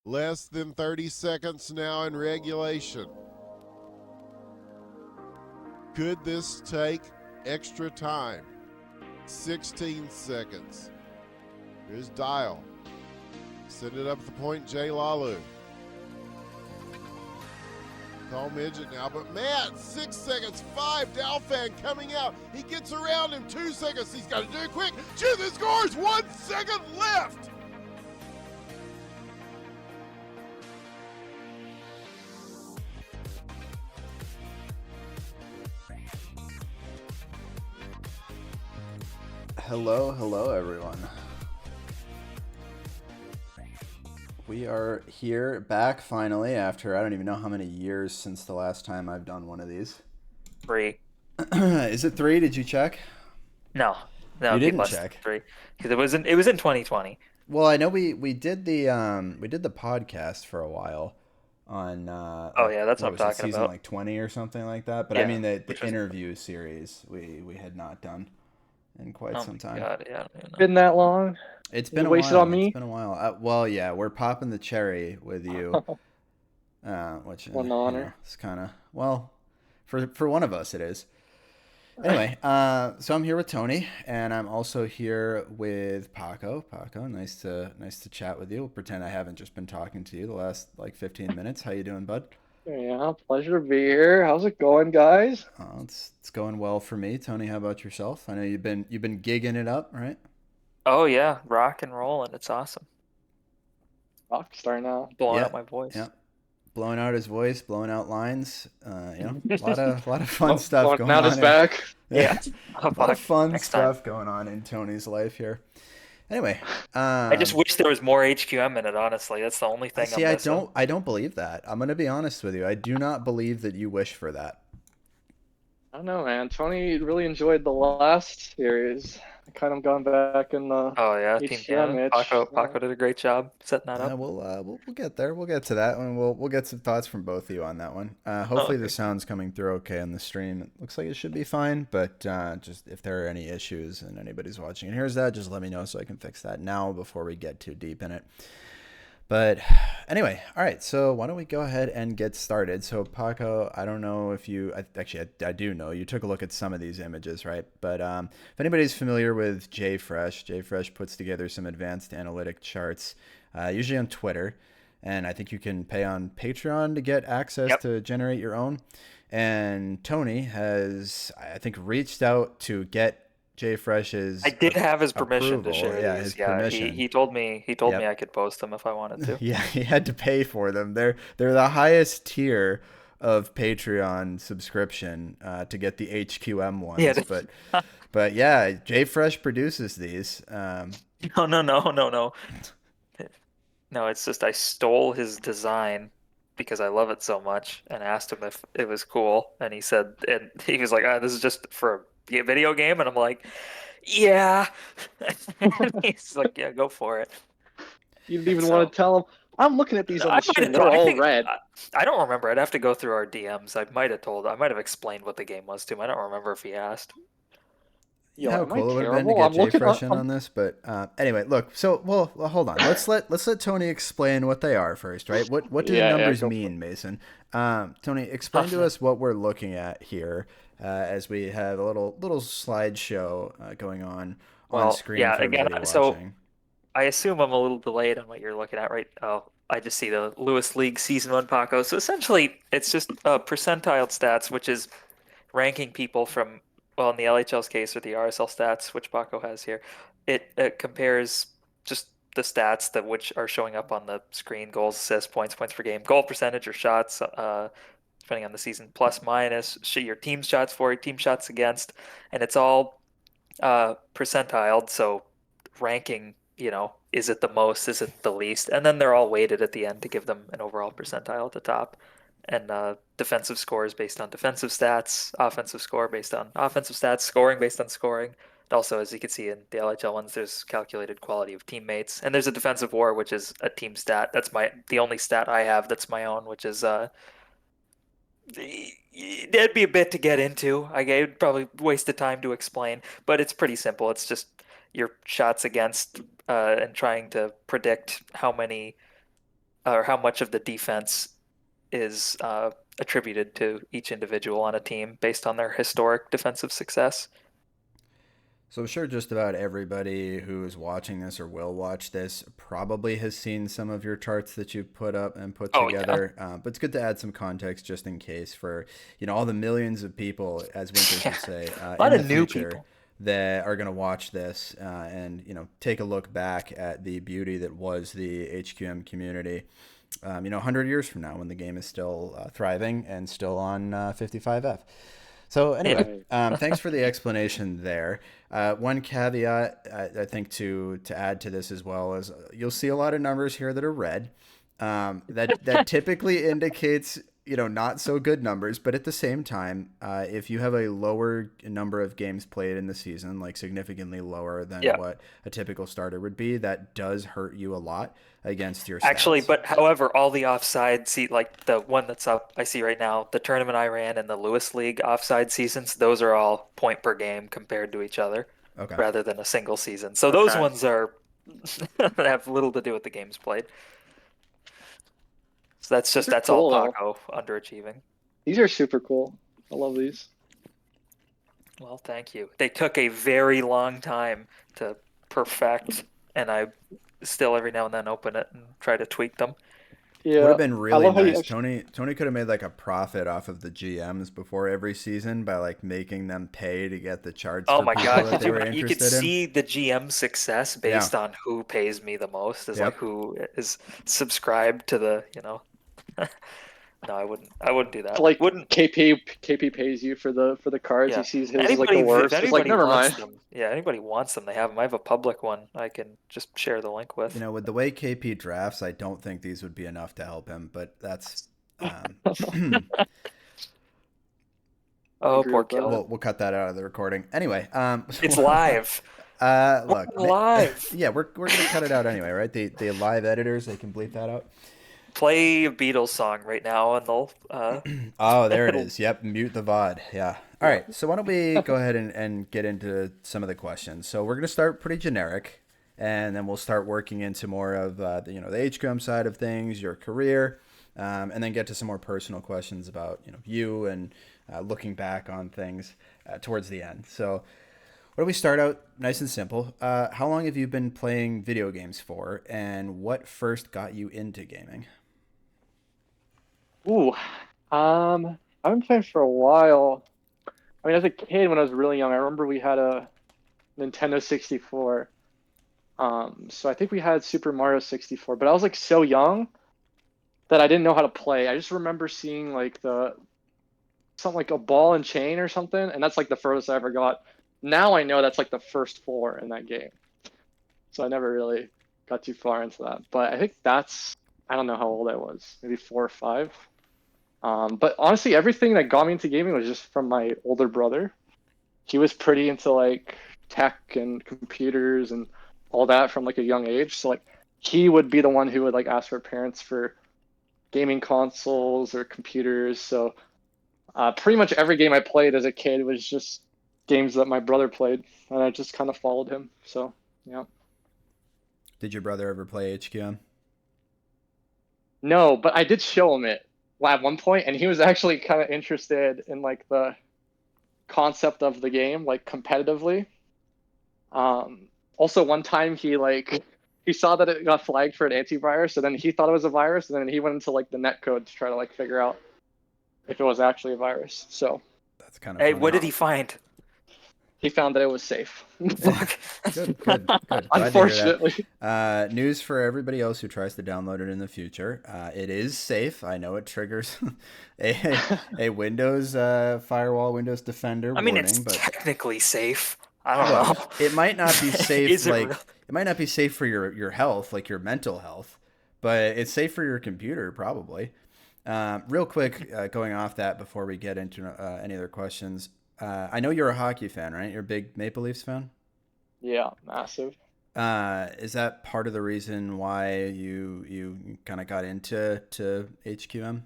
Less than 30 seconds now in regulation. Could this take extra time? 16 seconds. Here's Dial. Send it up at the point, Jay Lalu. Call Midget now, but Matt, 6 seconds, 5, Dalfan coming out. He gets around him, 2 seconds. He's got to do it quick. Shoot the scores, 1 second left. Hello everyone. We are here back finally after I don't even know how many years since the last time I've done one of these. 3. Is it 3? Did you check? No, that You would be didn't less check. than 3 because it was in 2020. Well, I know we did the podcast for a while on Oh yeah, that's what what was I'm it, talking season about. like 20 or something like that. But I Yeah, mean the which was interview series we had not done in quite oh some my time. god, yeah, I don't even know. Been that long? It's been You a wasted on while. It's me? been a while. Well, yeah, we're popping the cherry with you. Which An honor. it's kind of well, for one of us it is. Anyway, so I'm here with Tony, and I'm also here with Paco. Paco, nice to chat with you. We'll pretend I haven't just been talking to you the last like 15 minutes. How you doing, bud? Yeah, pleasure to be here. How's it going, guys? It's going well for me. Tony, how about yourself? I know you've been gigging it up, right? Oh yeah, rock and roll, and it's awesome. Rockstar now. Blowing Yeah, up my yeah. voice. Blowing out his voice, blowing out lines. A lot of fun stuff Blowing going out his on in. back. Yeah. Oh A lot of fuck. fun Next time. stuff going on in Tony's life here. Anyway, I just wish there was more HQM in it. Honestly, that's the only thing see, I'm missing. I don't believe that. I'm gonna be honest with you. I do not believe that you wish for that. I don't know, man. Tony really enjoyed the last series. I kind of gone back in the Oh yeah, Team HCM Canada. itch. Paco did a great job setting that up. We'll get there. We'll get to that one. We'll get some thoughts from both of you on that one. Oh, Hopefully the okay. sound's coming through okay on the stream. It looks like it should be fine, but just if there are any issues and anybody's watching and hears that, just let me know so I can fix that now before we get too deep in it. But anyway, all right. So why don't we go ahead and get started? So Paco, I don't know if you I do know you took a look at some of these images, right? But if anybody's familiar with JFresh puts together some advanced analytic charts, usually on Twitter, and I think you can pay on Patreon to get access Yep. to generate your own. And Tony has, I think, reached out to get I JFresh's did have his permission to approval. share Yeah, these. his Yeah, he permission. he told me Yep. I could post them if I wanted to. Yeah, he had to pay for them. They're the highest tier of Patreon subscription to get the HQM Yeah. ones. But yeah, JFresh produces these. No, no, no, no, no. No, it's just I stole his design because I love it so much and asked him if it was cool. And he was like, this is just for a video game. And I'm like, yeah. And he's like, yeah, go for it. You didn't And even want so to tell him. I'm looking at these on I the might stream. have They're told, all red. I don't remember. I'd have to go through our DMs. I might have explained what the game was to him. I don't remember if he asked. You're How like, am I cool it would have been to terrible? get I'm looking. JFresh in on this. But anyway, look. So well, hold on. Let's let Tony explain what they are first, right? What do the Yeah, numbers go for it. mean, Mason? Tony, explain to us what we're looking at here as we have a little slideshow going on Well, screen yeah, for again, everybody so watching. I assume I'm a little delayed on what you're looking at, right? Oh, I just see the Lewis League Season 1 Paco. So essentially, it's just percentile stats, which is ranking people from, well, in the LHL's case, or the RSL stats, which Paco has here. It compares just the stats that which are showing up on the screen: goals, assists, points per game, goal percentage, or shots, depending on the season, plus minus, your team shots for, your team shots against, and it's all percentiled, so ranking, is it the most, is it the least? And then they're all weighted at the end to give them an overall percentile at the top. And defensive scores based on defensive stats, offensive score based on offensive stats, scoring based on scoring. And also, as you can see in the LHL ones, there's calculated quality of teammates, and there's a defensive WAR, which is a team stat. That's the only stat I have that's my own, which is that'd be a bit to get into. I would probably waste the time to explain, but it's pretty simple. It's just your shots against and trying to predict how many or how much of the defense is attributed to each individual on a team based on their historic defensive success. So I'm sure just about everybody who is watching this or will watch this probably has seen some of your charts that you put up and put Oh yeah, together. But it's good to add some context just in case for all the millions of people, as Winters yeah, would say, a lot in of the new future people. that are going to watch this and take a look back at the beauty that was the HQM community. 100 years from now when the game is still thriving and still on 55F. So Yeah, anyway, thanks for the explanation there. One caveat I think to add to this as well is you'll see a lot of numbers here that are red. That typically indicates not so good numbers, but at the same time, if you have a lower number of games played in the season, like significantly lower than yeah. what a typical starter would be, that does hurt you a lot against your Actually, stats. but however, all the offside like the one that's up I see right now, the tournament I ran and the Lewis League offside seasons, those are all point per game compared to each other Okay. rather than a single season. So those Okay. ones are have little to do with the games played. So These are that's all cool though. Paco underachieving. These are super cool. I love these. Well, thank you. They took a very long time to perfect, and I still every now and then open it and try to tweak them. Would Yeah, have been I really love how you nice. actually. Tony could have made like a profit off of the GMs before every season by like making them pay to get the charts Oh for my people God, that they were you could interested in. see the GM success Yeah. based on who pays me the most, is like Yep. who is subscribed to the. No, I wouldn't do So that. like Wouldn't, KP pays you for the cards. He yeah. sees his as like Anybody, the if worst. It's like anybody never wants mind. them, yeah, anybody wants them, they have them. I have a public one I can just share the link with. With the way KP drafts, I don't think these would be enough to help him, but that's um, I Oh, agree poor with that. Kill. we'll cut that out of the recording. Anyway, It's live. look, Live. yeah, we're gonna cut it out anyway, right? The live editors, they can bleep that out. Play a Beatles song right now, and they'll Oh, there it it'll is. Yep, mute the VOD. Yeah. All yeah. right. So why don't we go ahead and get into some of the questions? So we're going to start pretty generic, and then we'll start working into more of the HQM side of things, your career, and then get to some more personal questions about you and looking back on things towards the end. So why don't we start out nice and simple? How long have you been playing video games for, and what first got you into gaming? Ooh, I've been playing for a while. I mean, as a kid, when I was really young, I remember we had a Nintendo 64. So I think we had Super Mario 64, but I was like so young that I didn't know how to play. I just remember seeing like the something like a ball and chain or something, and that's like the furthest I ever got. Now I know that's like the first floor in that game. So I never really got too far into that. But I think I don't know how old I was, maybe 4 or 5. But honestly, everything that got me into gaming was just from my older brother. He was pretty into like tech and computers and all that from like a young age. So like he would be the one who would like ask our parents for gaming consoles or computers. So pretty much every game I played as a kid was just games that my brother played, and I just kind of followed him. So yeah. Did your brother ever play HQM? No, but I did show him it at one point, and he was actually kind of interested in like the concept of the game, like competitively. Also, one time he saw that it got flagged for an antivirus, and then he thought it was a virus, and then he went into like the net code to try to like figure out if it was actually a virus. So That's kind of Hey, funny. what did he find? he found that it was safe. Fuck. Good. Glad to hear Unfortunately. that. News for everybody else who tries to download it in the future. It is safe. I know it triggers a Windows firewall, Windows Defender I mean, it's warning, but technically safe. I don't look, know. it might not be safe. Is it Like real? it might not be safe for your health, like your mental health, but it's safe for your computer probably. Real quick, going off that before we get into any other questions. I know you're a hockey fan, right? You're a big Maple Leafs fan. Yeah, massive. Is that part of the reason why you kind of got into HQM?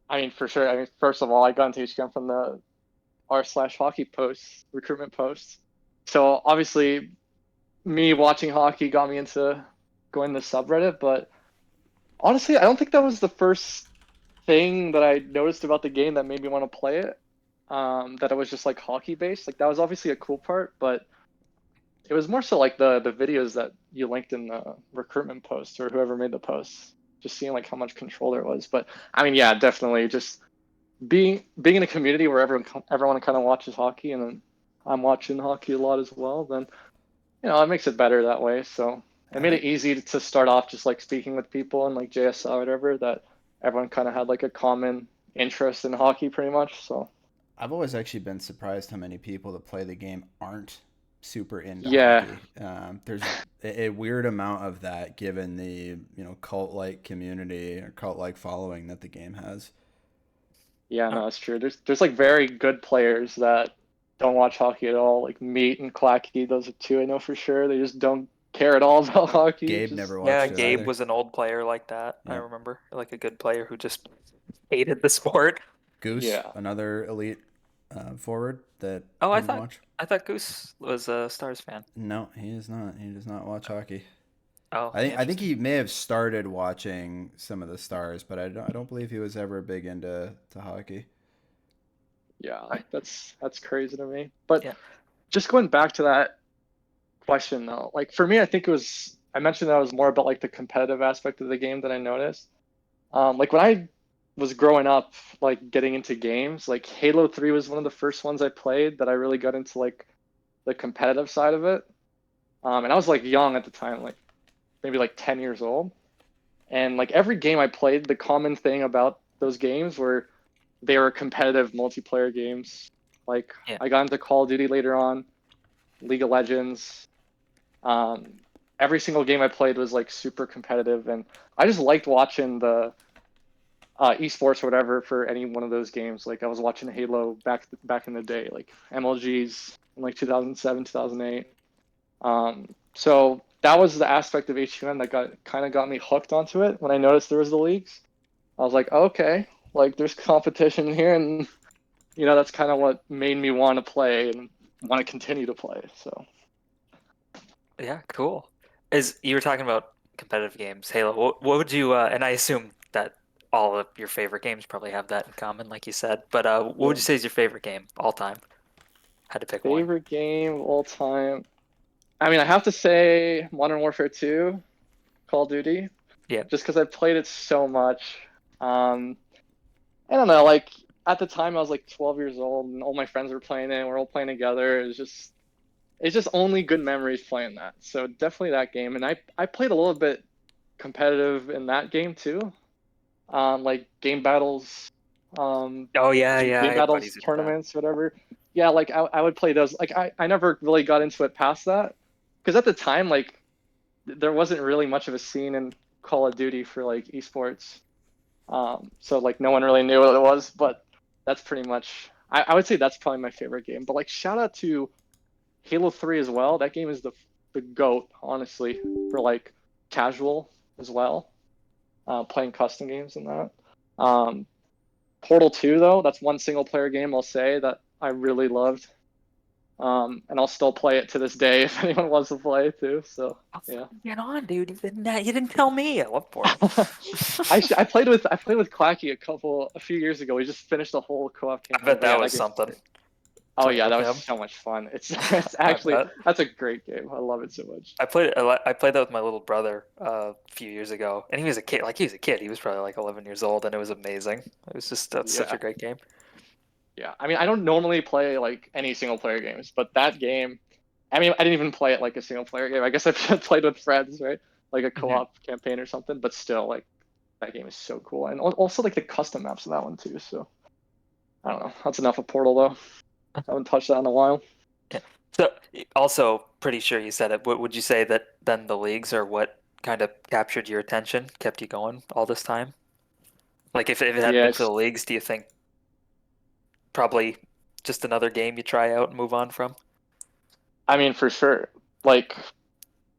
I mean, for sure. I mean, first of all, I got into HCM from the r/hockey posts, recruitment posts. So obviously, me watching hockey got me into going to subreddit, but Honestly, I don't think that was the first thing that I noticed about the game that made me want to play it. That it was just like hockey based. Like that was obviously a cool part, but it was more so like the videos that you linked in the recruitment post or whoever made the post. Just seeing like how much control there was. But I mean, yeah, definitely just being in a community where everyone kind of watches hockey, and then I'm watching hockey a lot as well. Then it makes it better that way. So it I made it think easy to start off just like speaking with people and like JSL or whatever, that everyone kind of had like a common interest in hockey pretty much. So I've always actually been surprised how many people that play the game aren't super into yeah, hockey. There's a weird amount of that given the cult-like community or cult-like following that the game has. yeah, Uh, no, it's true. There's like very good players that don't watch hockey at all, like Meat and Clacky. Those are two I know for sure. They just don't care at all about hockey. Gabe Just never Yeah, watched it Gabe either. was an old player like that. I Yeah. remember, like a good player who just hated the sport. Goose, yeah. another elite forward that Oh, I didn't thought watch. I thought Goose was a Stars fan. No, he is not. He does not watch hockey. Oh, I think interesting. he may have started watching some of the Stars, but I don't believe he was ever big into hockey. Yeah, that's crazy to me. But Yeah, just going back to that question though, like for me, I think I mentioned that it was more about like the competitive aspect of the game that I noticed. Like when I was growing up, like getting into games, like Halo 3 was one of the first ones I played that I really got into like the competitive side of it. And I was like young at the time, like maybe like 10 years old. And like every game I played, the common thing about those games were they were competitive multiplayer games. Like yeah, I got into Call of Duty later on, League of Legends. Um, every single game I played was like super competitive, and I just liked watching the esports or whatever for any one of those games. Like I was watching Halo back in the day, like MLGs in like 2007, 2008. So that was the aspect of H2M that got me hooked onto it when I noticed there was the leagues. I was like, okay, like there's competition here, and that's kind of what made me want to play and want to continue to play. So yeah. Cool. Is you were talking about competitive games, Halo? What would you? And I assume that all of your favorite games probably have that in common, like you said. But what would yeah, you say is your favorite game all time? Had to pick one. favorite game of all time. I mean, I have to say Modern Warfare 2, Call of Duty, Yeah, just because I've played it so much. Um, I don't know, like at the time I was like 12 years old and all my friends were playing it and we're all playing together. It's just only good memories playing that. So definitely that game. And I played a little bit competitive in that game too. Like game battles, oh yeah, yeah. I game had battles buddies who did that. tournaments, whatever. Yeah, like I would play those. Like I never really got into it past that. Because at the time, like there wasn't really much of a scene in Call of Duty for like esports. So like no one really knew what it was, but that's pretty much I would say that's probably my favorite game. But like shout out to Halo 3 as well. That game is the goat, honestly, for like casual as well. Playing custom games and that. Um, Portal 2 though, that's one single player game I'll say that I really loved. And I'll still play it to this day if anyone wants to play it too. So I'll yeah. fucking get on, dude. You didn't tell me. I love Portal. I played with Clacky a few years ago. We just finished the whole co-op I campaign. bet But that yeah, that was game's something great. Oh playing yeah, with that was him. so much fun. It's I actually bet. that's a great game. I love it so much. I played that with my little brother a few years ago, and he was a kid. Like he was a kid. He was probably like 11 years old, and it was amazing. It was just that's such Yeah, a great game. yeah. I mean, I don't normally play like any single player games, but that game. I mean, I didn't even play it like a single player game. I guess I played with friends, right? Like a Hmm. co-op campaign or something. But still, like that game is so cool, and also like the custom maps of that one too. So I don't know. That's enough of Portal though. I haven't touched that in a while. Yeah. So also pretty sure you said it. Would you say that then the leagues are what kind of captured your attention, kept you going all this time? Like if it hadn't been for Yes, the leagues, do you think probably just another game you try out and move on from? I mean for sure. Like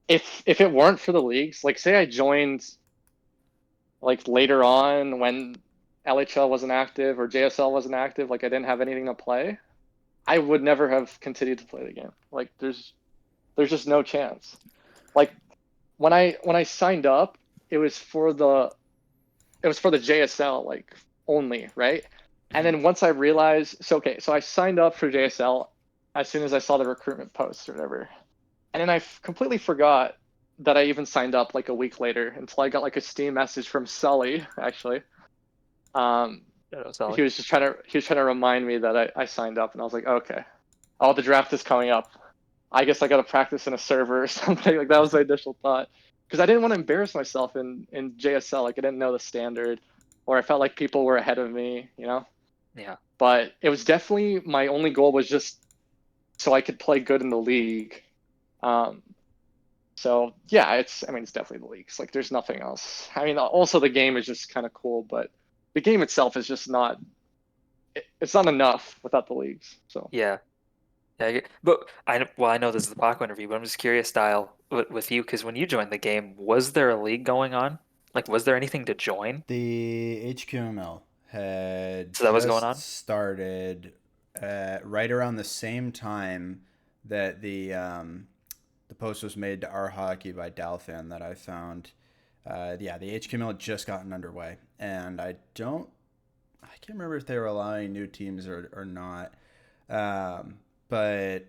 if it weren't for the leagues, like say I joined like later on when LHL wasn't active or JSL wasn't active, like I didn't have anything to play, I would never have continued to play the game. Like there's just no chance. Like when I signed up, it was for the it was for the JSL like only, right? And Mhm. then once I realized, so I signed up for JSL as soon as I saw the recruitment post or whatever, and then I completely forgot that I even signed up like a week later until I got like a Steam message from Sully actually. Um, Shout out Sally. he was trying to remind me that I signed up, and I was like, okay, oh, the draft is coming up. I guess I got to practice in a server or something. Like that was my initial thought, because I didn't want to embarrass myself in JSL. Like I didn't know the standard, or I felt like people were ahead of me, you know. Yeah. But it was definitely my only goal was just so I could play good in the league. Um, so yeah, it's definitely the leagues. Like there's nothing else. I mean, also the game is just kind of cool, but the game itself is just not. It's not enough without the leagues. So Yeah. Yeah, but I know this is the Paco interview, but I'm just curious, Style, with you, because when you joined the game, was there a league going on? Like, was there anything to join? The HQML had So that was going just on? started right around the same time that the post was made to Our Hockey by Dalfan that I found. Yeah, the HQML had just gotten underway, and I can't remember if they were allowing new teams or not. But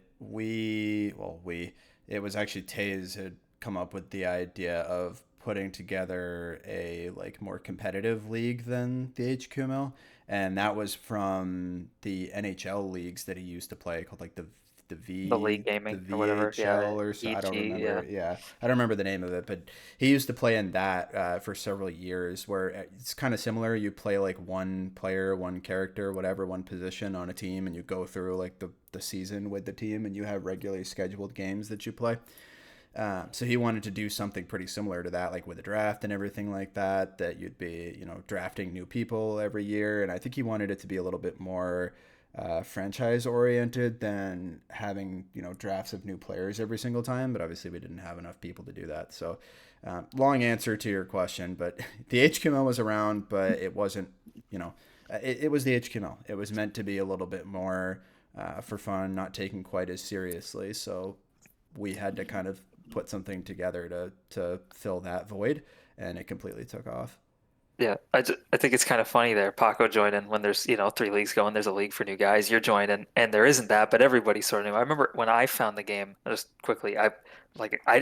it was actually Taze had come up with the idea of putting together a like more competitive league than the HQML, and that was from the NHL leagues that he used to play called like The league the gaming or whatever. Yeah, VHL or so, I don't EG. Yeah. remember. Yeah, I don't remember the name of it, but he used to play in that for several years, where it's kind of similar. You play like one player, one character, whatever, one position on a team, and you go through like the season with the team, and you have regularly scheduled games that you play. So he wanted to do something pretty similar to that, like with a draft and everything like that, that you'd be, drafting new people every year. And I think he wanted it to be a little bit more franchise oriented than having, drafts of new players every single time. But obviously we didn't have enough people to do that. So long answer to your question, but the HQML was around, but it wasn't, it was the HQML. It was meant to be a little bit more for fun, not taken quite as seriously. So we had to kind of put something together to fill that void, and it completely took off. Yeah, I think it's kind of funny there. Paco joining when there's, 3 leagues going, there's a league for new guys. You're joining, and there isn't that, but everybody's sort of new. I remember when I found the game, just quickly, I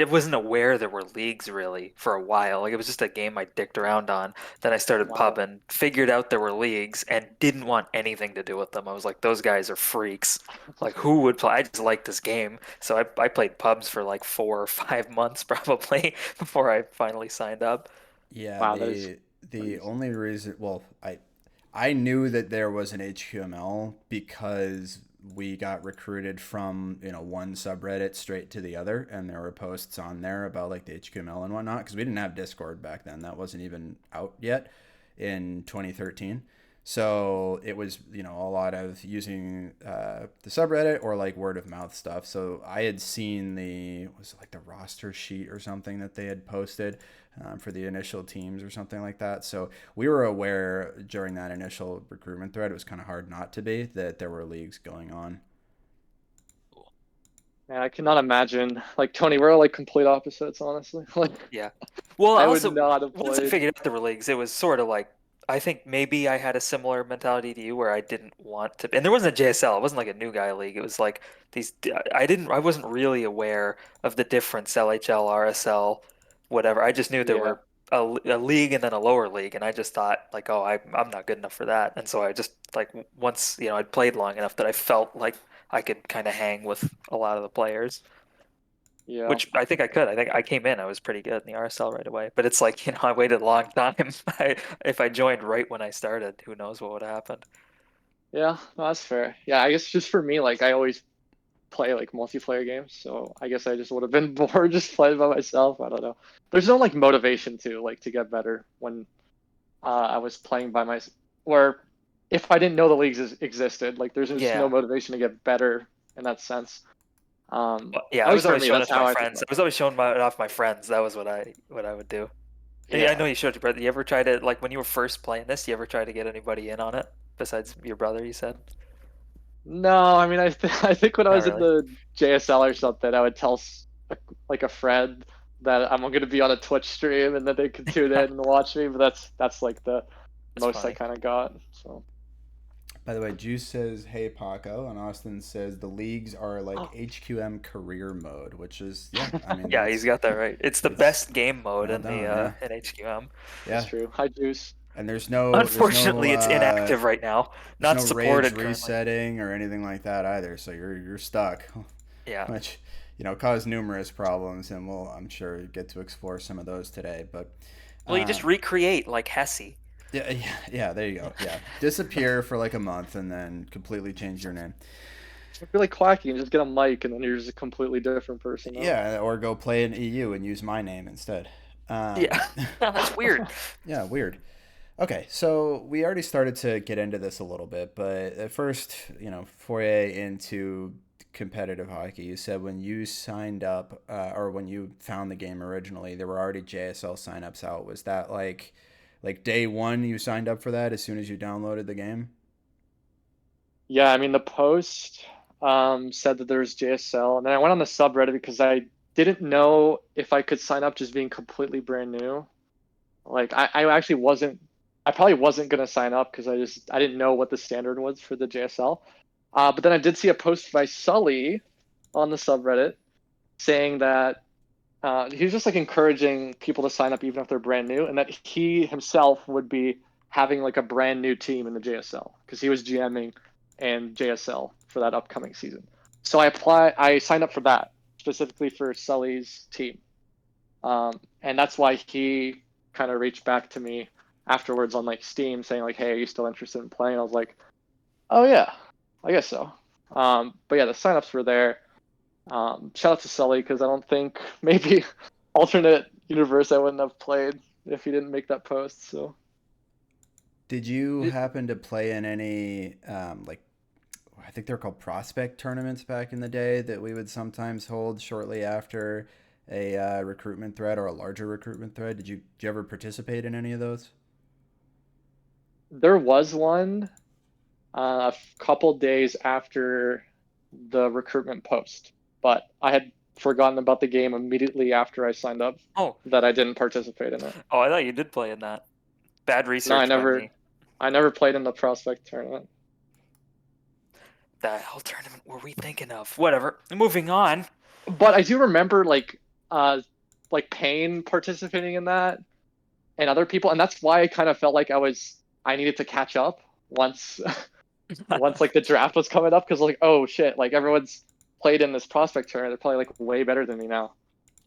wasn't aware there were leagues really for a while. Like it was just a game I dicked around on. Then I started wow, pubbing, figured out there were leagues, and didn't want anything to do with them. I was like, those guys are freaks. Like who would play? I just like this game. So I played pubs for like 4 or 5 months probably before I finally signed up. Yeah, wow, that is the crazy. only reason, well, I knew that there was an HQML because we got recruited from one subreddit straight to the other, and there were posts on there about like the HQML and whatnot, because we didn't have Discord back then. That wasn't even out yet in 2013. So it was, a lot of using the subreddit or like word of mouth stuff. So I had seen was it like the roster sheet or something that they had posted for the initial teams or something like that. So we were aware during that initial recruitment thread, it was kind of hard not to be, that there were leagues going on. Man, I cannot imagine. Like Tony, we're like complete opposites, honestly. Like Yeah. Well, I would also, not have once I played. figured out there were leagues, it was sort of like I think maybe I had a similar mentality to you where I didn't want to, and there wasn't a JSL. It wasn't like a new guy league. It was like these. I wasn't really aware of the difference LHL, RSL, whatever. I just knew there Yeah, were a league and then a lower league, and I just thought like, oh, I'm not good enough for that. And so I just like once I'd played long enough that I felt like I could kind of hang with a lot of the players. yeah, Which I think I could. I think I came in, I was pretty good in the RSL right away. But it's like, I waited a long time. If I joined right when I started, who knows what would have happened. yeah. No, that's fair. Yeah, I guess just for me, like I always play like multiplayer games, so I guess I just would have been bored just playing by myself. I don't know. There's no like motivation to get better when I was playing by myself. Or if I didn't know the leagues existed, like there's just no Yeah. motivation to get better in that sense. Well, yeah, At I was least for always me, showing that's it to how my I just friends. play. I was always showing it off my friends. That was what I would do. And yeah, I Yeah. know you showed your brother. You ever try to like when you were first playing this, you ever try to get anybody in on it besides your brother, you said? No, I mean, I think when I Not was in really. the JSL or something, I would tell like a friend, that I'm going to be on a Twitch stream and that they can tune in and watch me. But that's like the That's most I funny. kind of got. So By the way, Juice says, "Hey Paco," and Austin says the leagues are like HQM career mode, which is I mean Yeah, he's got that right. It's the it's best game mode well in done, yeah, in HQM. that's yeah. true. Hi, Juice. And Unfortunately, it's inactive right now. there's Not no rage supported currently. resetting or anything like that either, so you're stuck, Yeah. which caused numerous problems, and we'll I'm sure get to explore some of those today. But Well, you just recreate like Hesse. yeah, there you go. Yeah, disappear for like a month and then completely change your name. I feel like Quacky and just get a mic and then you're just a completely different person now. Yeah, or go play in EU and use my name instead. Yeah, that's weird. Yeah, weird. Okay, so we already started to get into this a little bit, but at first, foray into competitive hockey. You said when you signed up, or when you found the game originally, there were already JSL signups out. Was that like day one you signed up for that as soon as you downloaded the game? Yeah, I mean the post said that there's JSL, and then I went on the subreddit because I didn't know if I could sign up just being completely brand new. Like I actually wasn't. I probably wasn't gonna sign up because I didn't know what the standard was for the JSL. But then I did see a post by Sully on the subreddit saying that he was just like encouraging people to sign up even if they're brand new, and that he himself would be having like a brand new team in the JSL because he was GMing and JSL for that upcoming season. So I signed up for that specifically for Sully's team, and that's why he kind of reached back to me afterwards on like Steam saying like, "Hey, are you still interested in playing?" I was like, "Oh yeah, I guess so." But yeah, the signups were there. Shout out to Sully because I don't think maybe alternate universe I wouldn't have played if he didn't make that post. So Did you happen to play in any I think they're called prospect tournaments back in the day that we would sometimes hold shortly after a recruitment thread or a larger recruitment thread? Did you ever participate in any of those? there was one a couple days after the recruitment post, but I had forgotten about the game immediately after I signed up Oh, that I didn't participate in it. I thought you did play in that. Bad No, research by me. I never played in the prospect tournament. The hell tournament were we thinking of? Whatever. Moving on. But I do remember like Payne participating in that and other people, and that's why I kind of felt like I needed to catch up once once like the draft was coming up because like, oh shit, like everyone's played in this prospect tournament, they're probably like way better than me now.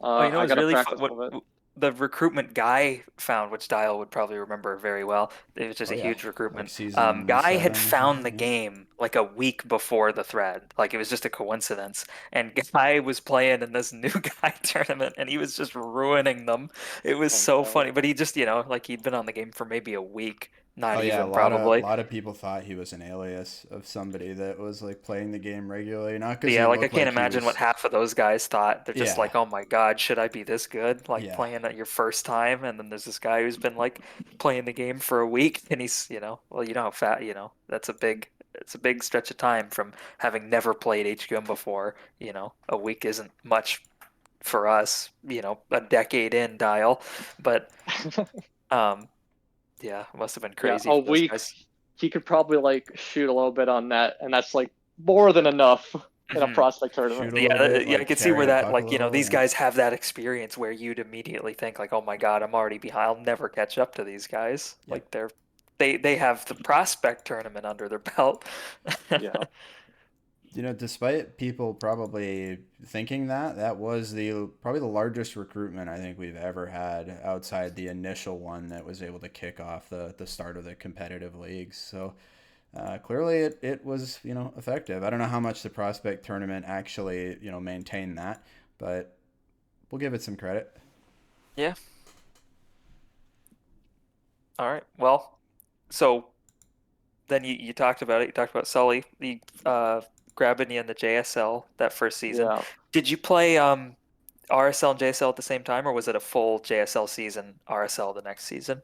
Oh, you know, I it was gotta really fun. practice a What little bit. the recruitment guy found, which Dial would probably remember very well. It was just Oh a yeah, huge like recruitment. season Guy had 7 or found the something. Yeah. game like a week before the thread. Like it was just a coincidence. And Guy was playing in this new guy tournament, and he was just ruining them. It was Oh so no. funny. But he just, like he'd been on the game for maybe a week, not Oh yeah, a even lot of probably. lot of people thought he was an alias of somebody that was like playing the game regularly, not But because he yeah, like I looked can't like he imagine what was. half of those guys thought. They're just Yeah, like, "Oh my God, should I be this good?" Like yeah. playing at your first time, and then there's this guy who's been like playing the game for a week, and he's, well, you know how fat, it's a big stretch of time from having never played HQM before. A week isn't much for us. A decade in dial, but um, yeah, it must have been Yeah, crazy a for those week guys. he could probably like shoot a little bit on net, and that's like more than enough in a Mhm. prospect Shoot tournament. a Yeah, little bit, yeah, I like could see carry where the that, puck a like, little. these Yeah, guys have that experience where you'd immediately think, like, oh my God, I'm already behind. I'll never catch up to these guys. yep. Like, they have the prospect tournament under their belt. Yeah. Despite people probably thinking that was the probably the largest recruitment I think we've ever had outside the initial one that was able to kick off the start of the competitive leagues. So clearly it was effective. I don't know how much the prospect tournament actually maintained that, but we'll give it some credit. Yeah. All right. Well, so then you talked about it. You talked about Sully, the grabbing you in the JSL that first season. Yeah. Did you play RSL and JSL at the same time, or was it a full JSL season, RSL the next season?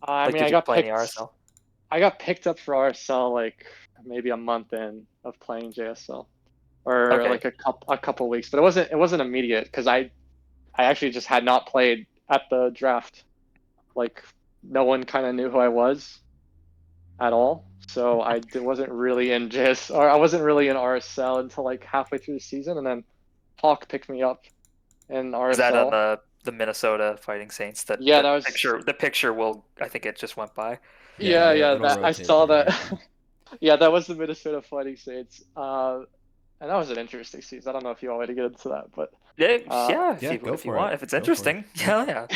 I Like, mean, did you play any RSL? I got picked up for RSL like maybe a month in of playing JSL, or Okay. like a couple weeks, but it wasn't immediate because I actually just had not played at the draft. Like, no one kind of knew who I was at all. So wasn't really in JS, or I wasn't really in RSL until like halfway through the season, and then Hawk picked me up in Is that on RSL. the Minnesota Fighting Saints? That Yeah, that was. the picture will, I think it just went by. Yeah, Yeah, yeah, it'll that I rotate saw there. that. Yeah. Yeah, that was the Minnesota Fighting Saints. And that was an interesting season. I don't know if you want me to get into that, but Yeah, uh, yeah, Yeah, go if you for it. want, if it's Go for it. interesting. Yeah, yeah.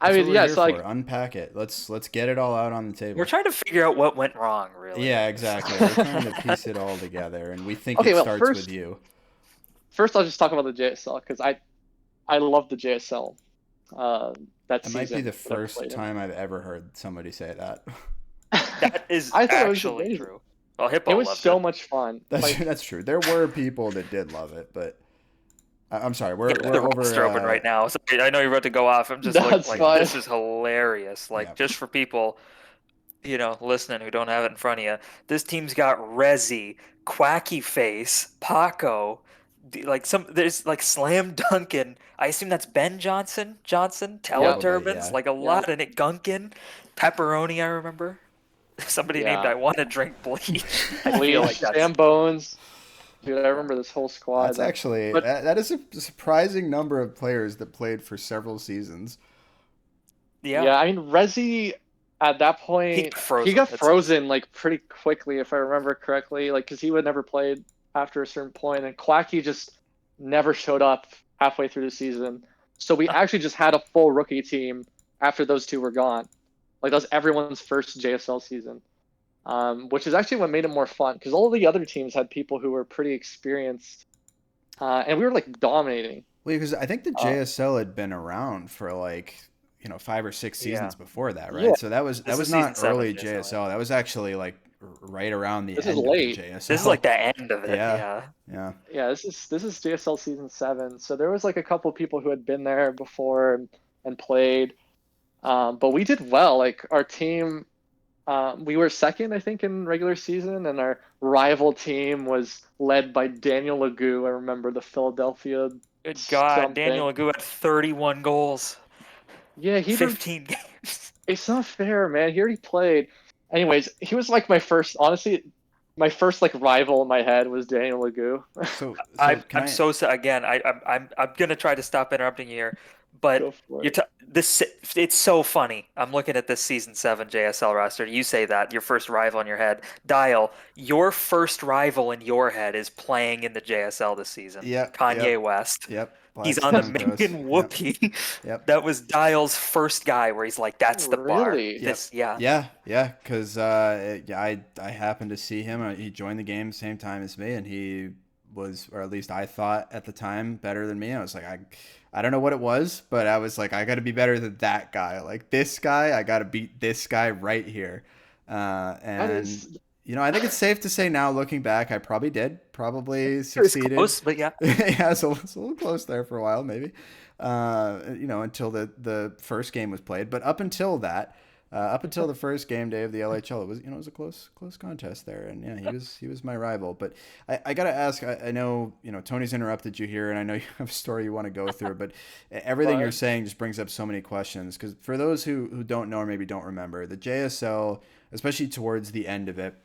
I That's what mean, we're yeah. here So for. like, Unpack it. Let's get it all out on the We're table. trying to figure out what went wrong, really. Yeah, exactly. We're trying to piece it all together, and we think okay, it well, starts with you. first I'll just talk about the JSL because I love the JSL. That It might be season the that I first played in. time I've ever heard somebody say that. That is I thought it was actually amazing. true. Well, It Hippo was loved so it. much fun. That's Like, that's true. There were people that did love it, but I'm sorry. Yeah, We're the over. roster open right now. So I know you're about to go off. I'm just looking that's like Yeah, fine. this is hilarious. yeah. Like just for people, listening who don't have it in front of you, this team's got Rezi, Quacky Face, Paco, there's like Slam Duncan. I assume that's Ben Johnson, Yep. Probably. Teleturbans, Yeah. like a Yeah. lot in it. Gunkin, Pepperoni. I remember somebody named Yeah. I want to drink bleach. I feel like Bleach, that's Sam Bones. Dude, I remember this whole squad. That's actually But that is a surprising number of players that played for several seasons. yeah. yeah, I mean, Rezi at that He point, got he frozen. got frozen like pretty quickly, if I remember correctly. Like, because he would never played after a certain point, and Quacky just never showed up halfway through the season. So we actually just had a full rookie team after those two were gone. Like, that was everyone's first JSL season, which is actually what made it more fun because all the other teams had people who were pretty experienced, and we were like dominating. Well, because I think the Uh, JSL had been around for like 5 or 6 Yeah. seasons before that, yeah, right? So that This was is not season 7 early JSL. JSL. That was actually like right around the this is end of the late. This is JSL. like the end of it. Yeah, Yeah. yeah. Yeah, this is JSL season 7. So there was like a couple people who had been there before and played, but we did well. Like our team, we were second, I think, in regular season, and our rival team was led by Daniel Legou. I remember the Philadelphia Good God, something. Daniel Agu had 31 goals, Yeah, he didn't. 15 games. It's not fair, man. He already played. Anyways, he was like honestly, my first like rival in my head was Daniel Legou. So can I'm I? so again. I'm gonna try to stop interrupting you here, Go but for you it. this it's so funny. I'm looking at this season 7 JSL roster. You say that your first rival in your head, Dial. Your first rival in your head is playing in the JSL this season. Yep, Kanye yep, West. yep. He's on the Blackstone Bros. making Yep, whoopee. yep. That was Dial's first guy where he's like, "That's the bar." Really? Yep. Yeah. Yeah. Because yeah, I happened to see him. He joined the game same time as me, and he was, or at least I thought at the time, better than me. I was like, I don't know what it was, but I was like, I got to be better than that guy. Like this guy, I got to beat this guy right here. That And is I think it's safe to say now, looking back, I probably It was succeeded. close, but yeah. Yeah, so it's a little close there for a while, maybe. Until the first game was played, but up until that, up until the first game day of the LHL, it was a close contest there, and yeah, he was my rival. But I gotta ask, I know Tony's interrupted you here, and I know you have a story you want to go through, but everything you're fine. saying just brings up so many questions. Because for those who don't know or maybe don't remember, the JSL, especially towards the end of it.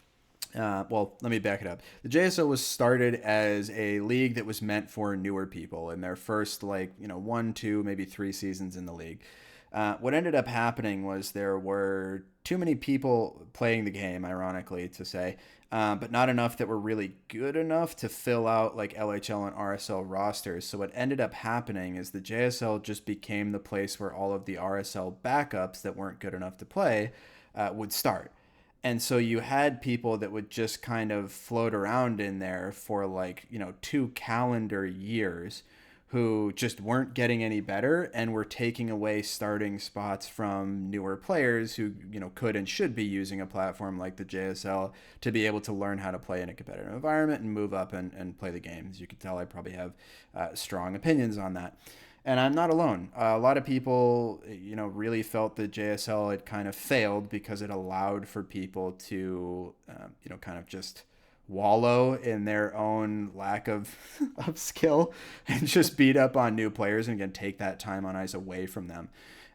Well, let me back it up. The JSO was started as a league that was meant for newer people in their first, 1, 2, maybe 3 seasons in the league. What ended up happening was there were too many people playing the game, ironically to say, but not enough that were really good enough to fill out like LHL and RSL rosters. So what ended up happening is the JSL just became the place where all of the RSL backups that weren't good enough to play would start. And so you had people that would just kind of float around in there for 2 calendar years who just weren't getting any better and were taking away starting spots from newer players who, could and should be using a platform like the JSL to be able to learn how to play in a competitive environment and move up and play the game. As you can tell, I probably have strong opinions on that. And I'm not alone. A lot of people, really felt that JSL had kind of failed because it allowed for people to, kind of just wallow in their own lack of of skill and just beat up on new players and again take that time on ice away from them.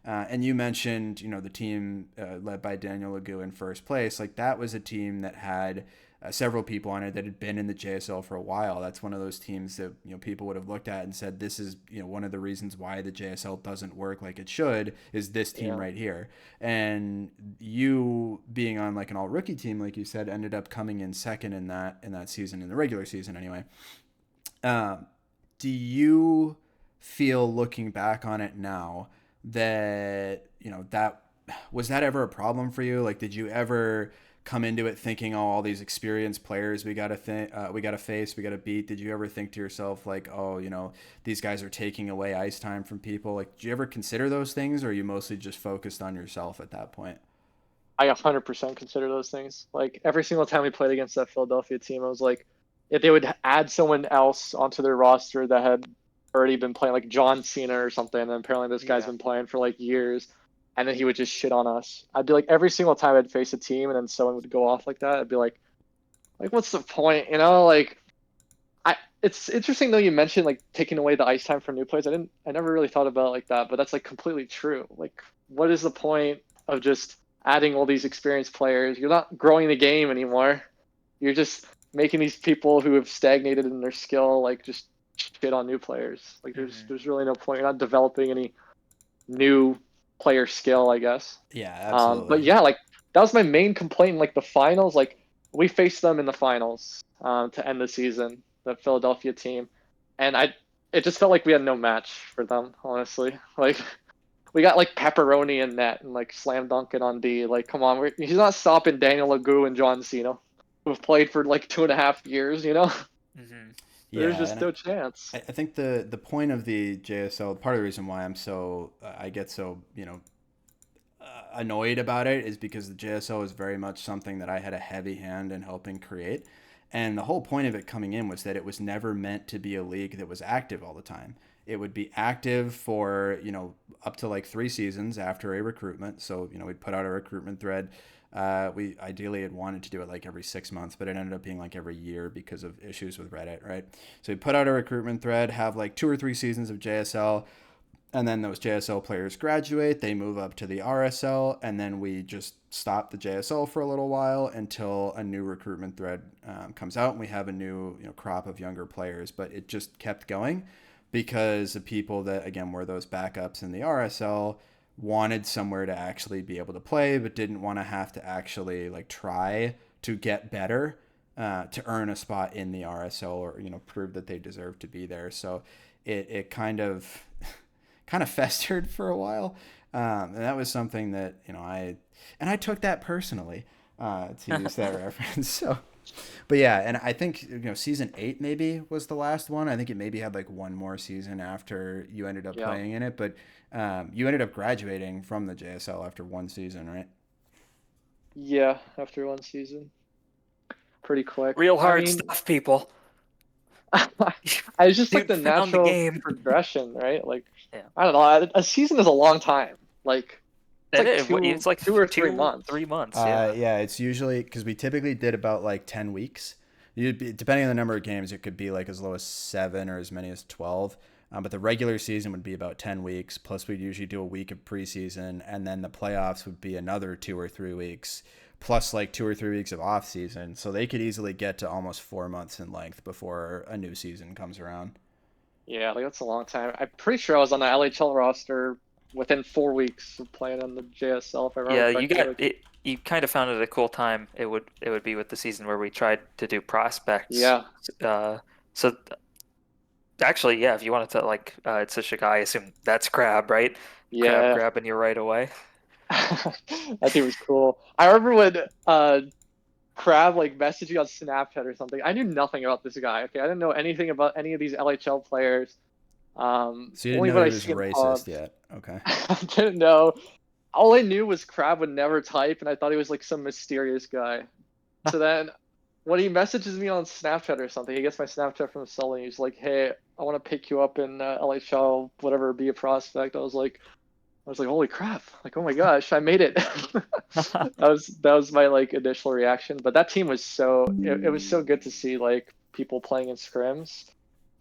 And you mentioned, the team led by Daniel Legou in first place. Like that was a team that had several people on it that had been in the JSL for a while. That's one of those teams that people would have looked at and said, this is one of the reasons why the JSL doesn't work like it should is this team right here. And you being on like an all rookie team, like you said, ended up coming in second in that season, in the regular season anyway. Do you feel, looking back on it now, that that was that ever a problem for you? Like, did you ever come into it thinking, oh, all these experienced players we gotta face, we gotta beat? Did you ever think to yourself like, oh, these guys are taking away ice time from people? Like, did you ever consider those things, or are you mostly just focused on yourself at that point? I 100% consider those things. Like every single time we played against that Philadelphia team, I was like, if they would add someone else onto their roster that had already been playing, like John Cena or something, and apparently this guy's been playing for like years, and then he would just shit on us. I'd be like, every single time I'd face a team and then someone would go off like that, I'd be like what's the point? Like it's interesting though you mentioned like taking away the ice time from new players. I never really thought about it like that, but that's like completely true. Like, what is the point of just adding all these experienced players? You're not growing the game anymore. You're just making these people who have stagnated in their skill like just shit on new players. Like there's really no point. You're not developing any new player skill, I guess. Yeah, absolutely. But yeah, like that was my main complaint in like the finals. Like we faced them in the finals to end the season, the Philadelphia team, and it just felt like we had no match for them, honestly. Like we got like pepperoni in net and like slam dunking on D. Like, come on, he's not stopping Daniel Legou and John Cena, who have played for like 2.5 years. Mm-hmm. There's just no chance. I think the point of the JSL, part of the reason why I'm so I get so annoyed about it is because the JSL is very much something that I had a heavy hand in helping create. And the whole point of it coming in was that it was never meant to be a league that was active all the time. It would be active for, up to like 3 seasons after a recruitment. So, we'd put out a recruitment thread. We ideally had wanted to do it like every 6 months, but it ended up being like every year because of issues with Reddit, right? So we put out a recruitment thread, have like 2 or 3 seasons of JSL, and then those JSL players graduate, they move up to the RSL, and then we just stop the JSL for a little while until a new recruitment thread comes out and we have a new crop of younger players. But it just kept going because the people that, again, were those backups in the RSL wanted somewhere to actually be able to play, but didn't want to have to actually like try to get better to earn a spot in the RSL or prove that they deserve to be there. So it kind of festered for a while, and that was something that I took that personally, to use that reference. So, but yeah, and I think season 8 maybe was the last one. I think it maybe had like one more season after you ended up playing in it, but you ended up graduating from the JSL after 1 season, right? Yeah, after 1 season, pretty quick. Real hard stuff, people. It's just like the natural progression, right? Like, I don't know. A season is a long time. Like, it's like 2 or 3 months. 3 months. Yeah, it's usually because we typically did about like 10 weeks. Depending on the number of games, it could be like as low as 7 or as many as 12. But the regular season would be about 10 weeks. Plus, we'd usually do a week of preseason, and then the playoffs would be another 2 or 3 weeks, plus like 2 or 3 weeks of off season. So they could easily get to almost 4 months in length before a new season comes around. Yeah, like that's a long time. I'm pretty sure I was on the LHL roster within 4 weeks of playing on the JSL. If I remember. Yeah, you kind of found it a cool time. It would be with the season where we tried to do prospects. Yeah. So actually, yeah, if you wanted to like, it's a Shigai, I assume that's Crab, right? Yeah. Crab grabbing you right away. I think it was cool. I remember when Crab like messaged you on Snapchat or something. I knew nothing about this guy. Okay, I didn't know anything about any of these LHL players. So you didn't know he was racist yet? Okay. I didn't know. All I knew was Crab would never type, and I thought he was like some mysterious guy. So then, when he messages me on Snapchat or something, he gets my Snapchat from Sully. He's like, "Hey, I want to pick you up in LHL, whatever, be a prospect." I was like, I was like, holy crap! Like, oh my gosh, I made it. That was my like initial reaction. But that team was it was so good to see like people playing in scrims,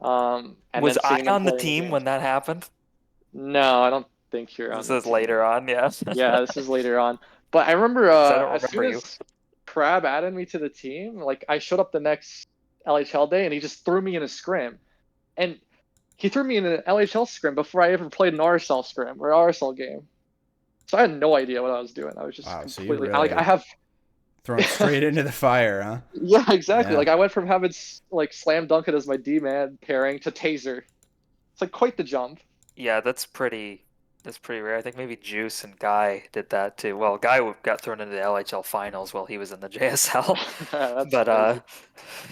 and Was then I seeing them on the play in the team games. when that happened? No, I don't think you're on This the is team. later on, yeah. Yeah, this is later on. But I remember 'Cause I don't as remember soon you. as Crab added me to the team, like I showed up the next LHL day and he just threw me in a scrim. And he threw me in an LHL scrim before I ever played an RSL scrim or RSL game. So I had no idea what I was doing. I was just Wow, so you completely like I really have thrown straight into the fire, huh? yeah, exactly. Yeah. Like I went from having like Slam Dunk it as my D man pairing to Taser. It's like quite the jump. Yeah, that's pretty rare. I think maybe Juice and Guy did that too. Well, Guy got thrown into the LHL finals while he was in the JSL. That's But crazy.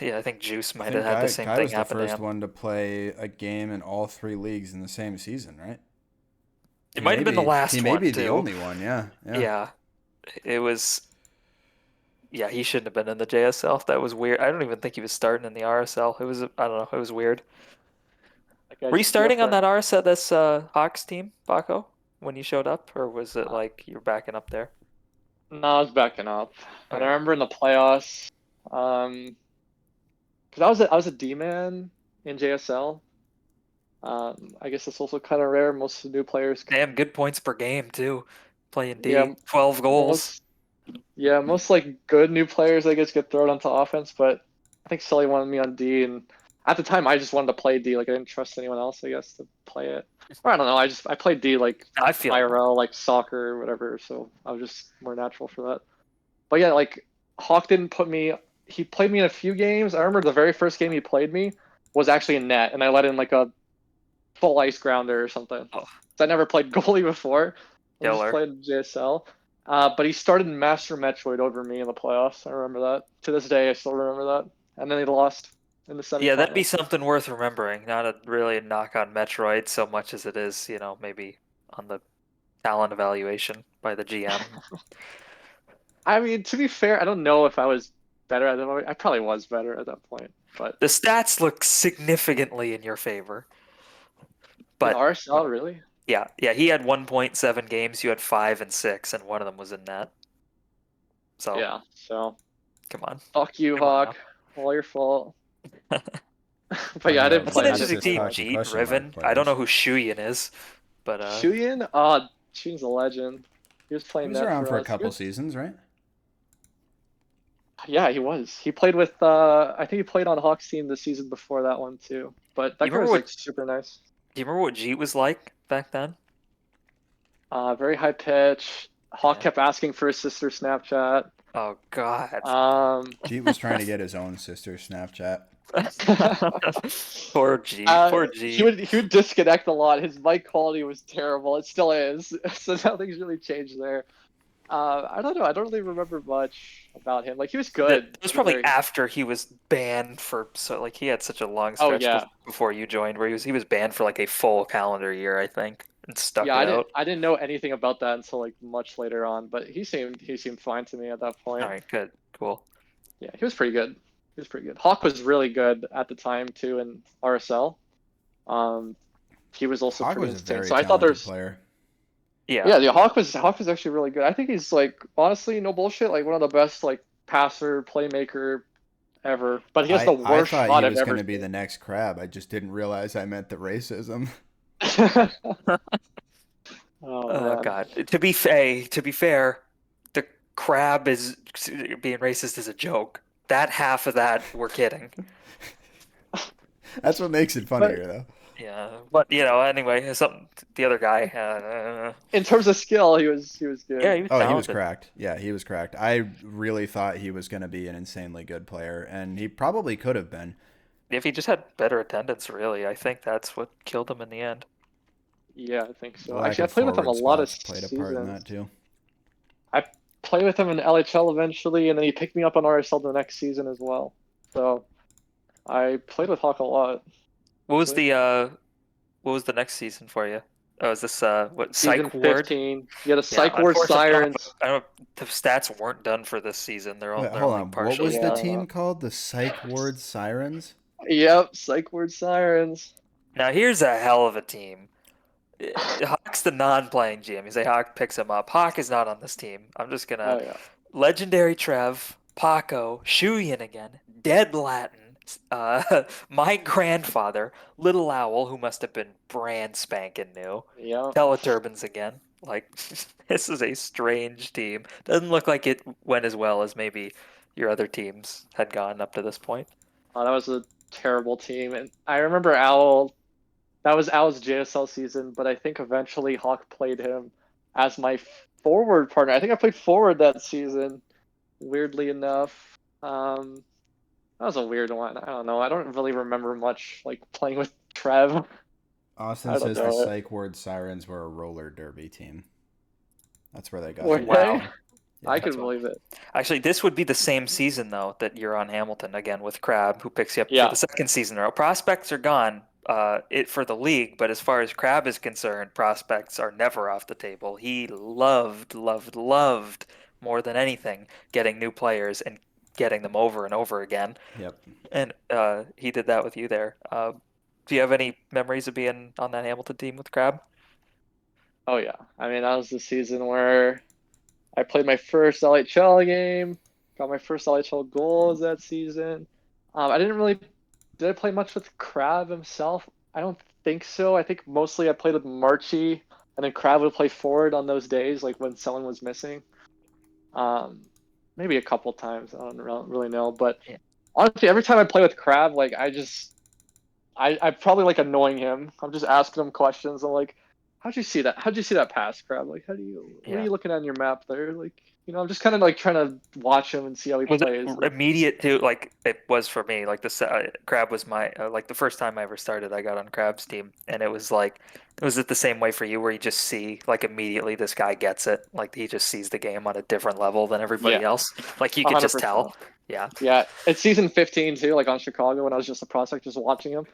yeah, I think Juice I might have think had the Guy same Guy thing was the happen to first him. one to play a game in all 3 leagues in the same season, right? It might have been the He last may one be the too. only one. Yeah, yeah. Yeah, it was. Yeah, he shouldn't have been in the JSL. That was weird. I don't even think he was starting in the RSL. It was, I don't know, it was weird. That guy's Were you starting on different. that RSL, this Hawks team, Paco, when you showed up, or was it Uh, like you're backing up there? no, I was backing up. And I Okay. remember in the playoffs, because I was a D man in JSL. I guess it's also kind of rare. Most of the new players, Damn, good points per game too. Playing yeah, D, 12 goals. most most like good new players I guess get thrown onto offense. But I think Sully wanted me on D, and at the time I just wanted to play D. Like I didn't trust anyone else, I guess, to play it. Or I don't know. I played D like I feel IRL, like soccer or whatever. So I was just more natural for that. But yeah, like Hawk didn't put me. He played me in a few games. I remember the very first game he played me was actually in net, and I let in like a full ice grounder or something. oh, So I never played goalie before. I just killer. played JSL. But he started Master Metroid over me in the playoffs. I remember that. To this day, I still remember that. And then they lost in the Yeah, that'd be semifinals. something worth remembering. Not really a knock on Metroid so much as it is, maybe on the talent evaluation by the GM. I mean, to be fair, I don't know if I was better at that moment. I probably was better at that point. But The stats look significantly in your favor, in but RSL, really? yeah, he had 1.7 games, you had 5 and 6, and one of them was in net. So, Yeah. So come on. fuck you, Come on now. Hawk. All your fault. But Let yeah, me I didn't That's an play. I interesting didn't play team. much. Jeet, question mark Riven. I don't players. know who Shuyin is, but Shuyin? Shuyin's a legend. He was He playing was net around for for a us. couple seasons, right? Yeah, he was. He played with I think he played on Hawks team the season before that one too. But you that guy remember was what like super nice. do you remember what Jeet was like back then? Very high pitch. Hawk Yeah. kept asking for his sister Snapchat. Oh God. Jeet was trying to get his own sister's Snapchat. Poor Jeet. Poor he Jeet. would disconnect a lot. His mic quality was terrible. It still is. So nothing's really changed there. I don't know. I don't really remember much about him. Like he was That good. it was He was probably very. after he was banned for like he had such a long Oh stretch yeah, before you joined where he was banned for like a full calendar year, I think, and stuck yeah. it I didn't out. I didn't know anything about that until like much later on. But he seemed fine to me at that All point. right, good, cool. Yeah, he was pretty good. He was pretty good. Hawk was really good at the time too in RSL. Um, he was also Hawk pretty was a insane. very So I thought talented there's player. Yeah. yeah, Hawk was actually really good. I think he's like honestly no bullshit, like one of the best like passer playmaker ever. But he has the I worst thought shot he I've was going ever to be the next Crab. I just didn't realize I meant the racism. seen. Oh Oh man. God. To be fair, the crab is being racist is a joke. That half of that we're kidding. That's what makes it But funnier, though. Yeah, but anyway, something the other guy, in terms of skill, he was yeah, good. he was Oh, he was talented. cracked. Yeah, he was cracked. I really thought he was going to be an insanely good player, and he probably could have been. If he just had better attendance, really, I think that's what killed him in the end. Yeah, I think The so. lack Actually, I of played with him a forward lot of spots played a part in seasons. that, too. I played with him in LHL eventually, and then he picked me up on RSL the next season as well. So I played with Hawk a lot. What was Actually. the next season for you? Oh, is this what Season Psych Ward? 15. Yeah, the Yeah, Psych Ward unfortunately, Sirens. I don't the stats weren't done for this season. Wait, They're hold only on. What was partially the Yeah. done. team called? The Psych Ward Sirens? Yep, Psych Ward Sirens. Now here's a hell of a team. Hawk's the non-playing GM. You say Hawk picks him up. Hawk is not on this team. I'm just gonna Oh yeah. legendary Trev, Paco, Shuyin again, Dead Latin, my grandfather, Little Owl, who must have been brand spanking new, Yeah. Teleturbans again. Like, this is a strange team. Doesn't look like it went as well as maybe your other teams had gone up to this point. Oh, that was a terrible team, and I remember Owl. That was Owl's JSL season, but I think eventually Hawk played him as my forward partner. I think I played forward that season, weirdly enough. That was a weird one. I don't know. I don't really remember much like playing with Trev. Austin I don't says the know it. Psych Ward Sirens were a roller derby team. That's where they got Were their Wow. name. they? Yeah. I That's can what. believe it. Actually, this would be the same season though that you're on Hamilton again with Crab, who picks you up for Yeah. the second season in a row. Prospects are gone, it for the league, but as far as Crab is concerned, prospects are never off the table. He loved more than anything getting new players and getting them over and over again. Yep. And he did that with you there. Do you have any memories of being on that Hamilton team with Crab? Oh yeah. I mean, that was the season where I played my first LHL game, got my first LHL goals that season. I didn't really did I play much with Crab himself? I don't think so. I think mostly I played with Marchie, and then Crab would play forward on those days, like when someone was missing. Um, Maybe a couple times. I don't really know, but Yeah. honestly, every time I play with Crab, like I probably like annoying him. I'm just asking him questions. I'm like, how'd you see that? How'd you see that pass, Crab? Like, what are Yeah. you looking at on your map there? Like, I'm just kind of like trying to watch him and see how he Was it plays. Like, immediate to like it was for me? Like Crab was my like the first time I ever started, I got on Crab's team, and it was like, was it the same way for you, where you just see like immediately this guy gets it, like he just sees the game on a different level than everybody yeah, else, like you could just 100%. tell. Yeah. Yeah, it's season 15 too, like on Chicago when I was just a prospect, just watching him.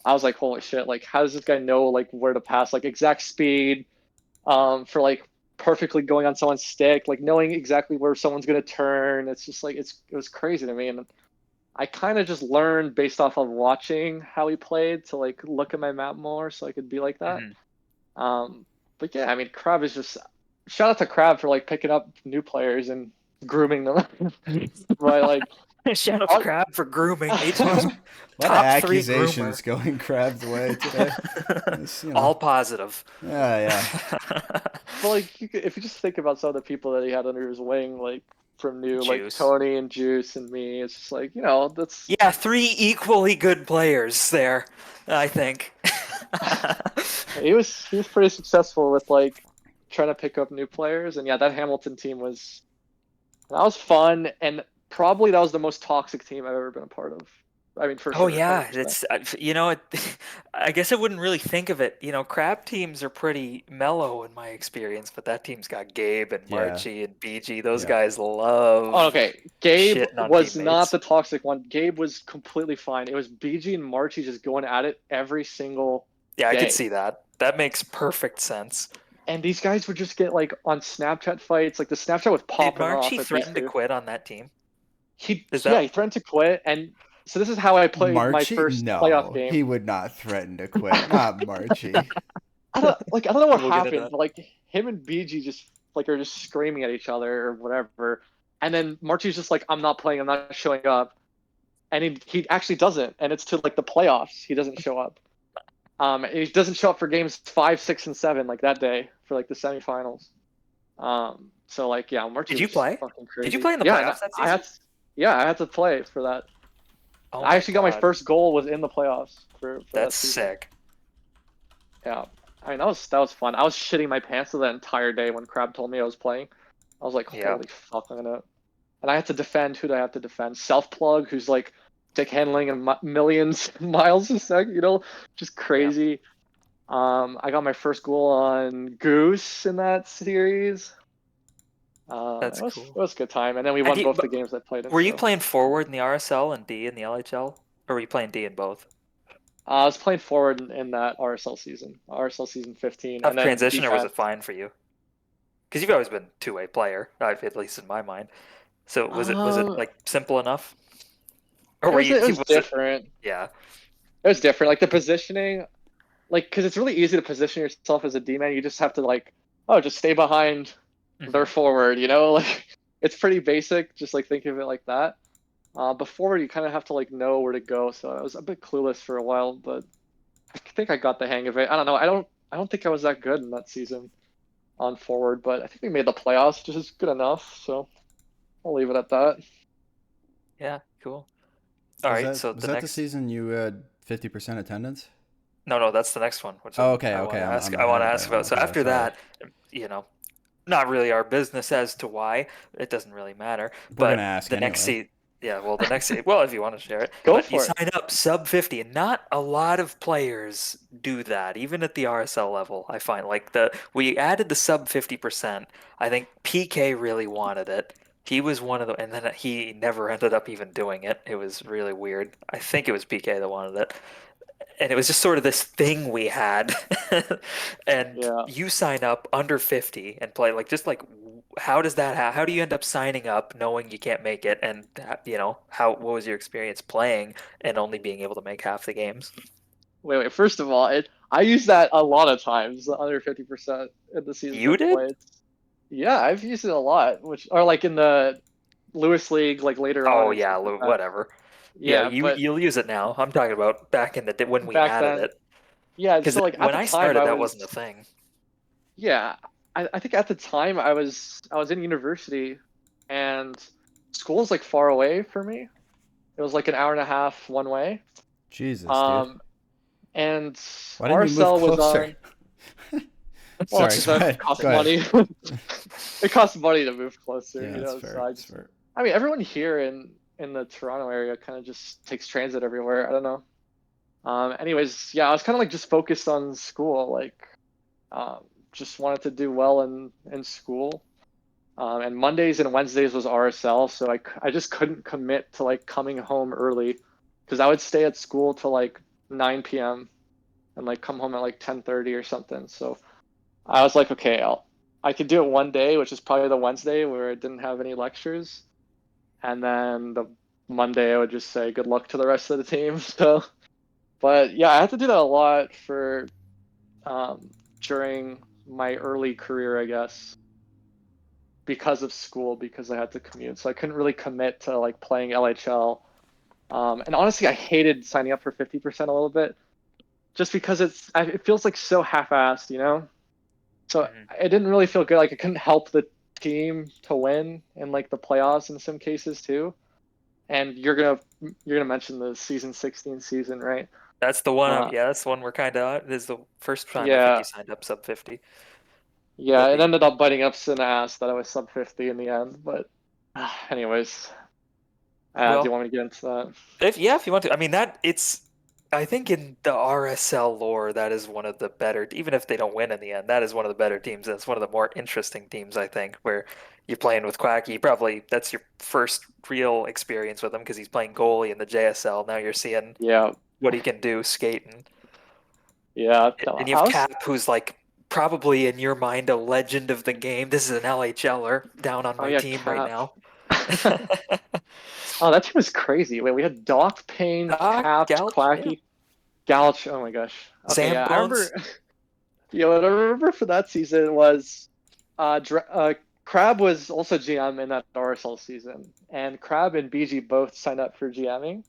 I was like, holy shit! Like, how does this guy know like where to pass, like exact speed, for like perfectly going on someone's stick, like knowing exactly where someone's gonna turn. It's just like it was crazy to me, and I kind of just learned based off of watching how he played to like look at my map more so I could be like that. Mhm. Um, but yeah, I mean, Crab is just shout out to Crab for like picking up new players and grooming them. But like, Shout out to on, Crab for grooming. HQ's A lot of top three accusations groomer. going Crab's way today. It's, All positive. yeah. but like, if you just think about some of the people that he had under his wing, like from new, like Juice. Tony and Juice and me, it's just like that's Yeah, three equally good players there, I think. he was pretty successful with like trying to pick up new players, and yeah, that Hamilton team was fun, and probably that was the most toxic team I've ever been a part of. I mean, for Oh sure, yeah, 100%. it's I guess I wouldn't really think of it. Crab teams are pretty mellow in my experience, but that team's got Gabe and Yeah. Marchie and BG. Those Yeah. guys Oh, love okay, Gabe shitting on was not teammates. the toxic one. Gabe was completely fine. It was BG and Marchie just going at it every single Yeah, I could day. see that. That makes perfect sense. And these guys would just get like on Snapchat fights. Like the Snapchat was Did popping Marchie off at these threaten to two. quit on that team? Is Yeah, that he threatened to quit, and so this is how I played my Marchie? first playoff No, game. he would not threaten to quit. Not Marchie. I don't know what we'll get into happened, that? but like him and BG just like are just screaming at each other or whatever. And then Marchie's just like, I'm not playing, I'm not showing up. And he actually doesn't, and it's to like the playoffs. He doesn't show up. And he doesn't show up for games 5, 6, and 7 like that day for like the semifinals. So like yeah, Marchie Did was you just play? fucking Did you crazy. play in the Yeah, and playoffs that I season? I had to play for that. Oh I my actually got my God, first goal was in the playoffs for that that's season. sick. Yeah, I mean that was fun. I was shitting my pants the entire day when Crab told me I was playing. I was like, Yeah. holy fuck, I'm gonna. And I had to defend. Who do I have to defend? Self plug, who's like stick handling and millions miles a second. Just crazy. I got my first goal on Goose in that series. That's It cool. was a good time, and then we won both the But games I played in. were you So playing forward in the RSL and D in the LHL, or were you playing D in both? I was playing forward in that RSL season 15, Tough and then transition, or was it defense. fine for you? Because you've always been two-way player, at least in my mind. So was it Um, like simple enough, or it were was you it was was it? different. Yeah. It was different. Like the positioning. like, because it's really easy to position yourself as a D-man. You just have to like, oh, just stay behind their forward, you know? Like, it's pretty basic, just like thinking of it like that. But forward, you kind of have to like know where to go. So I was a bit clueless for a while, but I think I got the hang of it. I don't know. I don't think I was that good in that season on forward, but I think we made the playoffs, which is good enough. So I'll leave it at that. Yeah, cool. All right, so Was the that the next. season you had 50% attendance? No, that's the next one, which Oh, okay, I want okay. to ask. I'm I want ahead to by ask a about. while. So Yeah, after sorry. that, you know, not really our business as to why. It doesn't really matter. We're gonna But ask the next anyway. seat, yeah, well, the next seat, well, if you want to share it, Go but you for it. sign up sub 50, and not a lot of players do that, even at the RSL level. I find like we added the sub 50%. I think PK really wanted it. He was one of the, and then he never ended up even doing it. It was really weird. I think it was PK that wanted it, and it was just sort of this thing we had. And Yeah. you sign up under 50 and play like just like how does that how do you end up signing up knowing you can't make it, and how what was your experience playing and only being able to make half the games? Wait. First of all, I use that a lot of times, the under 50% in the seasons You I've did? played. Yeah, I've used it a lot, which or like in the Lewis League, like later on Oh and yeah, stuff like that. whatever. Yeah, Yeah, but you'll use it now. I'm talking about back in the day when we back added then, it, yeah. because So like at when the I time, started I that wasn't a was thing. yeah. I think at the time I was in university, and school's like far away for me. It was like an hour and a half one way. Jesus, dude. Um, and Why didn't you move RSL was closer? on. Well, Sorry, because go that ahead. costs Go ahead. money. It costs money to move closer, Yeah, you that's know. So fair. I That's just, fair. I mean, everyone here in the Toronto area kind of just takes transit everywhere. I don't know. Anyways, yeah, I was kind of like just focused on school, like, um, just wanted to do well in school. And Mondays and Wednesdays was RSL, so I just couldn't commit to like coming home early because I would stay at school till like 9 p.m. and like come home at like 10:30 or something. So I was like, okay, I could do it one day, which is probably the Wednesday where I didn't have any lectures, and then the Monday I would just say good luck to the rest of the team. So, but yeah, I had to do that a lot for um, during my early career, I guess, because of school, because I had to commute. So I couldn't really commit to like playing LHL. And honestly, I hated signing up for 50% a little bit, just because it feels like so half-assed, you know. So Mhm. it didn't really feel good. Like it couldn't help the team to win in like the playoffs in some cases too. And you're gonna mention the season 16 season, right? That's the one. Uh, Yeah, that's the one we're kind of. This is the first time I think yeah, you signed up sub 50. yeah. But It the ended up biting us in the ass that I was sub 50 in the end. But anyways, do you well, want me to get into that? if you want to, I mean that it's. I think in the RSL lore, that is one of the better. Even if they don't win in the end, that is one of the better teams. That's one of the more interesting teams, I think, where you're playing with Quacky. Probably that's your first real experience with him because he's playing goalie in the JSL. Now you're seeing Yeah, what he can do skating. yeah. No, And you have Cap, who's like probably in your mind a legend of the game. This is an LHLer down on Oh my yeah, team right Cap. now. Oh, that team was crazy. Wait, we had Doc, Payne, Doc, Cap, Gouch, yeah. Quacky, Gouch. Oh my gosh. Okay, Sam yeah, I Bones. remember. Yeah, what I remember for that season was Crab was also GM in that RSL season, and Crab and BG both signed up for GMing.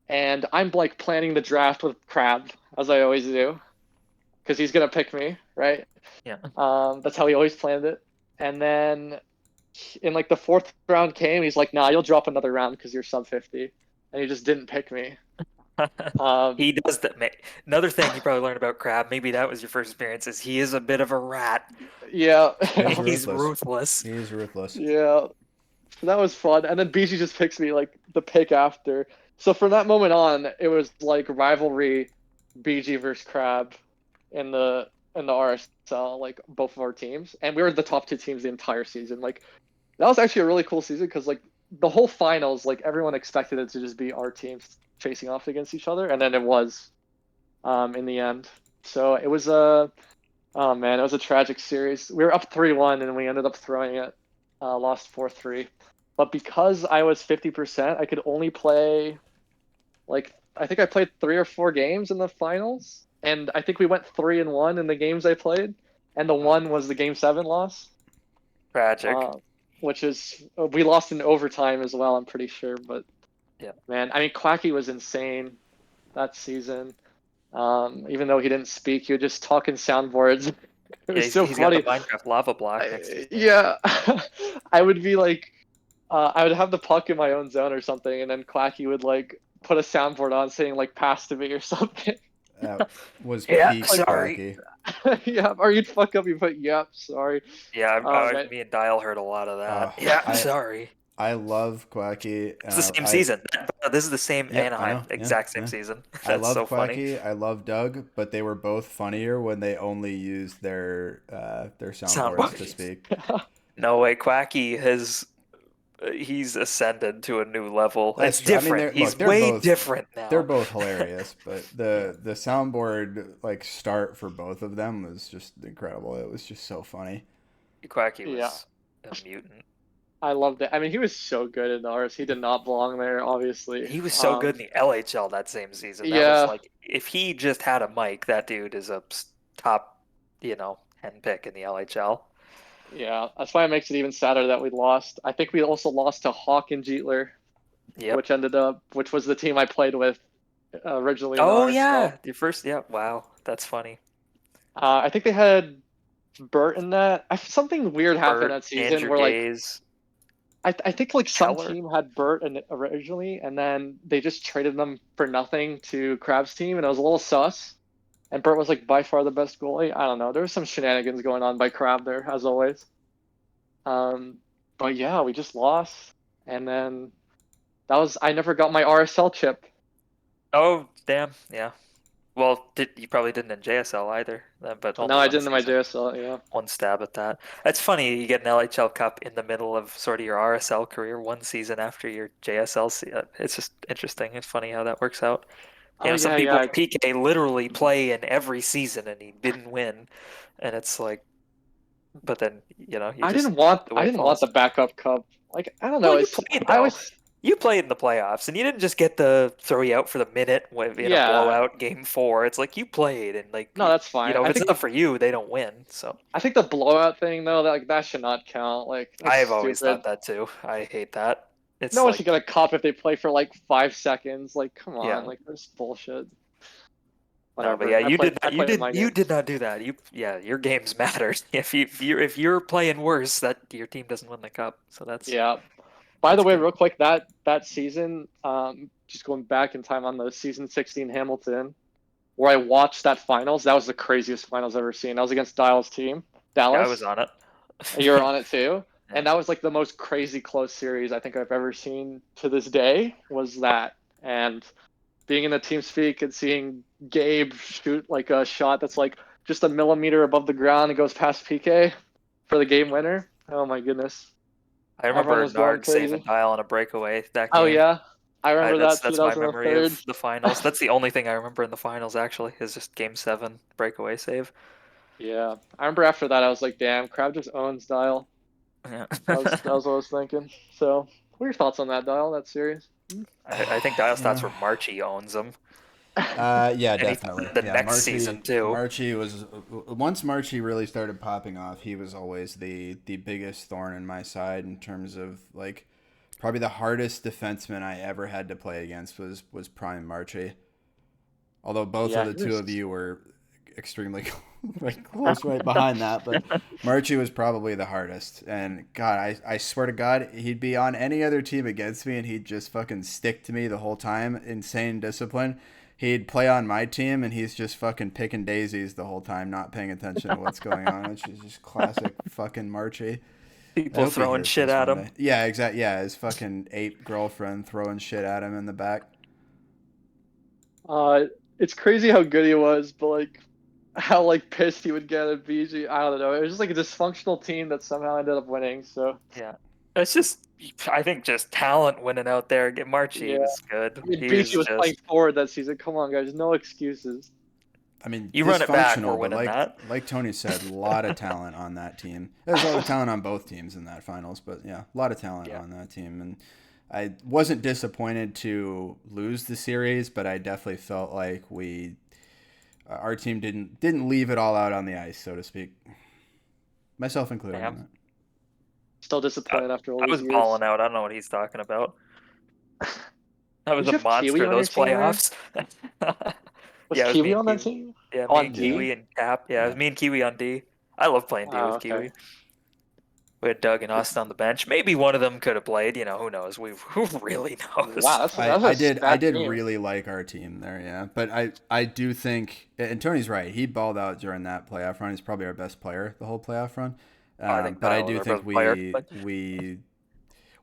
And I'm like planning the draft with Crab, as I always do, because he's gonna pick me, right? Yeah. That's how he always planned it. And then in like the fourth round came, he's like, "Nah, you'll drop another round because you're sub 50," and he just didn't pick me. Um, He does that. Another thing you probably learned about Crab, maybe that was your first experience, is he is a bit of a rat. yeah, He's He's ruthless. ruthless. He's ruthless. yeah. So that was fun. And then BG just picks me like the pick after. So from that moment on, it was like rivalry BG versus Crab in the RSL, like both of our teams. And we were the top two teams the entire season. Like that was actually a really cool season because like the whole finals, like everyone expected it to just be our teams facing off against each other, and then it was in the end. So it was a oh man, it was a tragic series. We were up 3-1 and we ended up throwing it, lost 4-3. But because I was 50%, I could only play like I think I played 3 or 4 games in the finals. and I think we went 3-1 in the games I played, and the one was the Game 7 loss, Tragic. which is we lost in overtime as well. I'm pretty sure, but Yeah. man, I mean, Quacky was insane that season. Even though he didn't speak, he would just talk in soundboards. It Yeah, was so he's got the funny. Minecraft lava block next to his name. Yeah, I would be like, I would have the puck in my own zone or something, and then Quacky would like put a soundboard on saying like "pass to me" or something. That was Yeah, peak sorry. Quacky. Yeah, or you'd fuck up, you put "yep, sorry." Yeah, Man. me and Dial heard a lot of that. Oh, Yeah, sorry. I love Quacky. It's the same season. This is the same Yep, I Anaheim, know. exact Yeah, same yeah. season. I That's love so funny. Quacky. I love Doug, but they were both funnier when they only used their soundboards to Soundboards. speak. No way, Quacky has he's ascended to a new level. That's It's true. I mean, different. He's they're way both different they're now. both hilarious, but the soundboard like start for both of them was just incredible. It was just so funny. Quacky Yeah, was a mutant. I loved it. I mean, he was so good in ours. He did not belong there, obviously. He was so good in the LHL that same season. That was Yeah, like, if he just had a mic, that dude is a top, 10 pick in the LHL. yeah. That's why it makes it even sadder that we lost. I think we also lost to Hawk and Jeetler, Yep. which was the team I played with originally in the Oh RSL. yeah, your first. Yeah. Wow, that's funny. I think they had Bert in that. Something weird happened Bert, that season Andrew where like Gaze, I think like some Keller. team had Bert originally, and then they just traded them for nothing to Crab's team, and it was a little sus. And Bert was like by far the best goalie. I don't know. There was some shenanigans going on by Crab there, as always. But yeah, we just lost, and then I never got my RSL chip. Oh damn, yeah. Well, you probably didn't in JSL either, but No, only I one didn't in my season. JSL. Yeah. One stab at that. That's funny. You get an LHL Cup in the middle of sort of your RSL career, one season after your JSL. It's just interesting. It's funny how that works out. Oh Some yeah, people yeah. like PK literally play in every season and he didn't win, and it's like, but then you just the I way it didn't want falls. the backup cup. Like I don't Well, know. you It's played I though. always You played in the playoffs, and you didn't just get the throw you out for the minute in a yeah. blowout game 4. It's like you played, and like No, that's fine. if it's not for you, they don't win. So I think the blowout thing though, that should not count. Like that's I've always stupid. thought that too. I hate that. No It's one should get like, a cup if they play for like 5 seconds. Like, come on, yeah, like that's bullshit. no, but yeah, Whatever. I I played my you games. did not do that. Your games mattered. If you're playing worse, that your team doesn't win the cup. So Yeah. By the that's way, good. real quick, that season, just going back in time on the season 16 Hamilton, where I watched that finals, that was the craziest finals I've ever seen. I was against Dial's team, Yeah, I was Dallas. on it. You were on it too. Yeah. And that was like the most crazy close series I think I've ever seen to this day was that. And being in the team speak and seeing Gabe shoot like a shot that's like just a millimeter above the ground and goes past PK for the game winner. Oh my goodness. I Everyone remember was going Narg saving crazy. Dial on a breakaway that Oh game. yeah. I remember that too. That's That my was in the memory third. of the finals. That's the only thing I remember in the finals actually, is just game 7 breakaway save. Yeah. I remember after that I was like, damn, Crab just owns Dial. Yeah. That was what I was thinking. So what are your thoughts on that, Dial, that series? I think Dial You stats know, where Marchie owns them. yeah, And he definitely. the Yeah, next season too. Marchie was once Marchie really started popping off, he was always the biggest thorn in my side in terms of like probably the hardest defenseman I ever had to play against was Prime Marchie. Although both of Yeah, the he two was of you were extremely like close right behind that, but Marchie was probably the hardest. And God, I swear to God, he'd be on any other team against me and he'd just fucking stick to me the whole time. Insane discipline. He'd play on my team and he's just fucking picking daisies the whole time, not paying attention to what's going on, which is just classic fucking Marchie. I People hope he throwing hears shit this at one him. day. Yeah, exactly. Yeah, his fucking ape girlfriend throwing shit at him in the back. Uh, it's crazy how good he was, but like how like pissed he would get at BG. I don't know. It was just like a dysfunctional team that somehow ended up winning. So Yeah. It's just, I think, just talent winning out there. Marchie yeah, was good. I mean He BG was was playing just, forward that season. Come on, guys, no excuses. I mean, you run it back, we're dysfunctional, but winning that. like Tony said, a lot of talent on that team. There's a lot of talent on both teams in that finals, but yeah, a lot of talent Yeah. on that team. And I wasn't disappointed to lose the series, but I definitely felt like we our team didn't leave it all out on the ice, so to speak. Myself included. Damn. In that. Still disappointed after all I these was years. balling out. I don't know what he's talking about. That was Did you a have Kiwi monster, on your those team there? playoffs. Was Yeah, it was me Kiwi and on that Kiwi. team? Yeah, me On and D? Kiwi and Cap. Yeah, it was Yeah. me and Kiwi on D. I love playing D Oh, with okay. Kiwi. We had Doug and Austin on the bench. Maybe one of them could have played. You know, who knows? Who really knows? Wow, that's I a did bad team. really like our team there, yeah. But I do think, and Tony's right. He balled out during that playoff run. He's probably our best player the whole playoff run. I think But I Kyle was do our think best player, but we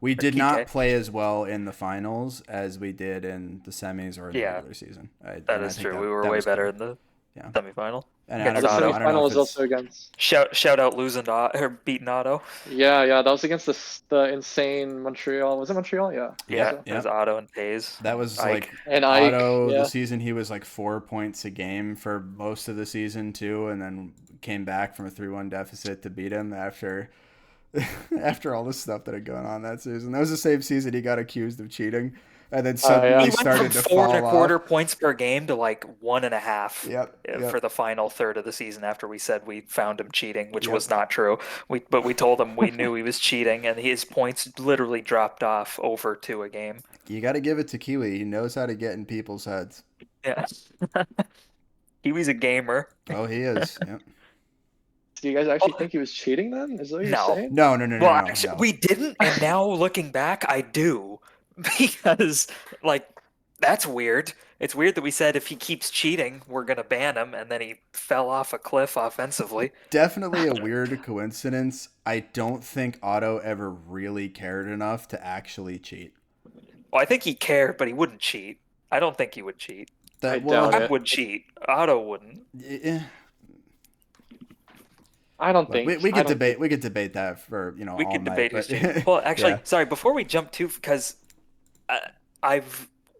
or did not TK. play as well in the finals as we did in the semis or in the Yeah, regular season. that is true. We were that way was better clear. in the Yeah. semifinal. And The Against Otto. I don't know semifinal if was it's also against. Shout out losing to or beating Otto. Yeah, that was against the insane Montreal. Was it Montreal? Yeah. Yeah, Yep, it was yep. Otto and Taze. That was Ike. like And Ike, Otto yeah. the season he was like 4 points a game for most of the season too, and then came back from a 3-1 deficit to beat him after after all the stuff that had gone on that season. That was the same season he got accused of cheating, and then suddenly yeah. He went started from to 4 fall and a quarter off. points per game to like 1.5 Yep. for the final third of the season after we said we found him cheating, which Yep. was not true. But we told him we knew he was cheating, and his points literally dropped off over 2 a game. You got to give it to Kiwi. He knows how to get in people's heads. Yeah. Kiwi's a gamer. Oh, he is. Yep. Do you guys actually think he was cheating then? Is that what you're No. saying? No. Well, actually, we didn't, and now looking back, I do. Because, like, that's weird. It's weird that we said if he keeps cheating, we're going to ban him, and then he fell off a cliff offensively. Definitely a weird coincidence. I don't think Otto ever really cared enough to actually cheat. Well, I think he cared, but he wouldn't cheat. I don't think he would cheat. I doubt Crab it. would cheat. Otto wouldn't. I don't Look, think we could debate. We could debate that for We all could night. debate who's But cheating. Well, actually, yeah. sorry, before we jump to, because I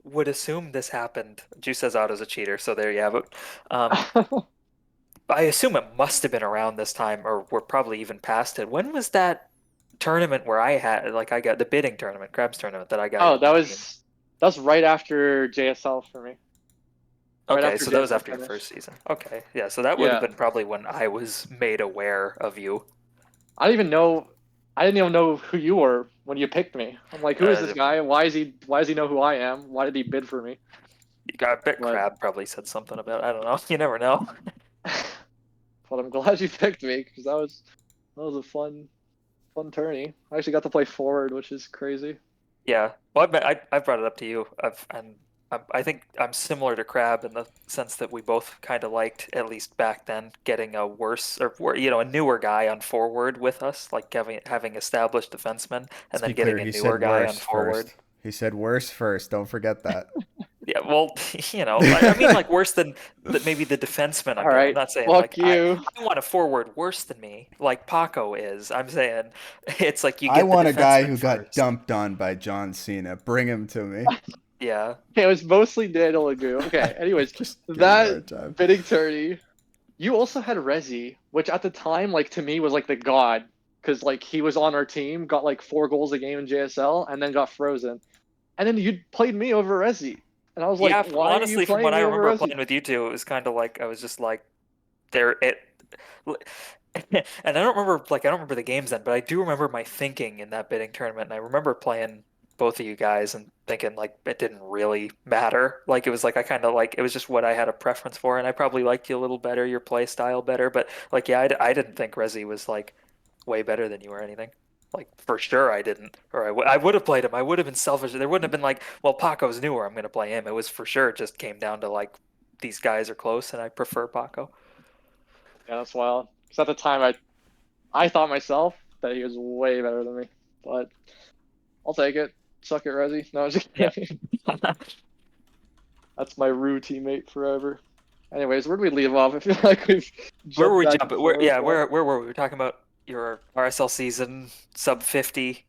would assume this happened. Juice says Otto's a cheater, so there you have it. I assume it must have been around this time, or we're probably even past it. When was that tournament where I got the bidding tournament, Crabs tournament that I got? Oh, that was right after JSL for me. Right Okay, after so that was JSL after your finished. first season. Okay, yeah, so that would have Yeah. been probably when I was made aware of you. I didn't even know who you were when you picked me. I'm like, who is this guy? Why does he know who I am? Why did he bid for me? I bet What? Crab probably said something about I don't know. You never know. But I'm glad you picked me because that was a fun tourney. I actually got to play forward, which is crazy. Yeah, well, I brought it up to you, I think I'm similar to Crab in the sense that we both kind of liked, at least back then, getting a a newer guy on forward with us, like having established defensemen, and then getting a newer guy on forward. First. He said worse first. Don't forget that. Yeah, well, I mean, like worse than maybe the defenseman. All right, I'm not saying fuck like you. I want a forward worse than me, like Paco is. I'm saying it's like you get I want the a guy defenseman who got first. dumped on by John Cena. Bring him to me. Yeah. It was mostly Daniel Lagu. Okay, anyways, Just give me a hard that time. bidding tourney. You also had Rezi, which at the time, like to me, was like the god, because like he was on our team, got like 4 goals a game in JSL, and then got frozen, and then you played me over Rezi, and I was like, Yeah, why honestly, are you from playing what me I over remember Rezi? playing with you two, it was kind of like I was just like, there it, and I don't remember the games then, but I do remember my thinking in that bidding tournament, and I remember playing both of you guys and thinking like it didn't really matter. Like it was like I kind of like it was just what I had a preference for, and I probably liked you a little better, your play style better, but like yeah, I didn't think Rezi was like way better than you or anything. Like for sure I didn't, or I would have played him. I would have been selfish. There wouldn't have been like, well, Paco's newer, I'm going to play him. It was for sure it just came down to like these guys are close, and I prefer Paco. Yeah, that's wild. Because at the time, I thought myself that he was way better than me, but I'll take it. Suck it, Rezi. No, I'm just kidding. Yeah. That's my Rue teammate forever. Anyways, where do we leave off? I feel like we've Where were we jumped back jumping? and Where, forth. yeah, where were we? We were talking about your RSL season sub 50.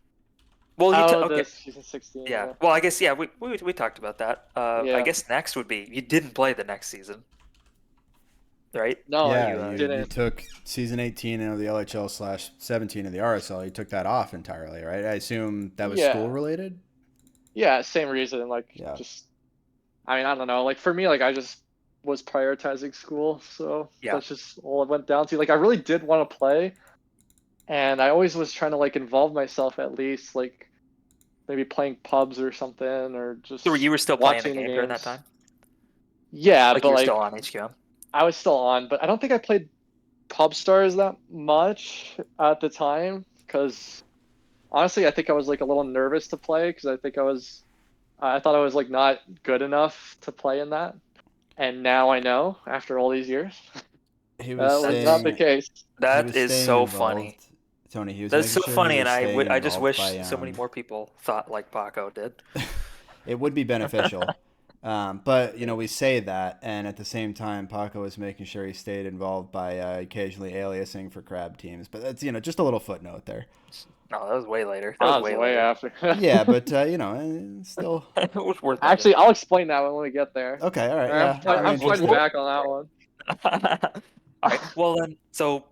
Well, okay. The season 16. Yeah. Well, I guess we talked about that. Yeah. I guess next would be you didn't play the next season, right? No, Yeah, I you didn't. took season 18 of the LHL / 17 of the RSL. You took that off entirely, right? I assume that was Yeah. school related. Yeah, same reason. Like, Yeah. just, I mean, I don't know. Like for me, like I just was prioritizing school, so Yeah. that's just all it went down to. Like I really did want to play, and I always was trying to like involve myself at least, like maybe playing pubs or something, or just So you were still playing the watching game during that time? Yeah, Like but you were still like on HQM? I was still on, but I don't think I played pub stars that much at the time because honestly, I think I was like a little nervous to play because I thought I was like not good enough to play in that. And now I know after all these years He was that was not the staying. case. He That was is staying so funny. involved. Tony, he was That's making so sure he funny, and was staying I just involved wish by so many more people thought like Paco did. it would be beneficial. But we say that, and at the same time, Paco was making sure he stayed involved by occasionally aliasing for crab teams. But that's just a little footnote there. No, that was way later. That was I was way way later. after. Yeah, but still. It was worth Actually, I'll explain that when we get there. Okay, all right, All right, yeah. Very I'm fighting interesting. back on that one. All right. Well then, so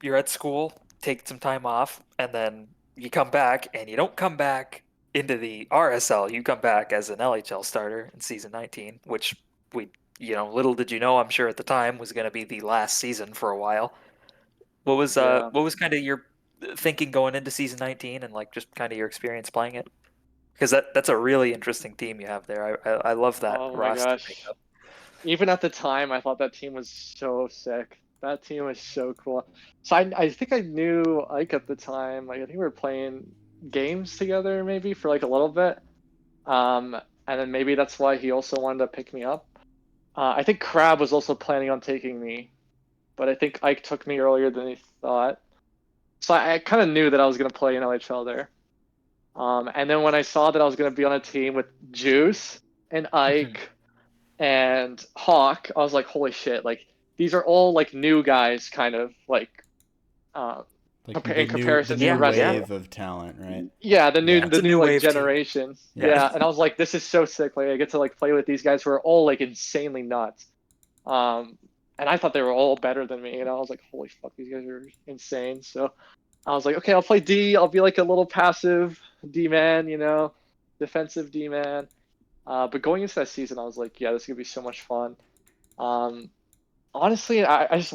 you're at school, take some time off, and then you come back, and you don't come back into the RSL. You come back as an LHL starter in season 19, which little did you know, I'm sure at the time, was going to be the last season for a while. Yeah. What was kind of your thinking going into season 19, and like just kind of your experience playing it? Because that's a really interesting team you have there. I love that Oh my roster gosh. makeup. Even at the time, I thought that team was so sick. That team was so cool. So I think I knew Ike at the time. Like I think we were playing games together maybe for like a little bit. Um, and then maybe that's why he also wanted to pick me up. I think Crab was also planning on taking me, but I think Ike took me earlier than he thought. So I kind of knew that I was going to play in LHL there. And then when I saw that I was going to be on a team with Juice and Ike and Hawk, I was like, holy shit! Like these are all like new guys, kind of like uh, Like in the comparison to the new Yeah, rest yeah. of wave of talent, right? yeah, Yeah. It's the a new new like wave team. generation. Yeah. Yeah, and I was like, this is so sick. Like I get to like play with these guys who are all like insanely nuts. Um, and I thought they were all better than me, and I was like, holy fuck, these guys are insane. So I was like, okay, I'll play D. I'll be like a little passive D man, defensive D man. But going into that season, I was like, yeah, this is gonna be so much fun. Um, honestly, I just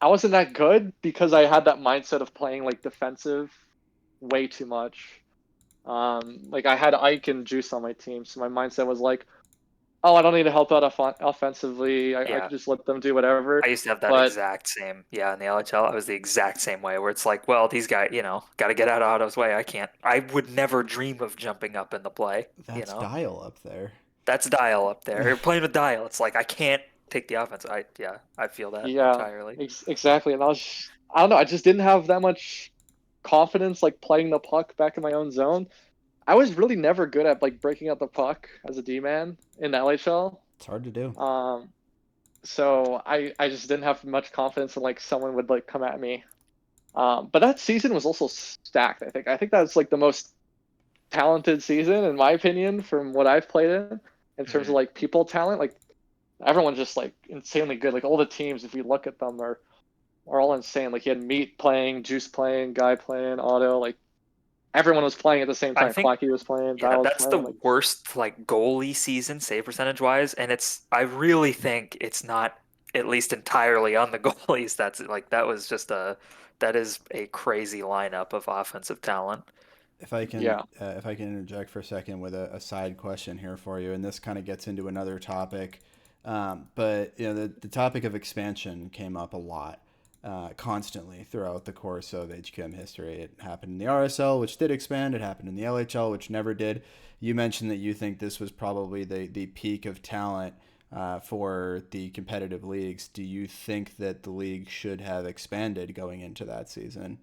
I wasn't that good because I had that mindset of playing like defensive way too much. Like I had Ike and Juice on my team, so my mindset was like, oh, I don't need to help out offensively. I Yeah. could just let them do whatever. I used to have that But exact same, yeah, in the LHL. I was the exact same way where it's like, well, these guys, got to get out of Otto's way. I would never dream of jumping up in the play, That's dial up there. That's Dial up there. You're playing with Dial. It's like I can't take the offense. I feel that yeah, entirely. exactly. And I don't know, I just didn't have that much confidence like playing the puck back in my own zone. I was really never good at like breaking out the puck as a D man in the LHL. It's hard to do. So I just didn't have much confidence in like someone would like come at me. But that season was also stacked. I think that's like the most talented season in my opinion from what I've played in terms of like people talent. Like everyone's just like insanely good. Like all the teams, if you look at them, are all insane. Like you had Meat playing, Juice playing, Guy playing, Auto. Like everyone was playing at the same I time. think, Quacky was playing, yeah, Dial was that's the playing. Like worst like goalie season save percentage wise, and I really think it's not at least entirely on the goalies. That is a crazy lineup of offensive talent. yeah, If I can interject for a second with a side question here for you, and this kind of gets into another topic, but the topic of expansion came up a lot, constantly throughout the course of HQM history. It happened in the RSL, which did expand. It happened in the LHL, which never did. You mentioned that you think this was probably the peak of talent for the competitive leagues. Do you think that the league should have expanded going into that season?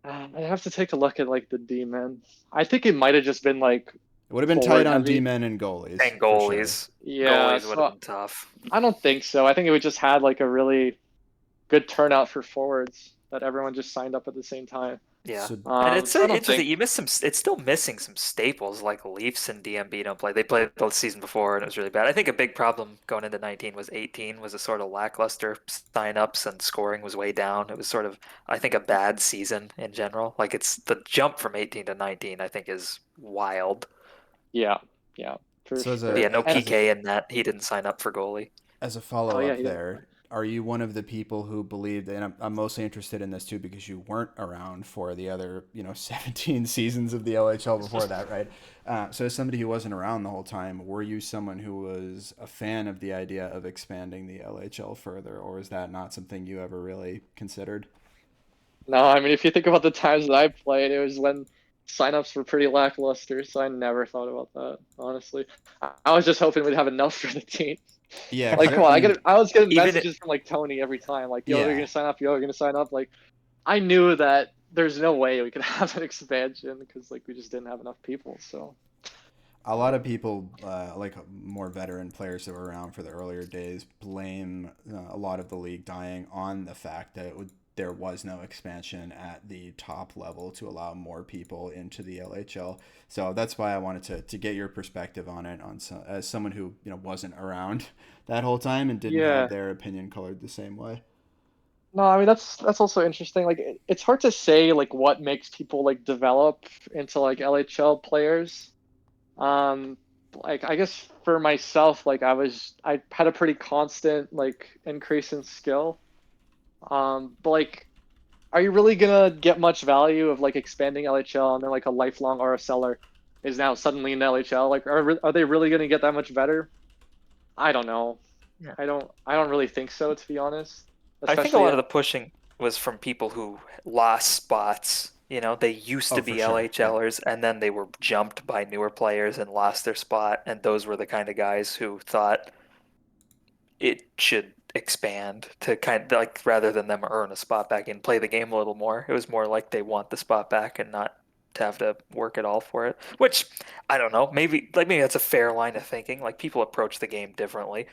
I have to take a look at like the D-men. I think it might have just been like It would have been tight forward on heavy. D-men and goalies, And for sure. Yeah, goalies would have so been tough. I don't think so. I think we just had like a really good turnout for forwards that everyone just signed up at the same time. Yeah. So And So I don't it's just that think. you miss some. It's still missing some staples like Leafs and DMB don't play. They played the season before and it was really bad. I think a big problem going into 19 was 18 was a sort of lackluster signups and scoring was way down. It was sort of, I think, a bad season in general. Like it's the jump from 18 to 19. I think is wild. Yeah, yeah, for So as sure. Yeah, a no And PK in that. He didn't sign up for goalie. as a oh follow yeah, up he didn't. there, are you one of the people who believed, and I'm mostly interested in this too because you weren't around for the other, 17 seasons of the LHL before that, right? So as somebody who wasn't around the whole time, were you someone who was a fan of the idea of expanding the LHL further, or is that not something you ever really considered? No, I mean, if you think about the times that I played, it was when signups were pretty lackluster, so I never thought about that, honestly. I was just hoping we'd have enough for the team. Yeah, Like, come on, I was getting Even messages from like Tony every time, like, yo, they're yeah. gonna sign up, yo, they're gonna sign up. Like, I knew that there's no way we could have an expansion because like we just didn't have enough people. So A lot of people, like more veteran players that were around for the earlier days, blame a lot of the league dying on the fact that there was no expansion at the top level to allow more people into the LHL. So that's why I wanted to get your perspective on it, as someone who wasn't around that whole time and didn't have yeah, their opinion colored the same way. no, I mean that's also interesting. Like, it's hard to say like what makes people like develop into like LHL players. Um, like I guess for myself, like I had a pretty constant like increase in skill. But like, are you really gonna get much value of like expanding LHL and then like a lifelong RSLer is now suddenly in LHL? Like, are they really gonna get that much better? I don't know. Yeah. I don't really think so, to be honest. I think a Especially lot of the pushing was from people who lost spots. They used Oh, to for be sure. Yeah. LHLers and then they were jumped by newer players and lost their spot. And those were the kind of guys who thought it should expand to kind of like rather than them earn a spot back and play the game a little more. It was more like they want the spot back and not to have to work at all for it. Which I don't know. Maybe that's a fair line of thinking. Like people approach the game differently.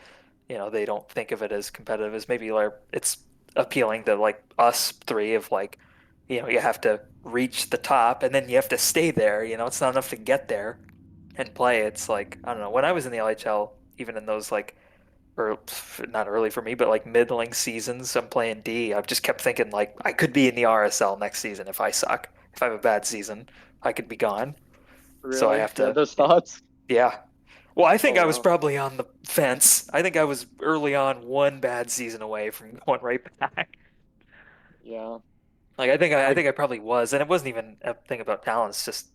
They don't think of it as competitive as maybe like it's appealing to like us three of like, you have to reach the top and then you have to stay there. It's not enough to get there and play. It's like, I don't know. When I was in the LHL, even in those like or not early for me, but like middling seasons, I'm playing D. I've just kept thinking like I could be in the RSL next season if I suck. If I have a bad season, I could be gone. So I really, have yeah, to, those thoughts. yeah. Well, I think Oh I was wow, probably on the fence. I think I was early on one bad season away from going right back. yeah, Like I I think I probably was, and it wasn't even a thing about talent. It's just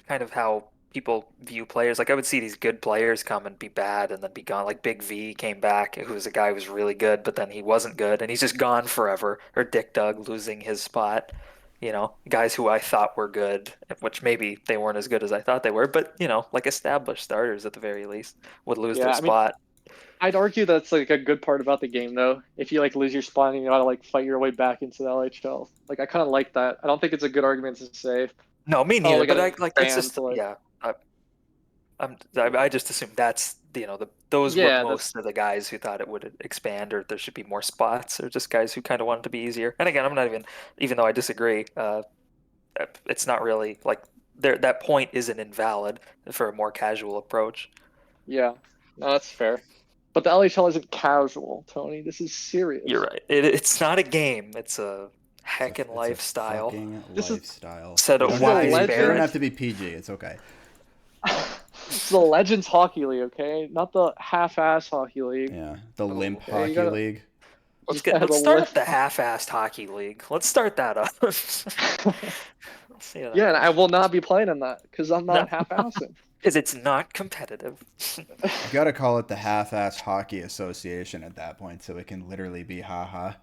kind of how people view players. Like I would see these good players come and be bad and then be gone. Like Big V came back, who was a guy who was really good, but then he wasn't good, and he's just gone forever. Or Dick Dug losing his spot. Guys who I thought were good, which maybe they weren't as good as I thought they were, but like established starters at the very least would lose yeah. their I mean, spot. I'd argue that's like a good part about the game, though. If you like lose your spot and you gotta like fight your way back into the LHL, like I kind of like that. I don't think it's a good argument to say, No, me oh, neither. we But gotta I like that's expand just to like, yeah. I just assume that's those were yeah, most that's of the guys who thought it would expand or there should be more spots or just guys who kind of wanted to be easier. And again, I'm not even though I disagree, it's not really like there that point isn't invalid for a more casual approach. yeah, no, that's fair. But the LHL isn't casual, Tony. This is You're serious. right. It's not a game. It's a heckin' It's a lifestyle. fucking This is lifestyle. Said a You this don't is a have to wise be. You don't parent. have Legends. to be PG. It's okay. This is a Legends Hockey League, okay? Not the half-ass Hockey League. Yeah, the limp Okay, you hockey gotta, league. yeah, Let's the start up lift. the half-assed hockey league. Let's start that up. Let's see how that Yeah, and I goes. will not be playing in that because I'm No, not half-assing. because it's not competitive. You got to call it the half-ass hockey association at that point, so it can literally be haha.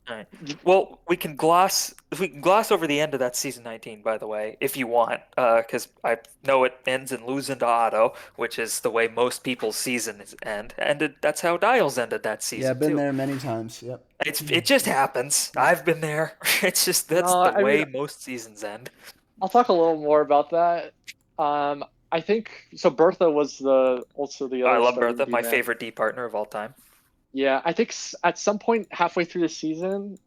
All right. Well, we can gloss over the end of that season 19, by the way, if you want, because I know it ends in losing to Otto, which is the way most people's seasons end. Ended. That's how Dials ended that Yeah, season been too. there many times. Yep. It just happens. I've been there. It's just that's No, the I mean, way most seasons end. I'll talk a little more about that. I think so. Bertha was also the I other love starting Bertha, D my man. favorite D partner of all time. Yeah, I think at some point halfway through the season,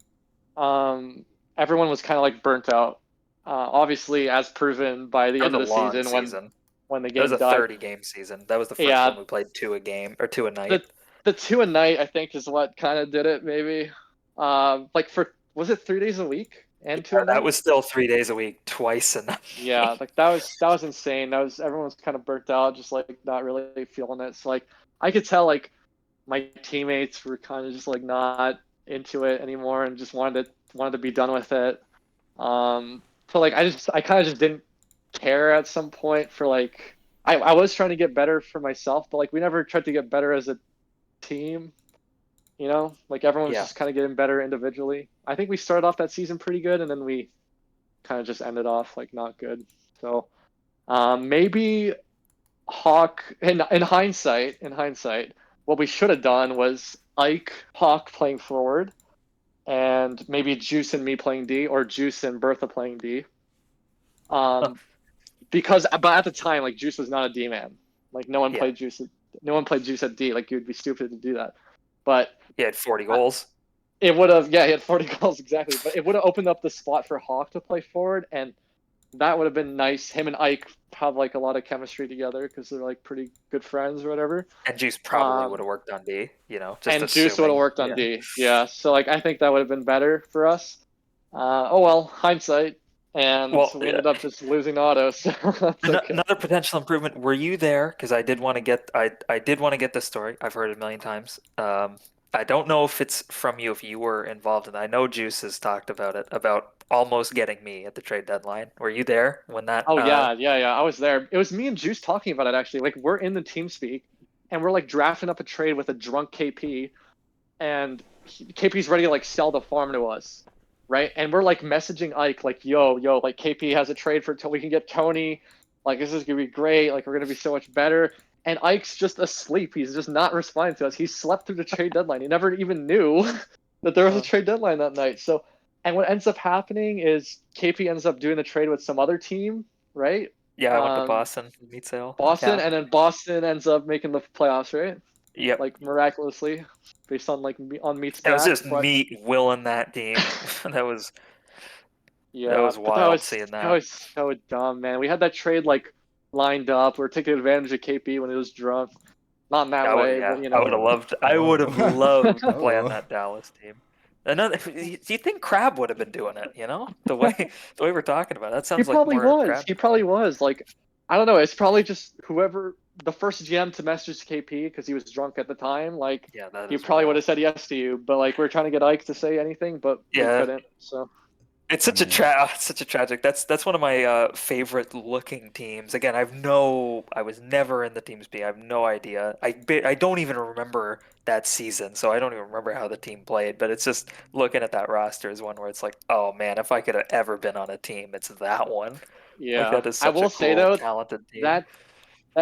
everyone was kind of like burnt out. Obviously, as proven by the That was end a of the long season season. when the That was game a died. 30 game season. That was the first Yeah, one we played two a game or two a the night. the two a night I think is what kind of did it maybe. Like for was it 3 days a week? and two at That night. was still 3 days a week, twice a night. Yeah, like that was insane. Everyone was kind of burnt out, just like not really feeling it. So like I could tell like my teammates were kind of just like not into it anymore and just wanted to be done with it. So like I kind of just didn't care at some point for like I was trying to get better for myself, but like we never tried to get better as a team. Like everyone was Yeah. just kind of getting better individually. I think we started off that season pretty good, and then we kind of just ended off like not good. So maybe Hawk in hindsight, what we should have done was Ike Hawk playing forward, and maybe Juice and me playing D, or Juice and Bertha playing D. But at the time, like Juice was not a D man. Like no one Yeah. played Juice. No one played Juice at D. Like you would be stupid to do that. But He had 40 goals. it would have, yeah, he had 40 goals exactly. But it would have opened up the spot for Hawk to play forward, and that would have been nice. Him and Ike have like a lot of chemistry together because they're like pretty good friends or whatever. And Juice probably would have worked on D, just And assuming. Juice would have worked on D. Yeah, so like I think that would have been better for us. Oh well, hindsight. And we ended up just losing auto. So that's okay. Another potential improvement. Were you there? Because I did want to get this story. I've heard it a million times. I don't know if it's from you, if you were involved in it. I know Juice has talked about it, about almost getting me at the trade deadline. Were you there when that? Oh yeah. I was there. It was me and Juice talking about it actually. Like we're in the team speak, and we're like drafting up a trade with a drunk KP, and KP's ready to like sell the farm to us, right? And we're like messaging Ike like, yo, like KP has a trade for we can get Tony. Like this is gonna be great. Like we're gonna be so much better. And Ike's just asleep. He's just not responding to us. He slept through the trade deadline. He never even knew that there was a trade deadline that night. So, and what ends up happening is KP ends up doing the trade with some other team, right? Yeah, I went to Boston, meat sale. Boston, and then Boston ends up making the playoffs, right? Yep. Like miraculously, based on like on Meat's It was back. just Meat willing that team. that was but wild seeing that. That was so dumb, man. We had that trade like lined up. We were taking advantage of KP when he was drunk. Not in that way, but I would have loved. I would have loved to play on that Dallas team. Another. Do you think Crab would have been doing it? The way we're talking about it, that sounds he probably like more was. Crab. He probably was. Like I don't know. It's probably just whoever the first GM to message KP because he was drunk at the time. Like he probably would have said yes to you, but like we're trying to get Ike to say anything, but we couldn't. So. It's such a tragic. That's one of my favorite looking teams. Again, I was never in the team speak. I have no idea. I don't even remember that season, so I don't even remember how the team played. But it's just looking at that roster is one where it's like, oh man, if I could have ever been on a team, it's that one. Yeah, like, that is such I will say cool, though, talented team. that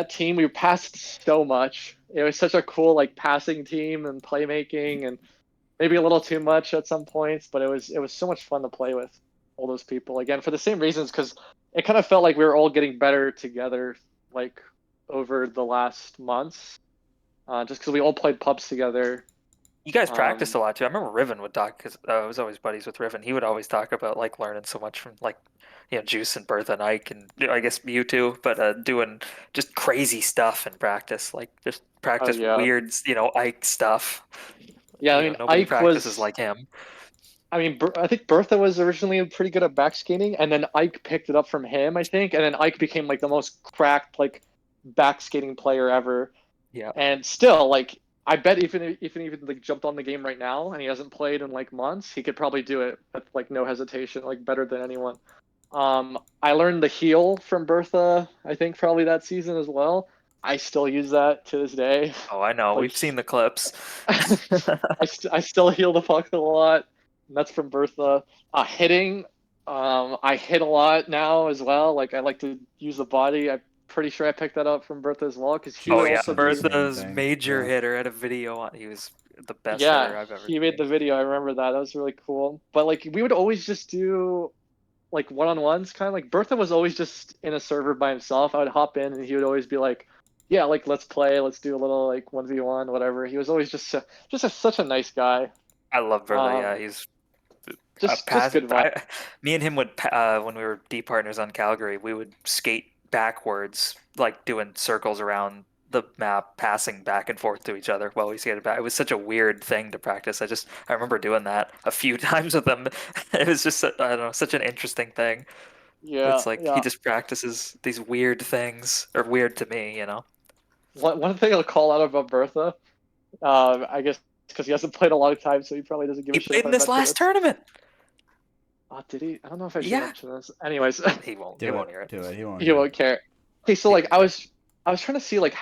team we passed so much. It was such a cool like passing team and playmaking and. Maybe a little too much at some points, but it was so much fun to play with all those people again for the same reasons because it kind of felt like we were all getting better together like over the last months, just because we all played pubs together. You guys practiced a lot too. I remember Riven would talk because I was always buddies with Riven. He would always talk about like learning so much from like Juice and Bertha and Ike and I guess you too, but doing just crazy stuff in practice, like just practice weird Ike stuff. Yeah, I mean, nobody Ike practices like him. I mean, I think Bertha was originally pretty good at back skating, and then Ike picked it up from him, I think, and then Ike became like the most cracked like back skating player ever. Yeah. And still, like, I bet even like jumped on the game right now, and he hasn't played in like months, he could probably do it with like no hesitation, like better than anyone. I learned the heel from Bertha, I think probably that season as well. I still use that to this day. Oh, I know. Like, we've seen the clips. I still heal the puck a lot. And that's from Bertha. Hitting, I hit a lot now as well. Like I like to use the body. I'm pretty sure I picked that up from Bertha as well because he Bertha's major hitter had a video on. He was the best hitter I've ever seen. He made the video. I remember that. That was really cool. But like we would always just do like one-on-ones, kind of like Bertha was always just in a server by himself. I would hop in and he would always be like, yeah, like let's play, let's do a little like 1v1, whatever. He was always just such a nice guy. I love Bertha. Yeah, he's just good vibe. Me and him would when we were D partners on Calgary, we would skate backwards, like doing circles around the map, passing back and forth to each other while we skated back. It was such a weird thing to practice. I remember doing that a few times with them. It was just I don't know, such an interesting thing. Yeah, It's like he yeah. just practices these weird things, or weird to me, One thing I'll call out about Bertha, I guess because he hasn't played a long time, so he probably doesn't give He a shit if played I in this mention last this. tournament. Oh, did he? I don't know if I should Yeah, mention this. Anyways, he won't. He Do won't hear it. it. Do it. He won't you hear it. won't care. Okay, so He like won't care. I was trying to see like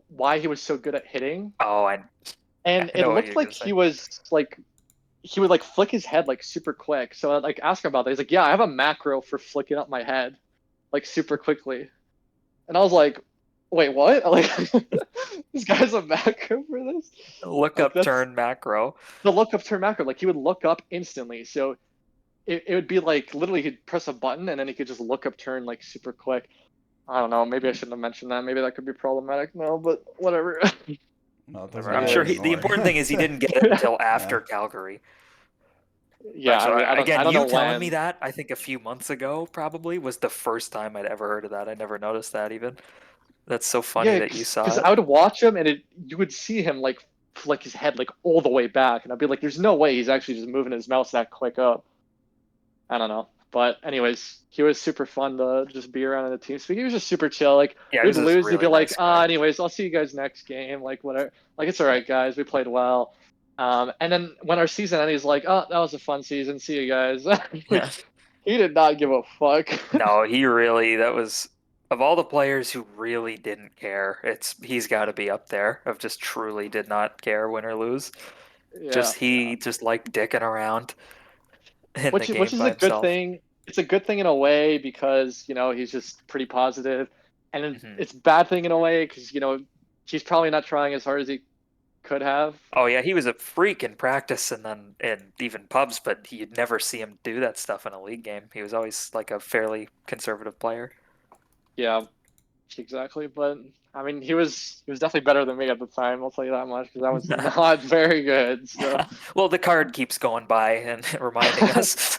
why he was so good at hitting, Oh, I and it know what looked you're like gonna say. he was like he would like flick his head like super quick. So I like ask him about that. He's like, yeah, I have a macro for flicking up my head like super quickly. And I was like, wait, what? Like this guy's a macro for this? Look Like up that's turn macro. the look up turn macro. Like he would look up instantly. So it would be like literally he'd press a button and then he could just look up turn like super quick. I don't know. Maybe I shouldn't have mentioned that. Maybe that could be problematic now, but whatever. Well, it doesn't Whatever. I'm sure matter Anyways, the anymore. important thing is he didn't get it until Yeah. after Calgary. yeah. I Actually, mean, I again, don't you know telling me when. that I think a few months ago probably was the first time I'd ever heard of that. I never noticed that even. That's so funny Yeah, that you saw because it. I would watch him and you would see him like flick his head like all the way back, and I'd be like, "There's no way he's actually just moving his mouse that quick up." I don't know. But anyways, he was super fun to just be around in the team speak. He was just super chill. Like Yeah, he we'd was just a lose, he'd be really like, nice guy. anyways, I'll see you guys next game. Like whatever. Like it's all right, guys. We played well. And then when our season ended, he's like, oh, that was a fun season. See you guys. Yeah. Like he did not give a fuck. No, he really, that was, of all the players who really didn't care, he's got to be up there of just truly did not care, win or lose. Yeah, Just yeah. he just liked dicking around in the Which game is by a good himself. thing. It's a good thing in a way because he's just pretty positive, and Hmm. it's a bad thing in a way because he's probably not trying as hard as he could have. Oh yeah, he was a freak in practice and then in even pubs, but you'd never see him do that stuff in a league game. He was always like a fairly conservative player. Yeah, exactly. But I mean, he was definitely better than me at the time. I'll tell you that much because I was not very good. So Well, the card keeps going by and reminding us.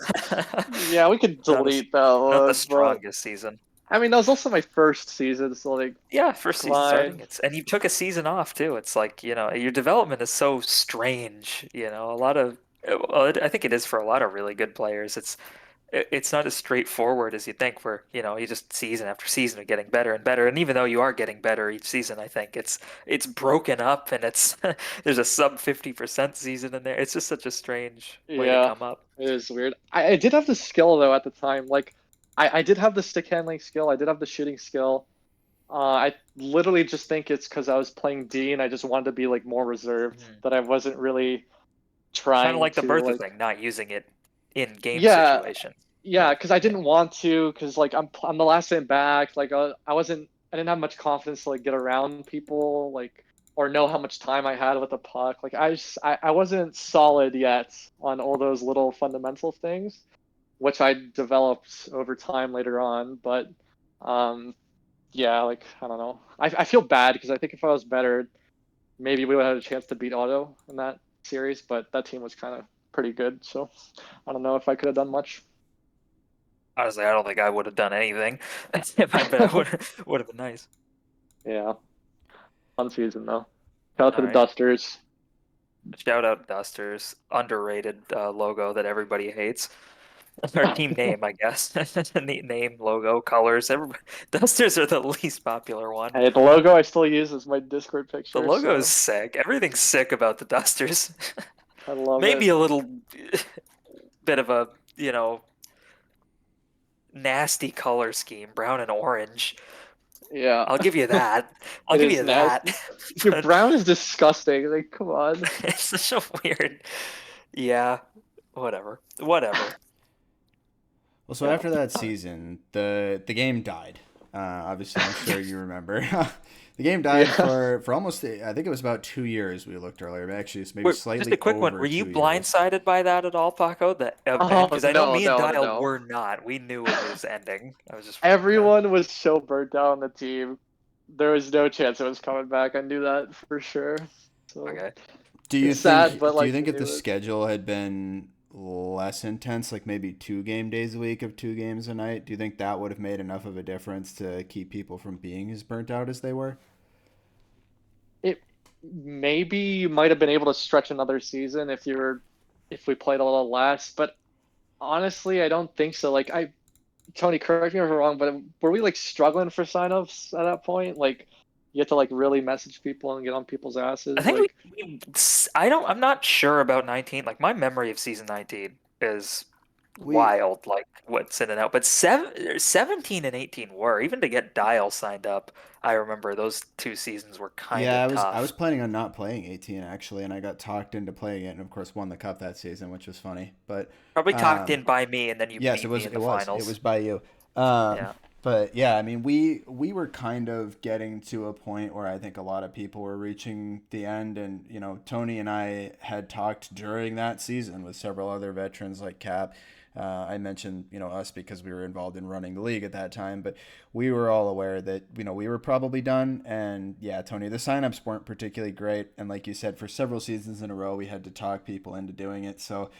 yeah, we could Not a, delete that not the one. But strongest season. I mean, that was also my first season, so like, Yeah, first come season starting. on. And you took a season off too. It's like, your development is so strange, a lot of well, I think it is for a lot of really good players. It's not as straightforward as you think where, you just season after season are getting better and better. And even though you are getting better each season, I think it's broken up and it's there's a sub 50% season in there. It's just such a strange way to Yeah, come up. it is weird. I did have the skill though at the time. Like, I did have the stick handling skill. I did have the shooting skill. I literally just think it's because I was playing D and I just wanted to be like more reserved. Mhm. That I wasn't really Kind of trying like the to Bertha like. thing, not using it in game Yeah, situations. yeah, Yeah. because I Yeah. didn't want to. Because like I'm the last man back. Like I wasn't. I didn't have much confidence to like get around people. Like or know how much time I had with the puck. Like I wasn't solid yet on all those little fundamental things, which I developed over time later on. But um, yeah, like I don't know. I feel bad because I think if I was better, maybe we would have had a chance to beat Otto in that series. But that team was kind of pretty good, so I don't know if I could have done much. Honestly, I don't think I would have done anything. But it would have been nice. Yeah, fun season though. Shout out to All the right. Dusters. Shout out Dusters, underrated logo that everybody hates. Or team name, I guess. Name, logo, colors. Dusters are the least popular one. Hey, the logo I still use as my Discord The picture, logo is so sick. Everything's sick about the Dusters. I love it. Maybe a little bit of a, nasty color scheme, brown and orange. Yeah, I'll give you that. I'll it give is you that. nasty. Dude, But brown is disgusting. Like, come on. it's such a weird. Yeah, whatever. Whatever. Well, so Yeah. after that season, the game died. Obviously, I'm sure you remember. The game died Yeah. for almost, I think it was about 2 years. We looked earlier, but actually it's maybe Just a slightly quick one. over Were you 2 years. blindsided by that at all, Paco? The event? Oh Because I know no, me and no, no, Dial no. were not. We knew it was ending. I was just, yeah. Everyone was so burnt out on the team. There was no chance it was coming back. I knew that for sure. So Okay. Do you it's sad, but think do you like think I if the knew it. schedule had been less intense, like maybe 2 days a week of 2 games a night, do you think that would have made enough of a difference to keep people from being as burnt out as they were? it maybe you might have been able to stretch another season if we played a little less, but honestly, I don't think so. Like Tony, correct me if I'm wrong, but were we like struggling for signups at that point? Like you have to like really message people and get on people's I asses. think Like I'm not sure about 19. Like my memory of season 19 is We wild, like what's in and out. But 17 and 18 were, even to get Dial signed up, I remember those two seasons were kind Yeah, of I was tough. planning on not playing 18 actually, and I got talked into playing it, and of course won the cup that season, which was funny. But Probably talked um, in by me, and then you yes, beat me in the it finals. was by you. Um, Yeah. but yeah, I mean, we were kind of getting to a point where I think a lot of people were reaching the end, and Tony and I had talked during that season with several other veterans like Cap. I mentioned us because we were involved in running the league at that time, but we were all aware that we were probably done. And yeah, Tony, the signups weren't particularly great, and like you said, for several seasons in a row, we had to talk people into doing it. So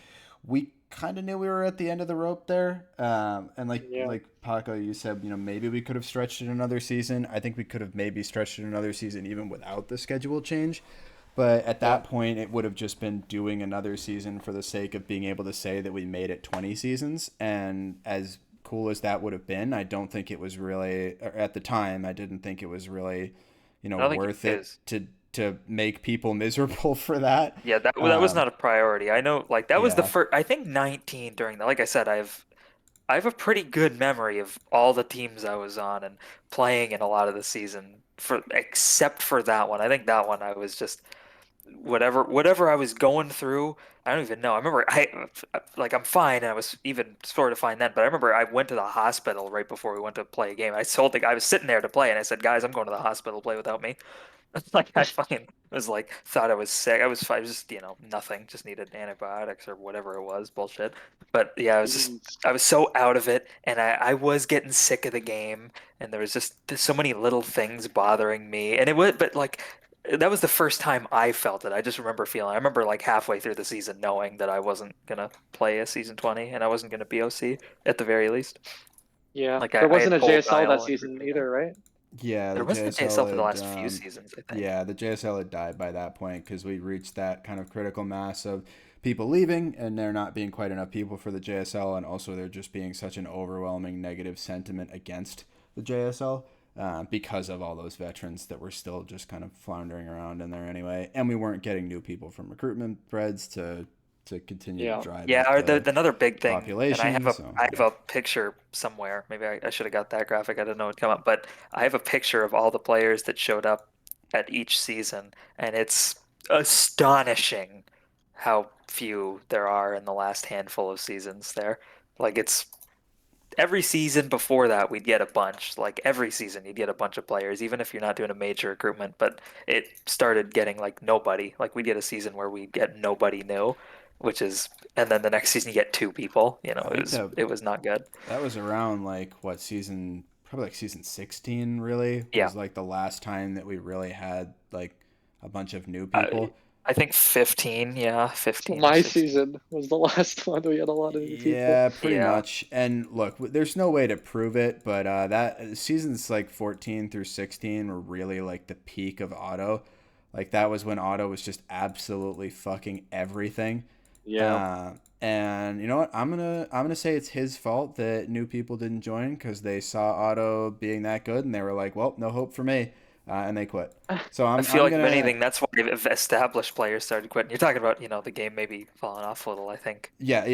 we kind of knew we were at the end of the rope there. And yeah, like Paco, you said, maybe we could have stretched it another season. I think we could have maybe stretched it another season even without the schedule change. But at yeah, that point, it would have just been doing another season for the sake of being able to say that we made it 20 seasons. And as cool as that would have been, I don't think it was really, or at the time, I didn't think it was really, I don't think worth it it is. to make people miserable for that. Yeah, that was Um, not a priority. I know, like that was the yeah. first. I think 19 during that. Like I said, I have a pretty good memory of all the teams I was on and playing in a lot of the season for except for that one. I think that one I was just whatever I was going through. I don't even know. I remember I'm fine and I was even sort of fine then, but I remember I went to the hospital right before we went to play a game. I told the guy I was sitting there to play and I said, "Guys, I'm going to the hospital. Play without me." Like I fucking was like thought I was sick. I was fine, just nothing. Just needed antibiotics or whatever it was, bullshit. But yeah, jeez. I was so out of it, and I was getting sick of the game, and there was just there's so many little things bothering me, and it was but like that was the first time I felt it. I just remember feeling. I remember like halfway through the season knowing that I wasn't gonna play a season 20 and I wasn't gonna be OC at the very least. Yeah, Like there I wasn't had a told JSL that Dial and season everybody else. either, right? Yeah, There the wasn't a JSL JSL for the had last few seasons, I think. yeah, the JSL had died by that point because we reached that kind of critical mass of people leaving, and there not being quite enough people for the JSL, and also there just being such an overwhelming negative sentiment against the JSL because of all those veterans that were still just kind of floundering around in there anyway, and we weren't getting new people from recruitment threads to continue to Yeah, drive Yeah, up or the another big thing, and population. So I have yeah. a picture somewhere. Maybe I should have got that graphic. I didn't know it'd come up, but I have a picture of all the players that showed up at each season, and it's astonishing how few there are in the last handful of seasons there. Like it's every season before that we'd get a bunch. Like every season you'd get a bunch of players, even if you're not doing a major recruitment, but it started getting like nobody. Like we'd get a season where we'd get nobody new, which is and then the next season you get two people. I think It was not good. that was around like what season, probably like season 16 really Yeah. was like the last time that we really had like a bunch of new I people. I think 15, yeah, so 15 or my 16. season was the last one. We had a lot of new people. Yeah, pretty Yeah. much. And look, there's no way to prove it, but that seasons like 14 through 16 were really like the peak of auto. Like that was when auto was just absolutely fucking everything. Yeah, Uh, and you know what? I'm gonna say it's his fault that new people didn't join because they saw auto being that good and they were like, well, no hope for me, and they quit. So I feel I'm like if gonna anything, that's why established players started quitting. You're talking about, the game maybe falling off a little, I think. yeah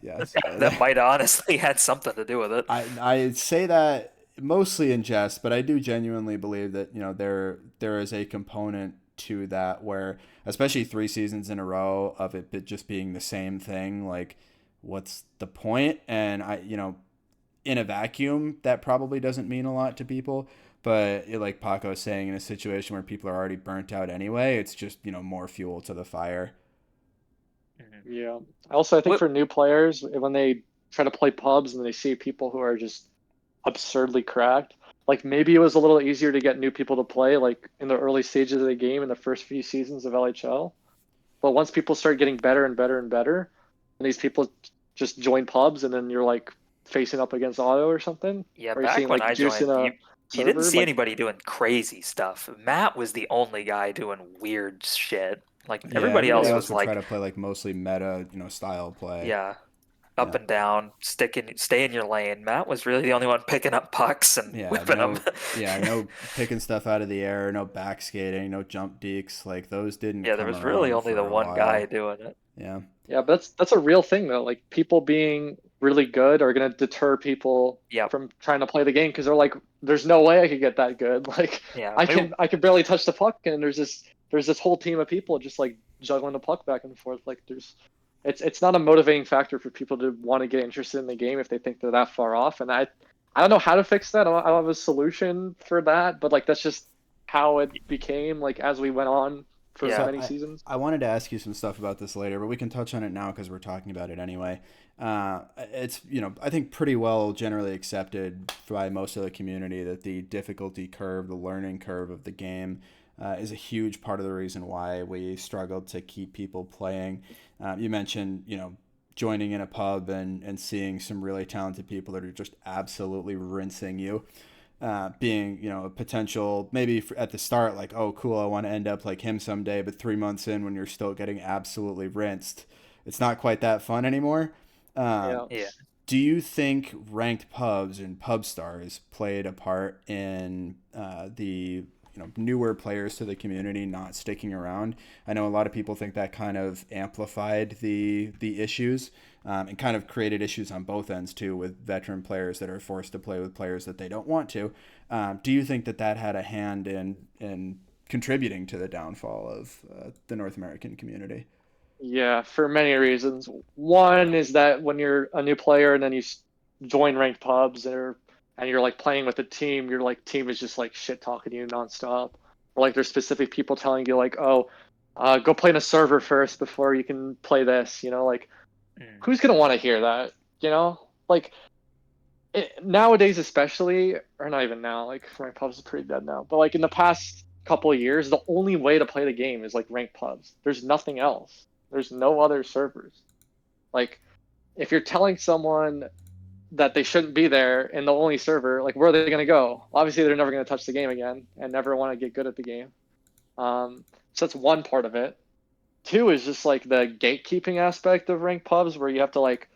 yes. That might honestly had something to do with it. I say that mostly in jest, but I do genuinely believe that there is a component to that where, especially 3 seasons in a row of it just being the same thing, like what's the point? And in a vacuum, that probably doesn't mean a lot to people. But like Paco was saying, in a situation where people are already burnt out anyway, it's just more fuel to the fire. Mhm. yeah. Also, I think What for new players, when they try to play pubs and they see people who are just absurdly cracked, like maybe it was a little easier to get new people to play, like in the early stages of the game in the first few seasons of LHL. But once people start getting better and better and better, and these people just join pubs, and then you're like facing up against auto or something, Yeah, or you're seeing back when like I juice in joined, a. You didn't server. see Like, anybody doing crazy stuff. Matt was the only guy doing weird shit. Like Yeah, everybody everybody else else was would try like, to play like mostly meta, style play. yeah, up Yeah. and down, stay in your lane. Matt was really the only one picking up pucks and Yeah, whipping them. no picking stuff out of the air, no back skating, no jump dekes. Like those didn't Yeah, there come was really around only the for a one guy while. doing it. Yeah. yeah, but that's a real thing though. Like people being really good are gonna deter people Yep. from trying to play the game because they're like, there's no way I could get that good. Like Yeah. I can barely touch the puck, and there's this whole team of people just like juggling the puck back and forth. Like it's not a motivating factor for people to want to get interested in the game if they think they're that far off. And I don't know how to fix that. I don't have a solution for that, but like that's just how it became like as we went on for Yeah. So many seasons. I wanted to ask you some stuff about this later, but we can touch on it now because we're talking about it anyway. It's I think pretty well generally accepted by most of the community that the difficulty curve, the learning curve of the game, is a huge part of the reason why we struggled to keep people playing. You mentioned joining in a pub and seeing some really talented people that are just absolutely rinsing you, being a potential maybe at the start like, oh cool, I want to end up like him someday, but 3 months in when you're still getting absolutely rinsed, it's not quite that fun anymore. Yeah. Yeah. Do you think ranked pubs and pub stars played a part in the newer players to the community not sticking around? I know a lot of people think that kind of amplified the issues, and kind of created issues on both ends too, with veteran players that are forced to play with players that they don't want to. Do you think that had a hand in contributing to the downfall of the North American community? Yeah, for many reasons. One is that when you're a new player and then you join ranked pubs and you're like playing with a team, your like team is just like shit talking to you nonstop. Or like there's specific people telling you like, oh, go play in a server first before you can play this. Like Mm. who's gonna want to hear that? Like nowadays especially, or not even now. Like ranked pubs is pretty dead now. But like in the past couple of years, the only way to play the game is like ranked pubs. There's nothing else. There's no other servers. Like, if you're telling someone that they shouldn't be there in the only server, like, where are they going to go? Obviously, they're never going to touch the game again and never want to get good at the game. So that's one part of it. Two is just like the gatekeeping aspect of ranked pubs, where you have to like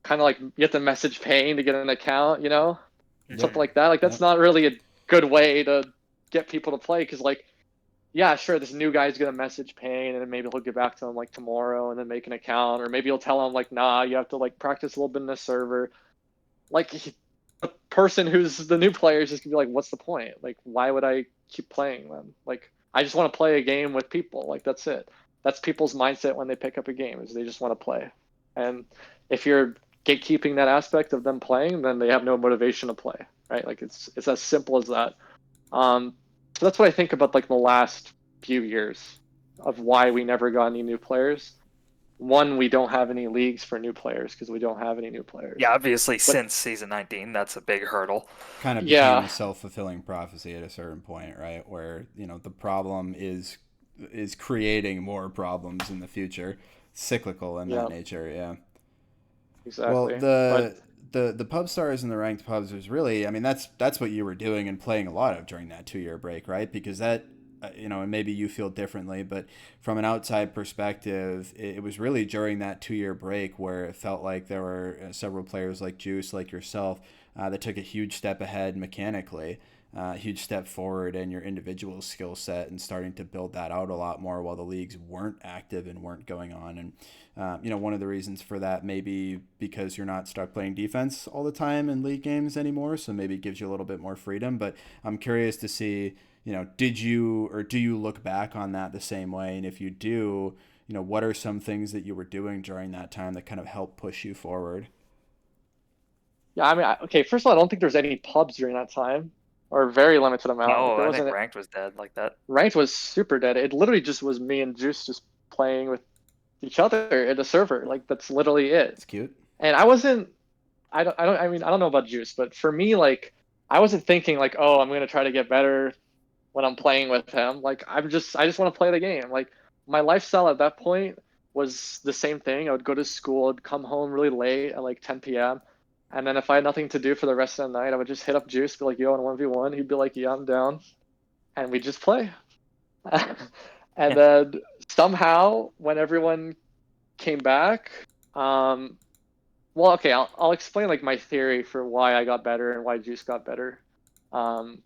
kind of like you have to message paying to get an account, something like that. Like that's Yep. not really a good way to get people to play because like yeah, sure, this new guy's gonna message Payne and then maybe he'll get back to him like tomorrow and then make an account, or maybe he'll tell him like, nah, you have to like practice a little bit in this server. Like the person who's the new player is just gonna be like, what's the point? Like, why would I keep playing them? Like, I just want to play a game with people. Like that's it. That's people's mindset when they pick up a game is they just want to play. And if you're gatekeeping that aspect of them playing, then they have no motivation to play, right? Like it's as simple as that. So that's what I think about like the last few years of why we never got any new players. One, we don't have any leagues for new players because we don't have any new players. Yeah, obviously But since season 19, that's a big hurdle. Kind of became yeah, a self-fulfilling prophecy at a certain point, right? Where the problem is creating more problems in the future, cyclical in that yeah, nature. Yeah. Well, exactly. But the pub stars and the ranked pubs was really, I mean, that's what you were doing and playing a lot of during that 2 year break, right? Because that, and maybe you feel differently, but from an outside perspective, it was really during that 2 year break where it felt like there were several players like Juice, like yourself, that took a huge step ahead mechanically, a huge step forward in your individual skill set and starting to build that out a lot more while the leagues weren't active and weren't going on. And one of the reasons for that may be because you're not stuck playing defense all the time in league games anymore, so maybe it gives you a little bit more freedom. But I'm curious to see, did you or do you look back on that the same way? And if you do, what are some things that you were doing during that time that kind of helped push you forward? yeah, I mean, okay, first of all, I don't think there's any pubs during that time, or a very limited amount. Like No, there I think wasn't. ranked was dead like that. Ranked was super dead. It literally just was me and Juice just playing with each other in a server. Like that's literally it. It's cute. And I wasn't. I mean, I don't know about Juice, but for me, like, I wasn't thinking like, oh, I'm gonna try to get better when I'm playing with him. Like, I just want to play the game. Like, my lifestyle at that point was the same thing. I would go to school, I'd come home really late at like 10 p.m. And then if I had nothing to do for the rest of the night, I would just hit up Juice, be like, yo, on 1v1. He'd be like, yeah, I'm down. And we'd just play. And then somehow, when everyone came back, well, okay, I'll explain like my theory for why I got better and why Juice got better. Um,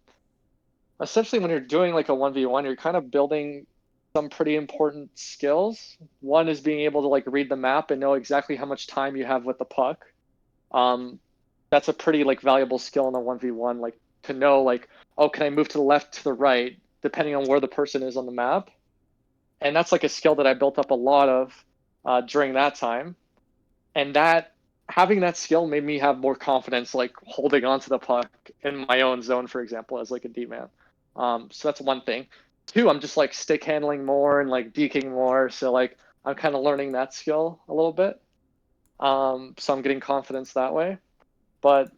Essentially, when you're doing like a 1v1, you're kind of building some pretty important skills. One is being able to like read the map and know exactly how much time you have with the puck. Um, that's a pretty like valuable skill in a 1v1, like to know like, oh, can I move to the left, to the right, depending on where the person is on the map. And that's like a skill that I built up a lot of during that time. And that having that skill made me have more confidence, like holding onto the puck in my own zone, for example, as like a D man. So that's one thing. Two, I'm just like stick handling more and like deking more. So like I'm kind of learning that skill a little bit. So I'm getting confidence that way. But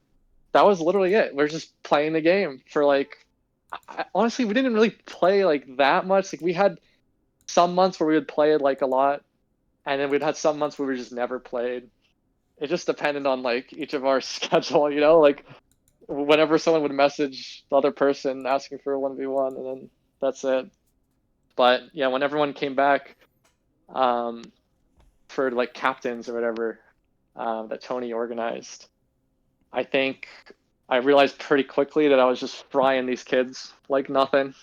that was literally it. We're just playing the game for like. Honestly, we didn't really play like that much. Like we had some months where we would play it like a lot, and then we'd had some months where we just never played. It just depended on like each of our schedule, you know, like whenever someone would message the other person asking for a 1v1, and then that's it. But yeah, when everyone came back um, for like captains or whatever that Tony organized, I think I realized pretty quickly that I was just frying these kids like nothing.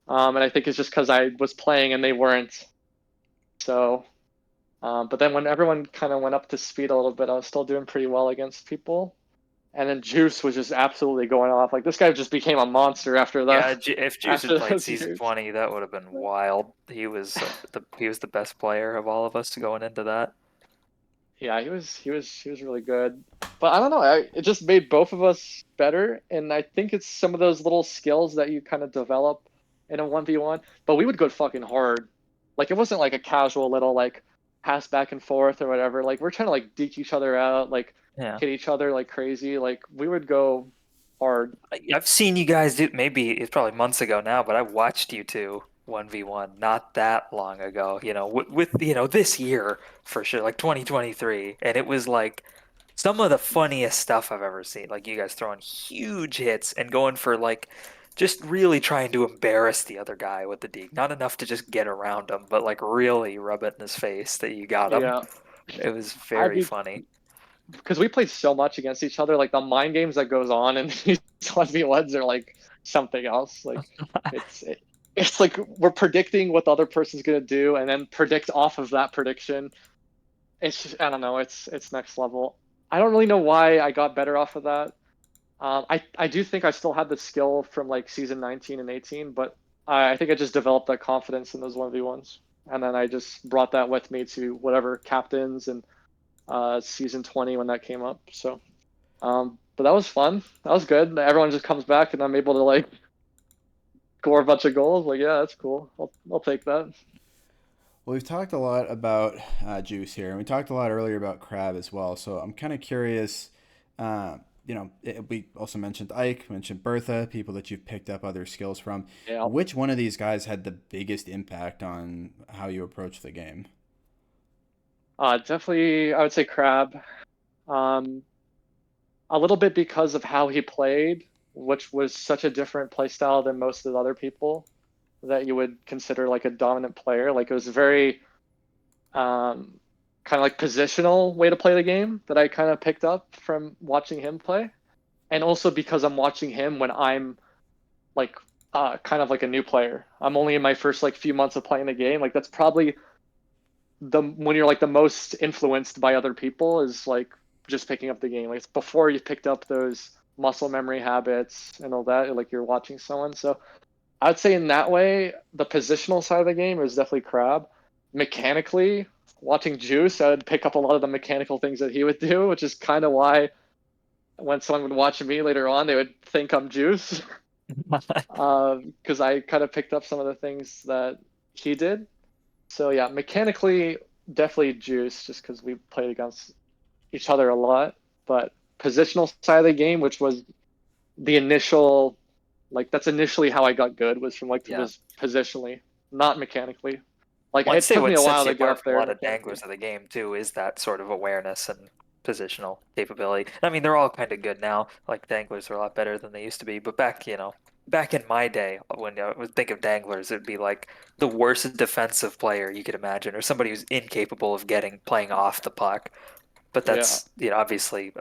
And I think it's just because I was playing and they weren't. So, but then when everyone kind of went up to speed a little bit, I was still doing pretty well against people. And then Juice was just absolutely going off. Like this guy just became a monster after that. Yeah, if Juice had After played those season years. 20, that would have been wild. He was the best player of all of us going into that. Yeah, he was really good. But I don't know, it just made both of us better, and I think it's some of those little skills that you kind of develop in a 1v1. But we would go fucking hard. Like it wasn't like a casual little like pass back and forth or whatever. Like we're trying to like deke each other out, like Yeah. hit each other like crazy. Like we would go hard. I've seen you guys do, maybe it's probably months ago now, but I watched you two 1v1 not that long ago, with this year for sure, like 2023, and it was like some of the funniest stuff I've ever seen. Like you guys throwing huge hits and going for like just really trying to embarrass the other guy with the deke. Not enough to just get around him, but like really rub it in his face that you got him. Yeah. It was I very mean, funny. because we played so much against each other, like the mind games that goes on in these 1v1s are like something else. Like it's like we're predicting what the other person's gonna do and then predict off of that prediction. It's just, I don't know, it's next level. I don't really know why I got better off of that. I do think I still had the skill from like season 19 and 18, but I think I just developed that confidence in those 1v1s. And then I just brought that with me to whatever captains and season 20 when that came up. So, but that was fun. That was good. Everyone just comes back and I'm able to like score a bunch of goals. Like, yeah, that's cool. I'll take that. Well, we've talked a lot about Juice here, and we talked a lot earlier about Crab as well. So I'm kind of curious. We also mentioned Ike, mentioned Bertha, people that you've picked up other skills from. Yeah. Which one of these guys had the biggest impact on how you approach the game? Definitely, I would say Crab. Um, a little bit because of how he played, which was such a different play style than most of the other people that you would consider like a dominant player. Like it was very kind of like positional way to play the game that I kind of picked up from watching him play, and also because I'm watching him when I'm like kind of like a new player. I'm only in my first like few months of playing the game. Like that's probably the when you're like the most influenced by other people is like just picking up the game. Like it's before you picked up those muscle memory habits and all that. Like you're watching someone. So I'd say in that way, the positional side of the game is definitely Crab. Mechanically, watching Juice, I would pick up a lot of the mechanical things that he would do, which is kind of why when someone would watch me later on, they would think I'm Juice. Because I kind of picked up some of the things that he did. So yeah, mechanically, definitely Juice, just because we played against each other a lot. But positional side of the game, which was the initial, like that's initially how I got good, was from like Yeah. was positionally, not mechanically. Like Well, I'd it say took me what a while sets you to get apart up from a there lot of mechanically. danglers of the game too is that sort of awareness and positional capability. I mean, they're all kind of good now. Like danglers are a lot better than they used to be. But back in my day, when I would think of danglers, it'd be like the worst defensive player you could imagine, or somebody who's incapable of playing off the puck. But Yeah. that's, obviously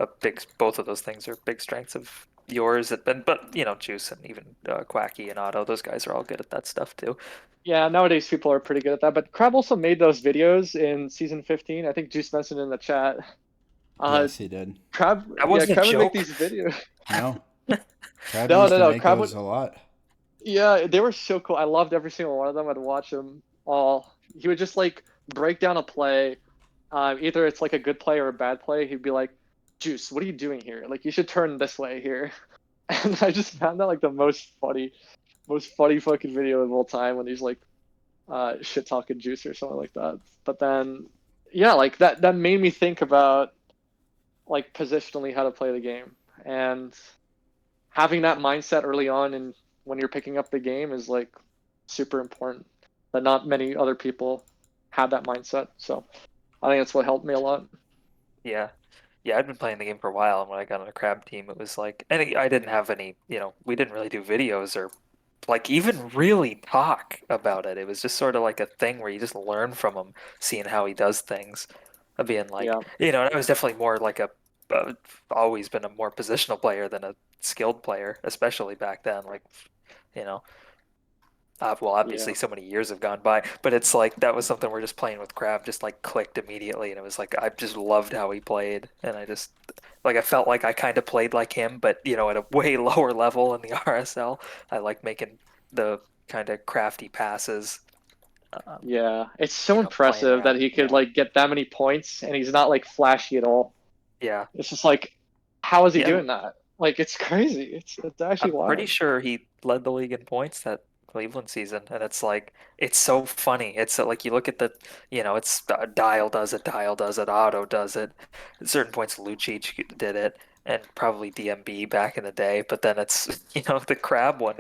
both of those things are big strengths of yours. But Juice and even Quacky and Otto, those guys are all good at that stuff too. Yeah, nowadays people are pretty good at that. But Crab also made those videos in season 15. I think Juice mentioned in the chat. Yes, he did. Crab, That yeah, wasn't a Crab would make joke. these videos. No, Crab No, used no, to no. make Crab those would, a lot. yeah, they were so cool. I loved every single one of them. I'd watch them all. He would just like break down a play. Either it's like a good play or a bad play. He'd be like, Juice, what are you doing here? Like, you should turn this way here. And I just found that like the most funny fucking video of all time when he's like shit talking Juice or something like that. But then yeah, like that made me think about like positionally how to play the game. And having that mindset early on and when you're picking up the game is like super important. That not many other people have that mindset. So I think that's what helped me a lot. Yeah. Yeah, I'd been playing the game for a while, and when I got on a crab team, it was like, and I didn't have any, we didn't really do videos or like even really talk about it. It was just sort of like a thing where you just learn from him, seeing how he does things, of being like, Yeah. and I was definitely more like always been a more positional player than a skilled player, especially back then. Like, you know, well, Yeah. obviously, so many years have gone by, but it's like that was something we're just playing with Crab, just like clicked immediately, and it was like I just loved how he played, and I just like I felt like I kind of played like him, but at a way lower level in the RSL. I like making the kind of crafty passes, um, Yeah. It's so playing impressive that around. he could Yeah, like get that many points and he's not like flashy at all. yeah, It's just like, how is he yeah. doing that? Like, it's crazy. It's actually I'm pretty wild. sure he led the league in points that Cleveland season, and it's like it's so funny. It's like you look at it's Dial does it, Otto does it. At certain points, Lucic did it, and probably DMB back in the day. But then it's the Crab one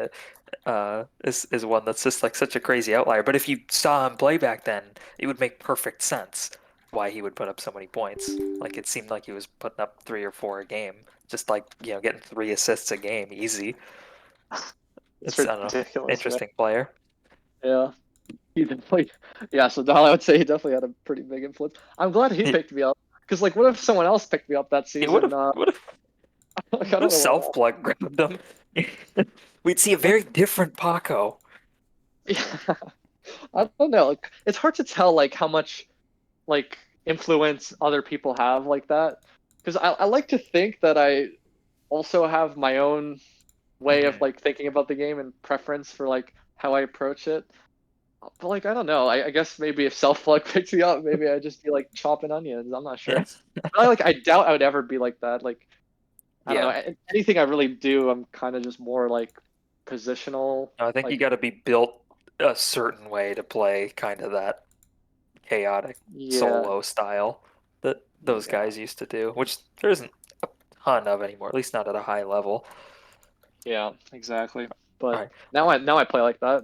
is one that's just like such a crazy outlier. But if you saw him play back then, it would make perfect sense why he would put up so many points. Like it seemed like he was putting up 3 or 4 a game, just like getting 3 assists a game, easy. It's It's I don't know, ridiculous, man. interesting player. Yeah. He definitely, yeah, so Dal, I would say he definitely had a pretty big influence. I'm glad he He, picked me up. Because, like, what if someone else picked me up that he would season? have would have Like, I would don't have know what self plug grabbed him. We'd see a like, very different Paco. yeah, I don't know. Like, it's hard to tell, like, how much, like, influence other people have like that. Because I like to think that I also have my own way of, Hmm. like, thinking about the game and preference for, like, how I approach it. But like I don't know. I guess maybe if self plug picks me up, maybe I'd just be like chopping onions. I'm not sure. Yes. But I doubt I would ever be like that. Like I don't know. Yeah. Anything I really do, I'm kind of just more like positional. No, I think you Like got to be built a certain way to play kind of that chaotic yeah, solo style that those yeah, guys used to do, which there isn't a ton of anymore, at least not at a high level. yeah, exactly. All But right. now I play like that.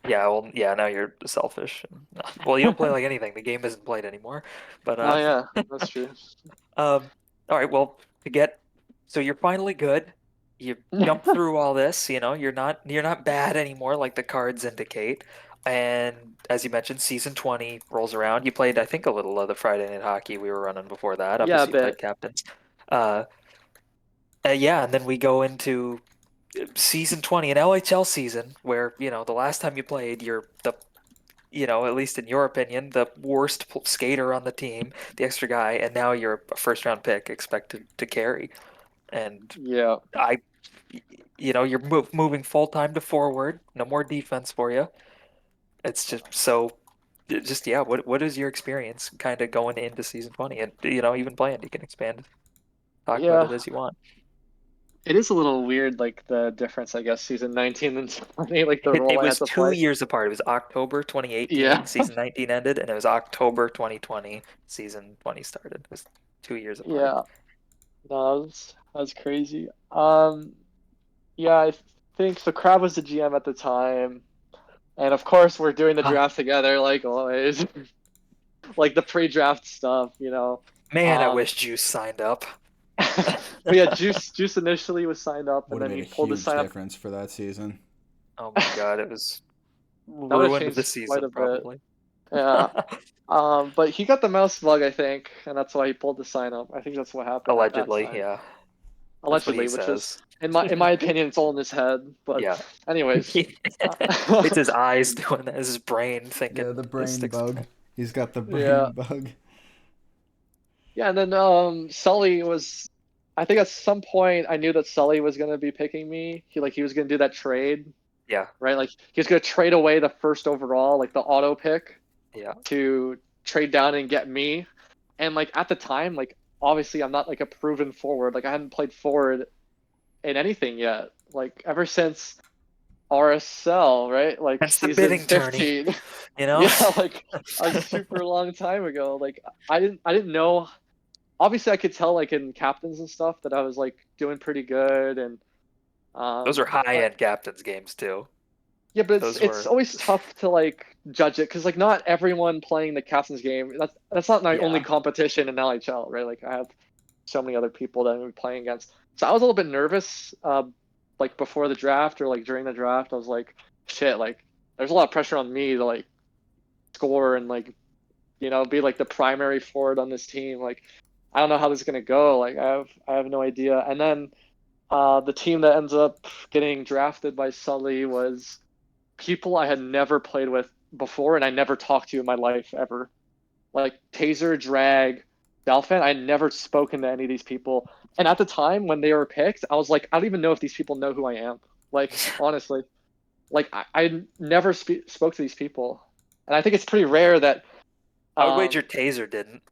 Yeah, well, yeah, now you're selfish. Well, you don't play like anything. The game isn't played anymore. But Oh yeah, that's true. all right, well, so you're finally good. You jump through all this, you're not bad anymore like the cards indicate. And as you mentioned, season 20 rolls around. You played, I think, a little of the Friday Night Hockey we were running before that. Yeah, a Obviously, you played bit. captains. Uh, yeah, and then we go into season 20, an LHL season where, the last time you played, you're at least in your opinion, the worst skater on the team, the extra guy, and now you're a first round pick expected to carry. And Yeah, I, you're moving full time to forward, no more defense for you. It's yeah. What is your experience kind of going into season 20 and even playing? You can expand, talk about yeah. it as you want. It is a little weird, like the difference, I guess, season 19 and 20, like the It role I had was to two play. years apart. It was October Yeah. 2018, season 19 ended, and it was October 2020, season 20 started. It was 2 years apart. Yeah. No, that was crazy. Yeah, I think so. Crab was the GM at the time, and of course we're doing the Ah, draft together, like always, like the pre-draft stuff. Man, I Um, wish Juice signed up. but yeah, Juice initially was signed up, and Would have then made he a pulled his huge sign up. difference for that season. Oh my God, it was That would have ruined the changed quite season a bit. probably. Yeah. But he got the mouse bug, I think, and that's why he pulled the sign up. I think that's what happened at that Allegedly, time. yeah. That's what he Allegedly, which was, says. in my opinion, it's all in his head. But Yeah. anyways, It's his eyes doing that, it's his brain Yeah, thinking the this brain sticks. bug. He's got the yeah, brain bug. yeah, and then Sully was. I think at some point I knew that Sully was gonna be picking me. He was gonna do that trade, Yeah, right? Like he was gonna trade away the first overall, like the auto pick, yeah. to trade down and get me. And like at the time, like obviously I'm not like a proven forward. Like I hadn't played forward in anything yet. Like ever since RSL, right? Like That's the season bidding tourney, 15. you know? Yeah, like a super long time ago. Like I didn't know. Obviously I could tell like in captains and stuff that I was like doing pretty good and Those are but high-end captains games too. yeah, but it's Those it's were, always tough to like judge it because like not everyone playing the captain's game. That's not my only yeah. competition in LHL, right? Like I have so many other people that I'm playing against. So I was a little bit nervous, like before the draft or like during the draft. I was like, shit, like there's a lot of pressure on me to like score and like be like the primary forward on this team. Like I don't know how this is gonna go. Like I have no idea. And then the team that ends up getting drafted by Sully was people I had never played with before and I never talked to in my life ever. Like Taser, Drag, Delphin, I never spoken to any of these people. And at the time when they were picked, I was like, I don't even know if these people know who I am. Like, honestly, like I never spoke to these people. And I think it's pretty rare that, I would wager um, Taser didn't.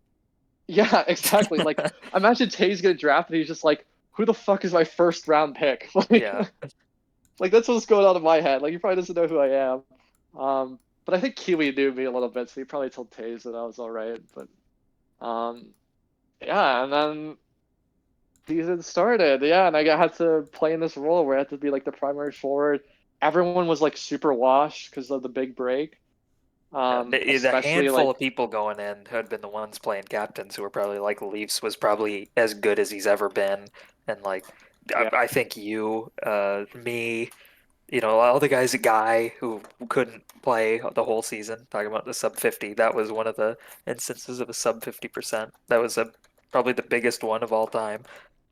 yeah, exactly. Like, imagine Tays get drafted. He's just like, who the fuck is my first round pick? Like, Yeah. like that's what's going on in my head. Like, he probably doesn't know who I am. But I think Kiwi knew me a little bit, so he probably told Tays that I was all right. But yeah, and then season started. Yeah, and I had to play in this role where I had to be like the primary forward. Everyone was like super washed because of the big break. The Especially handful like of people going in who had been the ones playing captains who were probably like Leafs was probably as good as he's ever been, and like yeah, I think you, me, all the guys, a guy who couldn't play the whole season. Talking about the sub 50, that was one of the instances of a sub 50%. That was probably the biggest one of all time.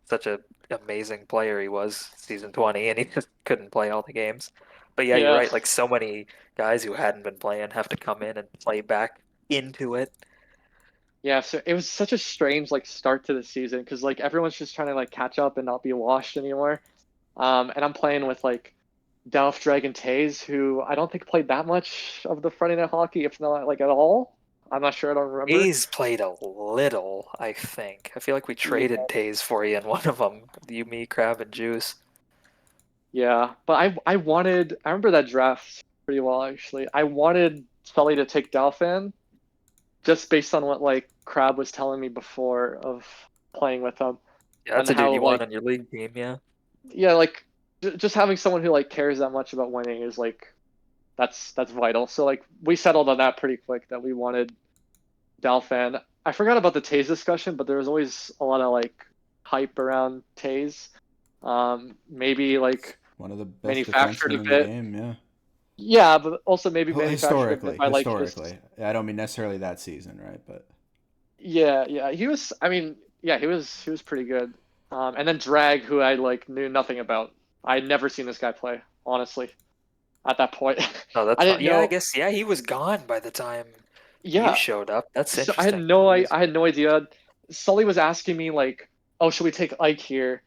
Such a amazing player he was season 20, and he just couldn't play all the games. But yeah, you're yeah, right. Like so many guys who hadn't been playing have to come in and play back into it. yeah. So it was such a strange like start to the season because like everyone's just trying to like catch up and not be washed anymore. And I'm playing with like Delph Dragon Tays, who I don't think played that much of the Friday Night Hockey, if not like at all. I'm not sure. I don't remember. Taze played a little, I think. I feel like we Yeah, traded Taze for you in one of them. You, me, Crab, and Juice. yeah. But I wanted. I remember that draft pretty well actually. I wanted Sully to take Delphin just based on what like Crab was telling me before of playing with him Yeah, and that's a dude how you want like on your league team, yeah. yeah like just having someone who like cares that much about winning is like that's vital. So like we settled on that pretty quick that we wanted Delphin. I forgot about the Taze discussion, but there was always a lot of like hype around Taze. Maybe like One of the best manufactured a defensemen in the bit. game, yeah. Yeah, but also maybe manufactured a bit Historically, by like his. historically. I don't mean necessarily that season, right? But Yeah, yeah. He was. I mean, yeah, he was pretty good. And then Drag, who I like knew nothing about. I'd never seen this guy play, honestly. At that point, Oh, that's I fine. didn't Yeah, I know. guess, yeah, he was gone by the time you Yeah, showed up. That's so I had interesting. no He I, was, I had no idea. Sully was asking me like, "Oh, should we take Ike here?"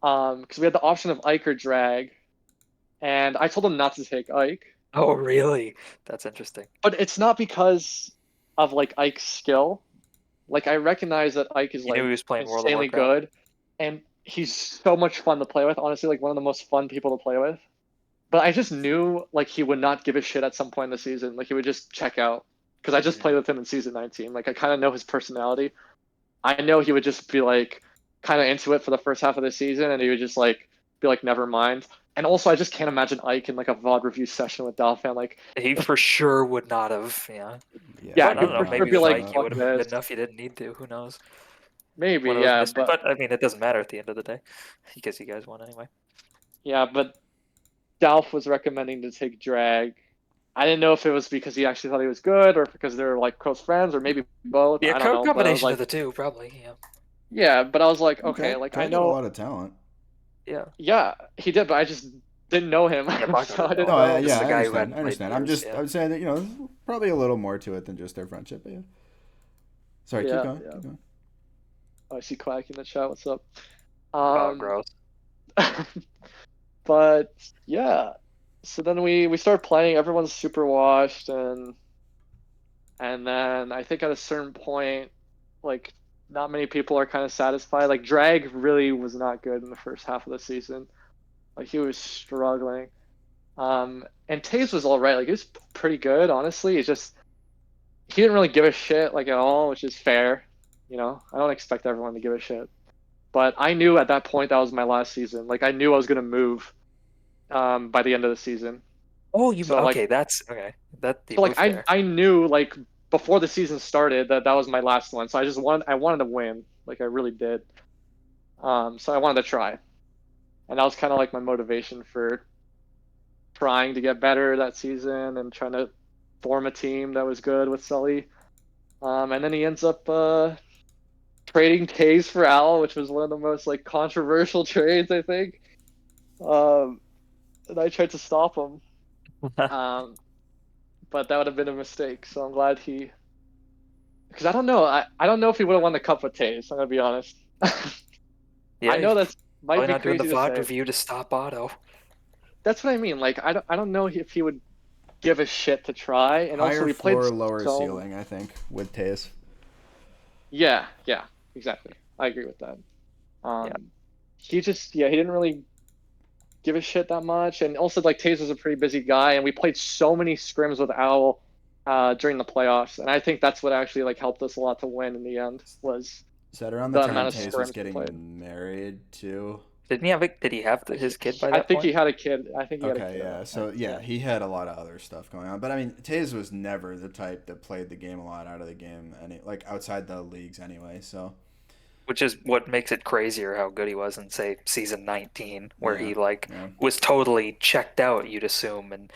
Because we had the option of Ike or Drag, and I told him not to take Ike. oh, really? That's interesting. But it's not because of like Ike's skill. Like I recognize that Ike is You knew he like was playing World of insanely Warcraft? good, and he's so much fun to play with. Honestly, like one of the most fun people to play with. But I just knew like he would not give a shit at some point in the season. Like he would just check out because I just Mhm. played with him in season 19. Like I kind of know his personality. I know he would just be like kind of into it for the first half of the season, and he would just like be like, never mind. And also, I just can't imagine Ike in like a VOD review session with Dolphin. Like, He for sure would not have. Yeah. yeah, But I he'd don't know. for sure Maybe be with like, Ike, it fuck would have been this. enough. You didn't need to. Who knows? Maybe, One of those yeah, mysteries. but But I mean, it doesn't matter at the end of the day, because you guys won anyway. yeah, but Dolph was recommending to take Drag. I didn't know if it was because he actually thought he was good, or because they were like close friends, or maybe both. Yeah, I don't know, but I was combination of like, the two, probably. Yeah. yeah, but I was like, Okay, okay, like I Drake got a know, lot of talent. Yeah. yeah, he did, but I just didn't know him, Yeah, Paco so I didn't know didn't No, him. know. This is yeah, a I guy who understand. hadn't I played understand. in years. I would say that there's probably a little more to it than just their friendship. But yeah. Sorry, keep Yeah, going. yeah. Keep going. Oh, I see Quack in the chat. What's up? Oh, Um, gross. but yeah, so then we start playing. Everyone's super washed, and then I think at a certain point, like not many people are kind of satisfied. Like Drag really was not good in the first half of the season. Like he was struggling. And Taze was all right. Like he was pretty good, honestly. It's just he didn't really give a shit like at all, which is fair. You know, I don't expect everyone to give a shit. But I knew at that point that was my last season. Like I knew I was gonna move by the end of the season. Oh, you So like okay? That's okay. That you so like moved there. I knew like before the season started that that was my last one. So I wanted to win. Like I really did. So I wanted to try. And that was kind of like my motivation for trying to get better that season and trying to form a team that was good with Sully. And then he ends up trading Taze for Al, which was one of the most like controversial trades, I think. And I tried to stop him, but that would have been a mistake. So I'm glad he, because I don't know, I don't know if he would have won the cup with Taze. I'm gonna be honest. Yeah, I you're know that might probably be not doing the crazy to VOD say. review to stop Otto. That's what I mean. Like I don't know if he would give a shit to try. And also Higher we played floor, lower so ceiling. I think with Taze. yeah, yeah, exactly. I agree with that. Yeah. He just he didn't really give a shit that much, and also like Taze was a pretty busy guy, and we played so many scrims with Owl during the playoffs, and I think that's what actually like helped us a lot to win in the end was Is that around the the time amount of Taze was scrims we played. getting married too? Didn't he have did he have his kid by I that think he point? had a kid. I think he had a Okay, kid at yeah. that So point. yeah, he had a lot of other stuff going on. But I mean, Taze was never the type that played the game a lot out of the game, like outside the leagues anyway. So Which is what makes it crazier how good he was in say season 19, where yeah, he like yeah, was totally checked out, you'd assume, and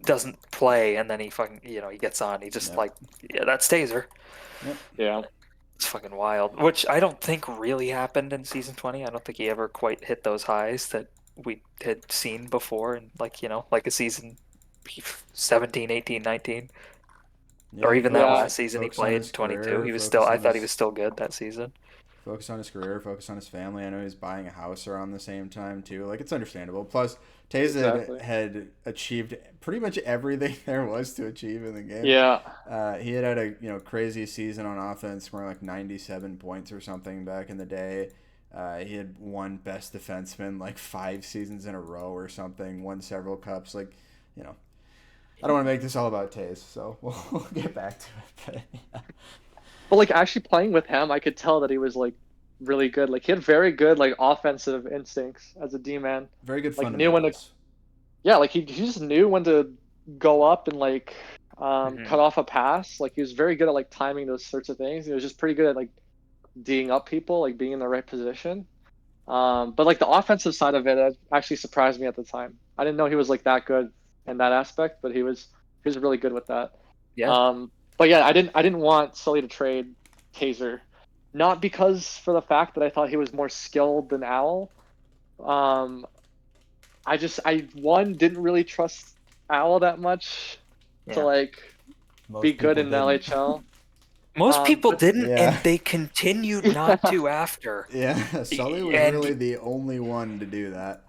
doesn't play, and then he fucking he gets on. He just yep, like that's Taser. yep. Yeah, It's fucking wild, which I don't think really happened in season 20. I don't think he ever quite hit those highs that we had seen before, and like a season 17, 18, 19, Yeah, or he even that yeah, last season he focused on played his in 22. career, He was still. focused I on thought he was his still good that season. focus on his career, focus on his family. I know he's buying a house around the same time too. Like it's understandable. Plus, Taze exactly. had achieved pretty much everything there was to achieve in the game. Yeah, He had a crazy season on offense, scoring like 97 points or something back in the day. He had won best defenseman like 5 seasons in a row or something. Won several cups. Like you know, I don't want to make this all about Taze, so we'll get back to it. But, yeah. but like actually playing with him, I could tell that he was like really good. Like he had very good like offensive instincts as a D man. Very good Like knew when to fundamentals. yeah, like he just knew when to go up and like Hmm. cut off a pass. Like he was very good at like timing those sorts of things. He was just pretty good at like D'ing up people, like being in the right position. But like the offensive side of it actually surprised me at the time. I didn't know he was like that good in that aspect, but he was really good with that. Yeah, But yeah, I didn't want Sully to trade Taser, not because for the fact that I thought he was more skilled than Owl. Um, I one didn't really trust Owl that much to yeah. like be Most good people in the didn't. NHL. Most people But didn't, and Yeah. they continued not to after. Yeah, Sully was really And the only one to do that.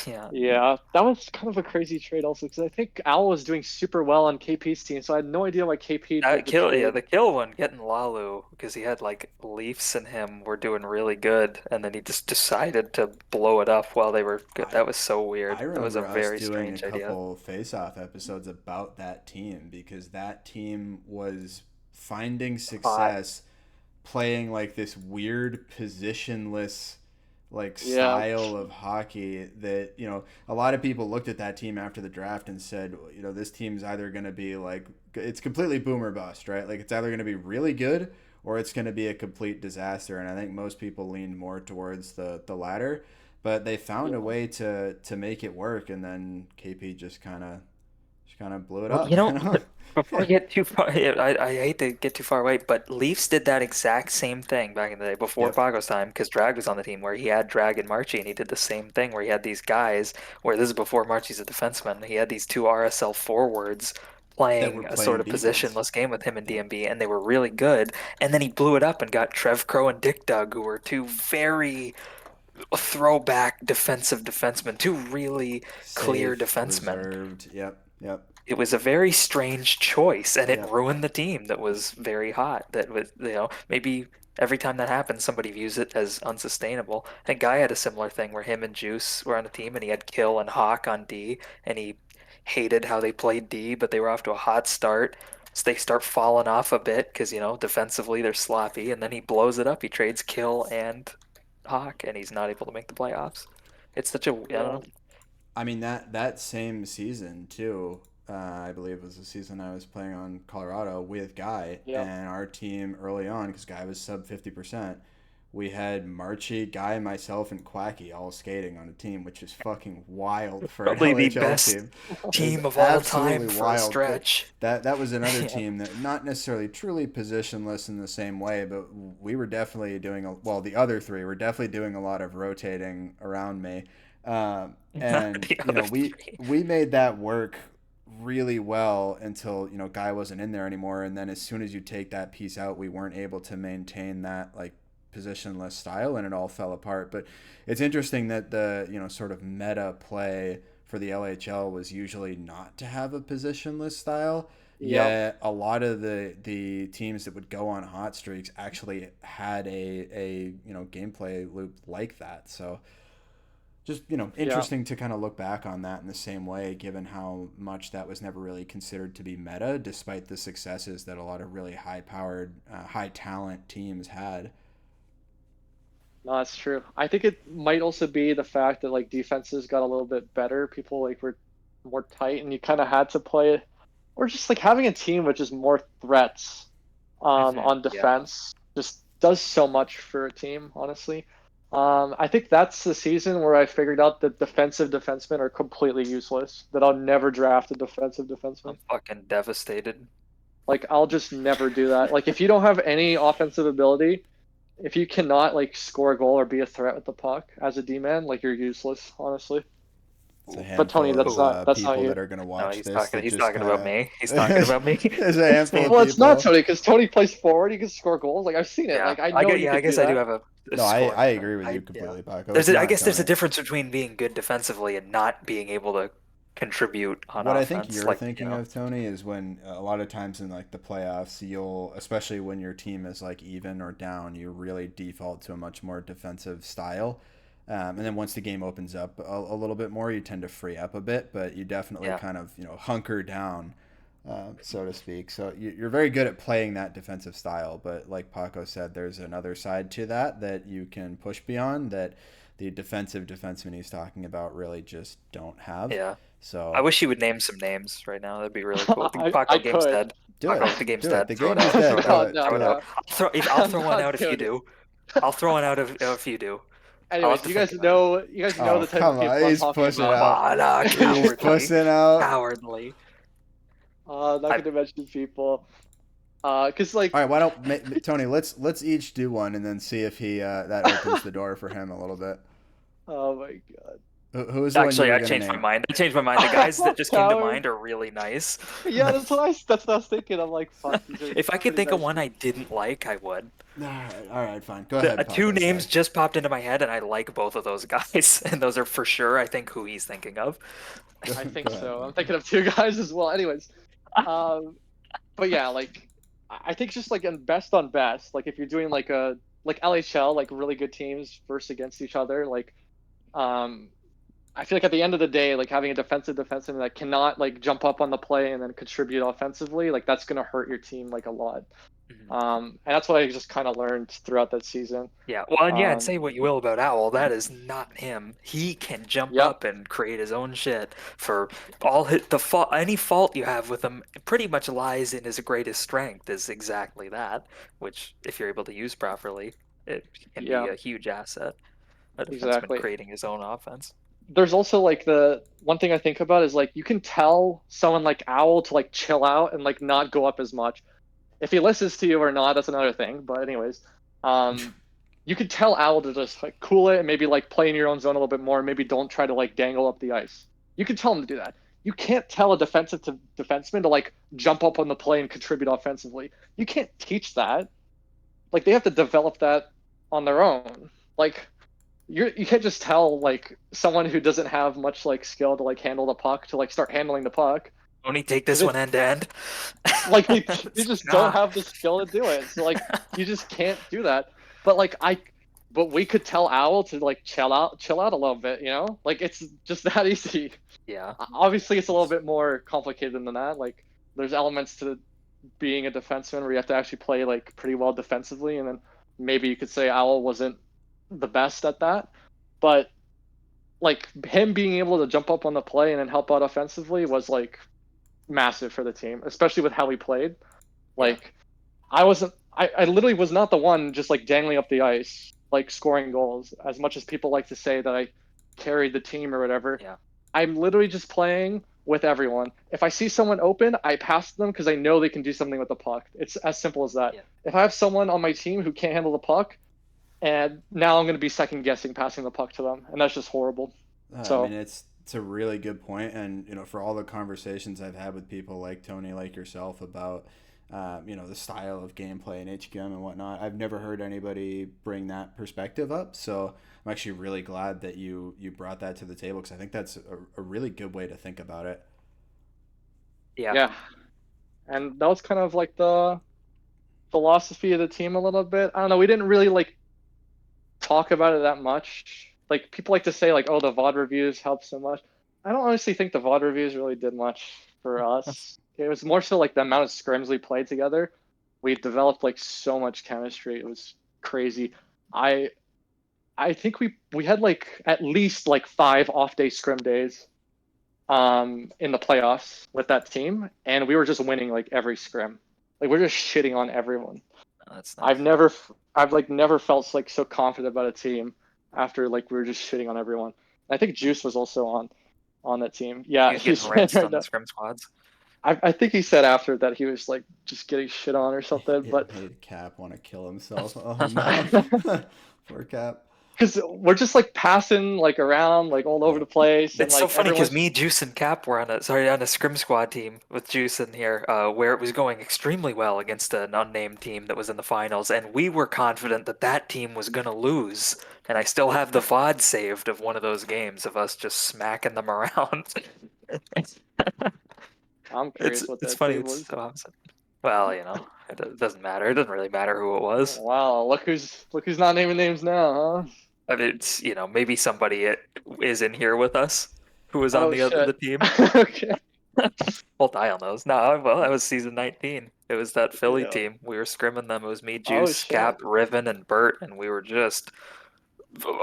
yeah, yeah, that was kind of a crazy trade also because I think Owl was doing super well on KP's team, so I had no idea why KP did that the kill, yeah, trade. the kill one getting Lalu because he had like Leafs and him were doing really good, and then he just decided to blow it up while they were good. I That was so weird. I That was a remember us very doing a strange idea. couple face-off episodes about that team because that team was finding Hot. success playing like this weird positionless like Yeah. style of hockey that, you know, a lot of people looked at that team after the draft and said, you know, this team's either going to be like, it's completely boom or bust, right? Like it's either going to be really good or it's going to be a complete disaster. And I think most people leaned more towards the latter, but they found a Yeah. way to make it work. And then KP just kind of blew it Well, up, you know? before we get too far, I hate to get too far away, but Leafs did that exact same thing back in the day before Yep. Pago's time, because Drag was on the team where he had Drag and Marchie, and he did the same thing where he had these guys, where this is before Marchie's a defenseman, he had these two RSL forwards That were playing a sort playing of defense. positionless game with him and Yeah. DMB, and they were really good. And then he blew it up and got Trev Crow and Dick Dug, who were two very throwback defensive defensemen, two really clear Safe, defensemen. reserved. Yep. Yep. It was a very strange choice, and it Yep. ruined the team that was very hot. That was, maybe every time that happens, somebody views it as unsustainable. I think Guy had a similar thing where him and Juice were on a team, and he had Kill and Hawk on D, and he hated how they played D, but they were off to a hot start. So they start falling off a bit because, defensively they're sloppy, and then he blows it up. He trades Kill and Hawk, and he's not able to make the playoffs. It's such a, I don't Yeah. know. I mean that same season too. I believe was the season I was playing on Colorado with Guy Yeah. and our team early on because Guy was sub 50%. We had Marchie, Guy, myself, and Quacky all skating on a team, which is fucking wild for an Probably the LHL best team. It was team of all time absolutely for a wild. But stretch. that was another Yeah. team that not necessarily truly positionless in the same way, but we were definitely doing well. The other three were definitely doing a lot of rotating around me, and The you other know we three. we made that work really well until Guy wasn't in there anymore, and then as soon as you take that piece out, we weren't able to maintain that like positionless style, and it all fell apart. But it's interesting that the sort of meta play for the LHL was usually not to have a positionless style. Yep. Yet a lot of the teams that would go on hot streaks actually had a gameplay loop like that. So just Yeah. interesting to kind of look back on that in the same way, given how much that was never really considered to be meta, despite the successes that a lot of really high powered, high talent teams had. No, that's true. I think it might also be the fact that like defenses got a little bit better. People like were more tight, and you kind of had to play, or just like having a team with just more threats on Yeah. defense just does so much for a team, honestly. I think that's the season where I figured out that defensive defensemen are completely useless. That I'll never draft a defensive defenseman. I'm fucking devastated. Like I'll just never do that. Like if you don't have any offensive ability, if you cannot like score a goal or be a threat with the puck as a D-man, like you're useless, honestly. It's a But Tony, handful of that's not people you. that are going to No, watch he's this talking. that He's just talking kind about of. me. He's talking about me. There's a handful of Well, it's not people. Tony because Tony plays forward. He can score goals. Like I've seen it. Yeah, Like I know you I could do guess I do that. have a No, I scoring thing. agree with you Yeah. completely, Paco. It's I not guess there's a Tony. difference between being good defensively and not being able to contribute on What I think offense. you're Like, thinking of, Tony, is when a lot of times in like the playoffs, especially when your team is like even or down, you really default to a much more defensive style. And then once the game opens up a little bit more, you tend to free up a bit, but you definitely yeah, kind of hunker down, so to speak. So you're very good at playing that defensive style, but like Paco said, there's another side to that you can push beyond that the defensive defensemen he's talking about really just don't have. yeah. I So wish he would name some names right now. That'd be really cool. I Paco, game's could. dead. do it, Paco, the game's do it. dead. The Throw game it is out. Throw dead. it Do out. No, it, no, Throw it do out. it. no. I'll I'm throw one not out if you doing it. do. I'll throw one out if you do. I'll Anyways, have to you think guys about it. know Oh, the type of come on. people I'm He's talking pushing Come about. out. on, He's cowardly, pushing out. cowardly. Not I gonna mention people. Cause like All right, why don't Tony? Let's each do one and then see if he that opens the door for him a little bit. oh my god. Who is the one you Actually, were I gonna changed my name? mind. I changed my mind. The guys that just came to Coward. mind are really nice. Yeah, that's what I was thinking. I'm like, fuck, these are If I could pretty think of nice one I people. didn't like, I would. All right, fine. Go ahead, Two Paco. names Sorry. just popped into my head, and I like both of those guys, and those are for sure, I think, who he's thinking of. I Go think ahead, so. I'm Paco. thinking of two guys as well. Anyways, um, but yeah, like I think just like in best on best, like if you're doing like a like LHL, like really good teams versus against each other, like um, I feel like at the end of the day, like having a defensive defenseman that cannot like jump up on the play and then contribute offensively, like that's gonna hurt your team like a lot. And that's what I just kind of learned throughout that season. Yeah, well, and Um, say what you will about Owl, that is not him. He can jump yep, up and create his own shit. For any fault you have with him, pretty much lies in his greatest strength. Is exactly that. Which, if you're able to use properly, it can be yeah, a huge asset. A defenseman exactly. creating his own offense. There's also like the one thing I think about is like you can tell someone like Owl to like chill out and like not go up as much. If he listens to you or not, that's another thing. But anyways, um, you could tell Owl to just like cool it and maybe like play in your own zone a little bit more. Maybe don't try to like dangle up the ice. You can tell him to do that. You can't tell a defenseman to like jump up on the play and contribute offensively. You can't teach that. Like they have to develop that on their own. Like you can't just tell like someone who doesn't have much like skill to like handle the puck to like start handling the puck. Only take Because this one end to end. like they just don't God. have the skill to do it. So like you just can't do that. But like but we could tell Owl to like chill out a little bit, you know? Like it's just that easy. Yeah. Obviously it's a little bit more complicated than that. Like there's elements to being a defenseman where you have to actually play like pretty well defensively, and then maybe you could say Owl wasn't the best at that. But like him being able to jump up on the play and then help out offensively was like massive for the team, especially with how we played. Yeah. Like I literally was not the one just like dangling up the ice, like scoring goals, as much as people like to say that I carried the team or whatever. Yeah. I'm literally just playing with everyone. If I see someone open, I pass them because I know they can do something with the puck. It's as simple as that. Yeah. If I have someone on my team who can't handle the puck, and now I'm going to be second guessing passing the puck to them, and that's just horrible. I So mean, it's a really good point, and for all the conversations I've had with people like Tony, like yourself, about the style of gameplay in HQM and whatnot, I've never heard anybody bring that perspective up. So I'm actually really glad that you brought that to the table, because I think that's a really good way to think about it. Yeah. yeah, and that was kind of like the philosophy of the team a little bit. I don't know. We didn't really like talk about it that much. Like people like to say like, oh, the VOD reviews helped so much. I don't honestly think the VOD reviews really did much for us. It was more so like the amount of scrims we played together. We developed like so much chemistry. It was crazy. I I think we had like at least like 5 off-day scrim days in the playoffs with that team, and we were just winning like every scrim. Like we're just shitting on everyone. Oh, that's nice. I've like never felt like so confident about a team after like we were just shitting on everyone. I think Juice was also on that team. Yeah, He was getting said rinsed right on the now. scrim squads. I think he said after that he was like just getting shit on or something, It but made Cap want to kill himself. Oh no, poor Cap. because we're just like passing like around like all over the place, and It's so like funny because everyone's me, Juice, and Cap were on a scrim squad team with Juice in here, where it was going extremely well against an unnamed team that was in the finals, and we were confident that that team was gonna lose. And I still have the VOD saved of one of those games of us just smacking them around. I'm It's curious what it's that funny. team It's was. so opposite. Well, it doesn't matter. It doesn't really matter who it was. Wow, look who's not naming names now, huh? I mean, it's maybe somebody is in here with us who was on Oh the shit. team. Okay. Well, Dial knows. No, well, that was season 19. It was that Philly Yeah. team. We were scrimming them. It was me, Oh Juice, shit. Cap, Riven, and Bert, and we were just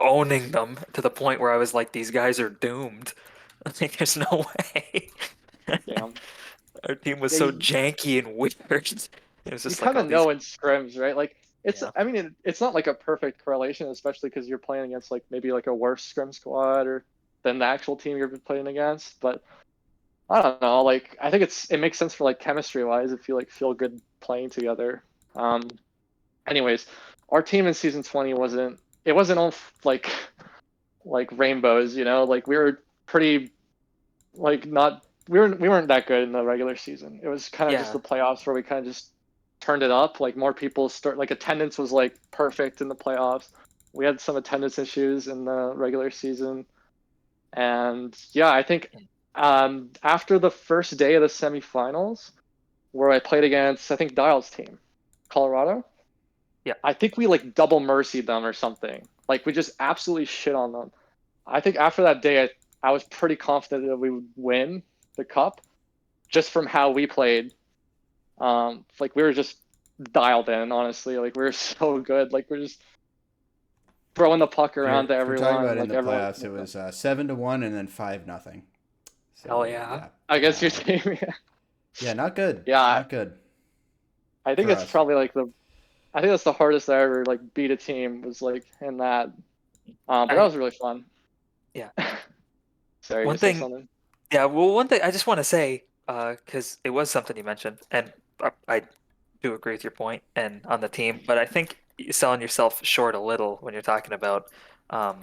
owning them to the point where I was like, these guys are doomed. I think there's no way. Damn. Our team was Yeah, so janky and weird. It was you just like kind all of these. know in scrims, right? Like it's, Yeah. I mean, it's not like a perfect correlation, especially because you're playing against like maybe like a worse scrim squad or than the actual team you're playing against. But I don't know. Like I think it makes sense for like chemistry wise if you like feel good playing together. Um. Anyways, our team in season 20 wasn't all like rainbows, you know. Like we were pretty like not we weren't that good in the regular season. It was kind of just Yeah. the playoffs where we kind of just turned it up. Like more people start like attendance was like perfect in the playoffs. We had some attendance issues in the regular season, and yeah, I think after the first day of the semifinals, where I played against I think Dial's team, Colorado. Yeah. I think we like double mercied them or something. Like we just absolutely shit on them. I think after that day, I was pretty confident that we would win the cup just from how we played. Like we were just dialed in, honestly. Like we were so good. Like we're just throwing the puck around to If you're talking everyone. about in Like the everyone. playoffs, it was 7-1 and then 5-0. Hell So yeah. yeah, I guess your team. Yeah. yeah, not good, Yeah. not good I think for it's us. probably like I think that's the hardest I ever like beat a team was like in that. But that I was really fun. yeah. Sorry, you One gonna say thing, something? yeah. Well, one thing I just want to say, because it was something you mentioned, and I do agree with your point and on the team, but I think you're selling yourself short a little when you're talking about. Um,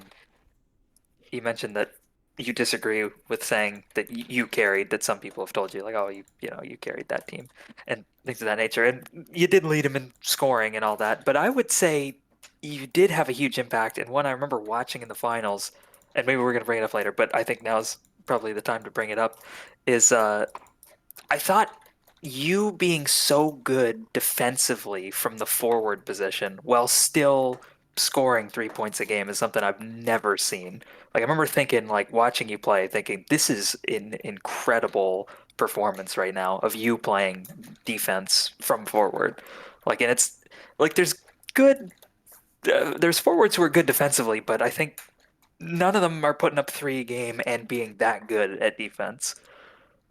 you mentioned that you disagree with saying that you carried, that some people have told you like, oh, you carried that team and things of that nature, and you did lead them in scoring and all that. But I would say you did have a huge impact, and one I remember watching in the finals, and maybe we're gonna bring it up later, but I think now's probably the time to bring it up. Is I thought you being so good defensively from the forward position while still scoring 3 points a game is something I've never seen. Like I remember thinking, like watching you play, thinking this is an incredible performance right now of you playing defense from forward. Like, and it's like good, there's forwards who are good defensively, but I think none of them are putting up 3 a game and being that good at defense.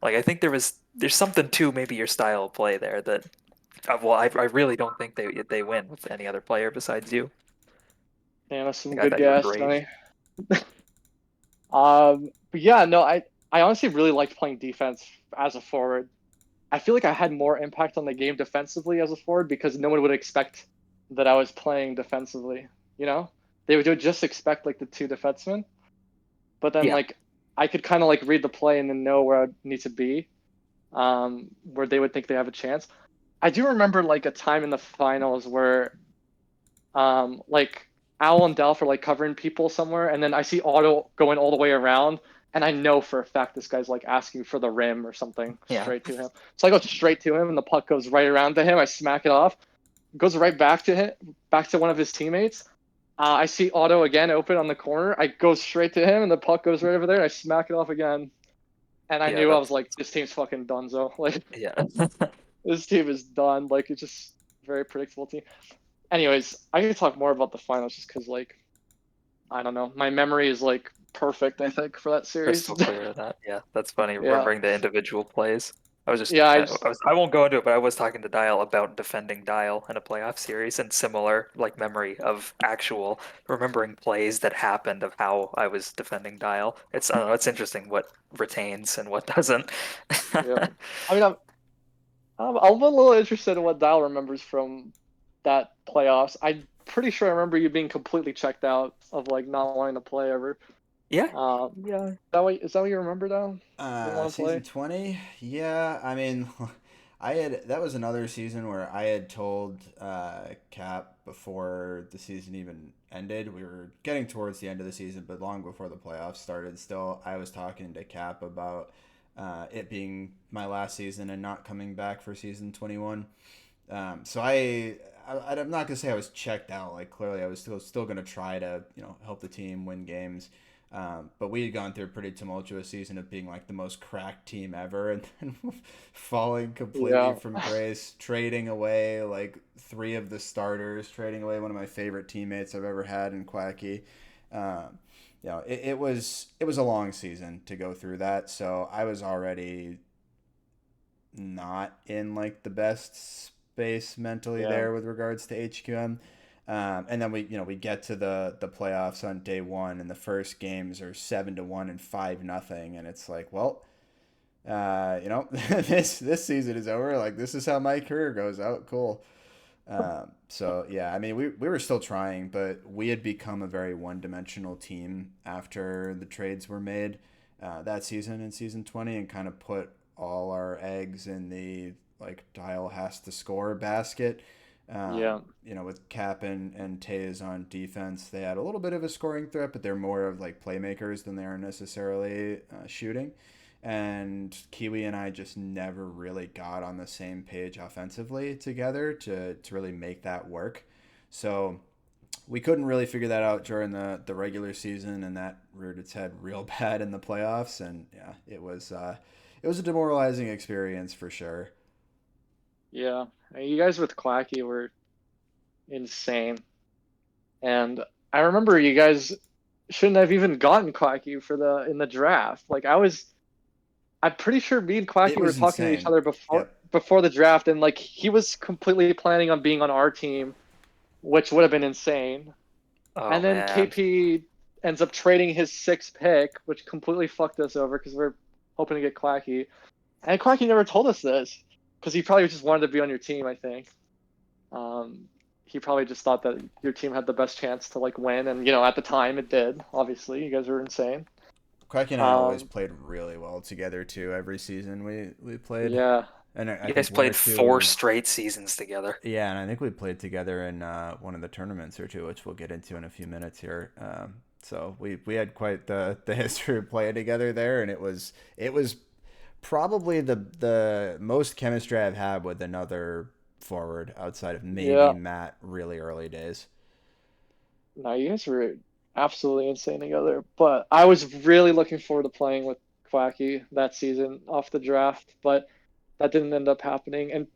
Like I think there's something to maybe your style of play there that well I really don't think they win with any other player besides you. Yeah, that's some Like I good thought you were gas, great. Tony. But yeah, no, I honestly really liked playing defense as a forward. I feel like I had more impact on the game defensively as a forward because no one would expect that I was playing defensively. You know, they would just expect like the two defensemen, but then Yeah. like I could kind of like read the play and then know where I need to be, where they would think they have a chance. I do remember like a time in the finals where like Owl and Delph are like covering people somewhere, and then I see Otto going all the way around, and I know for a fact this guy's like asking for the rim or something Yeah. straight to him. So I go straight to him, and the puck goes right around to him. I smack it off, goes right back to him, back to one of his teammates. I see Otto again open on the corner. I go straight to him, and the puck goes right over there. And I smack it off again, and I Yeah, knew I was that's like, this team's fucking donezo. Like yeah. this team is done. Like it's just very predictable team. Anyways, I can talk more about the finals just because like I don't know. My memory is like perfect, I think, for that series. Crystal clear of that. Yeah, that's funny Yeah. remembering the individual plays. I was just Yeah, I won't go into it, but I was talking to Dial about defending Dial in a playoff series and similar like memory of actual remembering plays that happened of how I was defending Dial. It's I don't know, it's interesting what retains and what doesn't. yeah. I mean, I'm a little interested in what Dial remembers from that playoffs. I'm pretty sure I remember you being completely checked out of like not wanting to play ever. Yeah, Um, yeah. is that what you remember, Dial? Didn't want to Season play? 20, yeah. I mean, that was another season where I had told Cap before the season even ended. We were getting towards the end of the season, but long before the playoffs started. Still, I was talking to Cap about it being my last season and not coming back for season 21. So I'm not gonna say I was checked out. Like clearly, I was still gonna try to help the team win games. But we had gone through a pretty tumultuous season of being like the most cracked team ever, and then falling completely Yeah. from grace, trading away like 3 of the starters, trading away one of my favorite teammates I've ever had in Quacky. Um, it was a long season to go through that, so I was already not in like the best space mentally Yeah. there with regards to HQM. And then we get to the playoffs on day one, and the first games are 7-1 and 5-0, and it's like, well, this season is over. Like this is how my career goes out. Cool. So yeah, I mean, we were still trying, but we had become a very one-dimensional team after the trades were made that season in season 20, and kind of put all our eggs in the like Dial has to score basket. Yeah. With Cap and Taze on defense, they had a little bit of a scoring threat, but they're more of like playmakers than they are necessarily shooting. And Kiwi and I just never really got on the same page offensively together to really make that work. So we couldn't really figure that out during the regular season, and that reared its head real bad in the playoffs. And yeah, it was a demoralizing experience for sure. Yeah, you guys with Quacky were insane, and I remember you guys shouldn't have even gotten Quacky in the draft. Like I'm pretty sure me and It Quacky were was talking to each insane. other Yep. before the draft, and like he was completely planning on being on our team, which would have been insane. Oh And then man. KP ends up trading his sixth pick, which completely fucked us over because we're hoping to get Quacky. And Quacky never told us this because he probably just wanted to be on your team, I think. Um, he probably just thought that your team had the best chance to like win, and at the time it did. Obviously, you guys were insane. Quacky and I always Um, played really well together too. Every season we played, yeah, and I You think guys one or played 4 two. straight seasons together. Yeah, and I think we played together in one of the tournaments or two, which we'll get into in a few minutes here. So we had quite the history of playing together there, and it was probably the most chemistry I've had with another forward outside of maybe yeah. Matt really early days. No, you guys were absolutely insane together. But I was really looking forward to playing with Quacky that season off the draft, but that didn't end up happening. And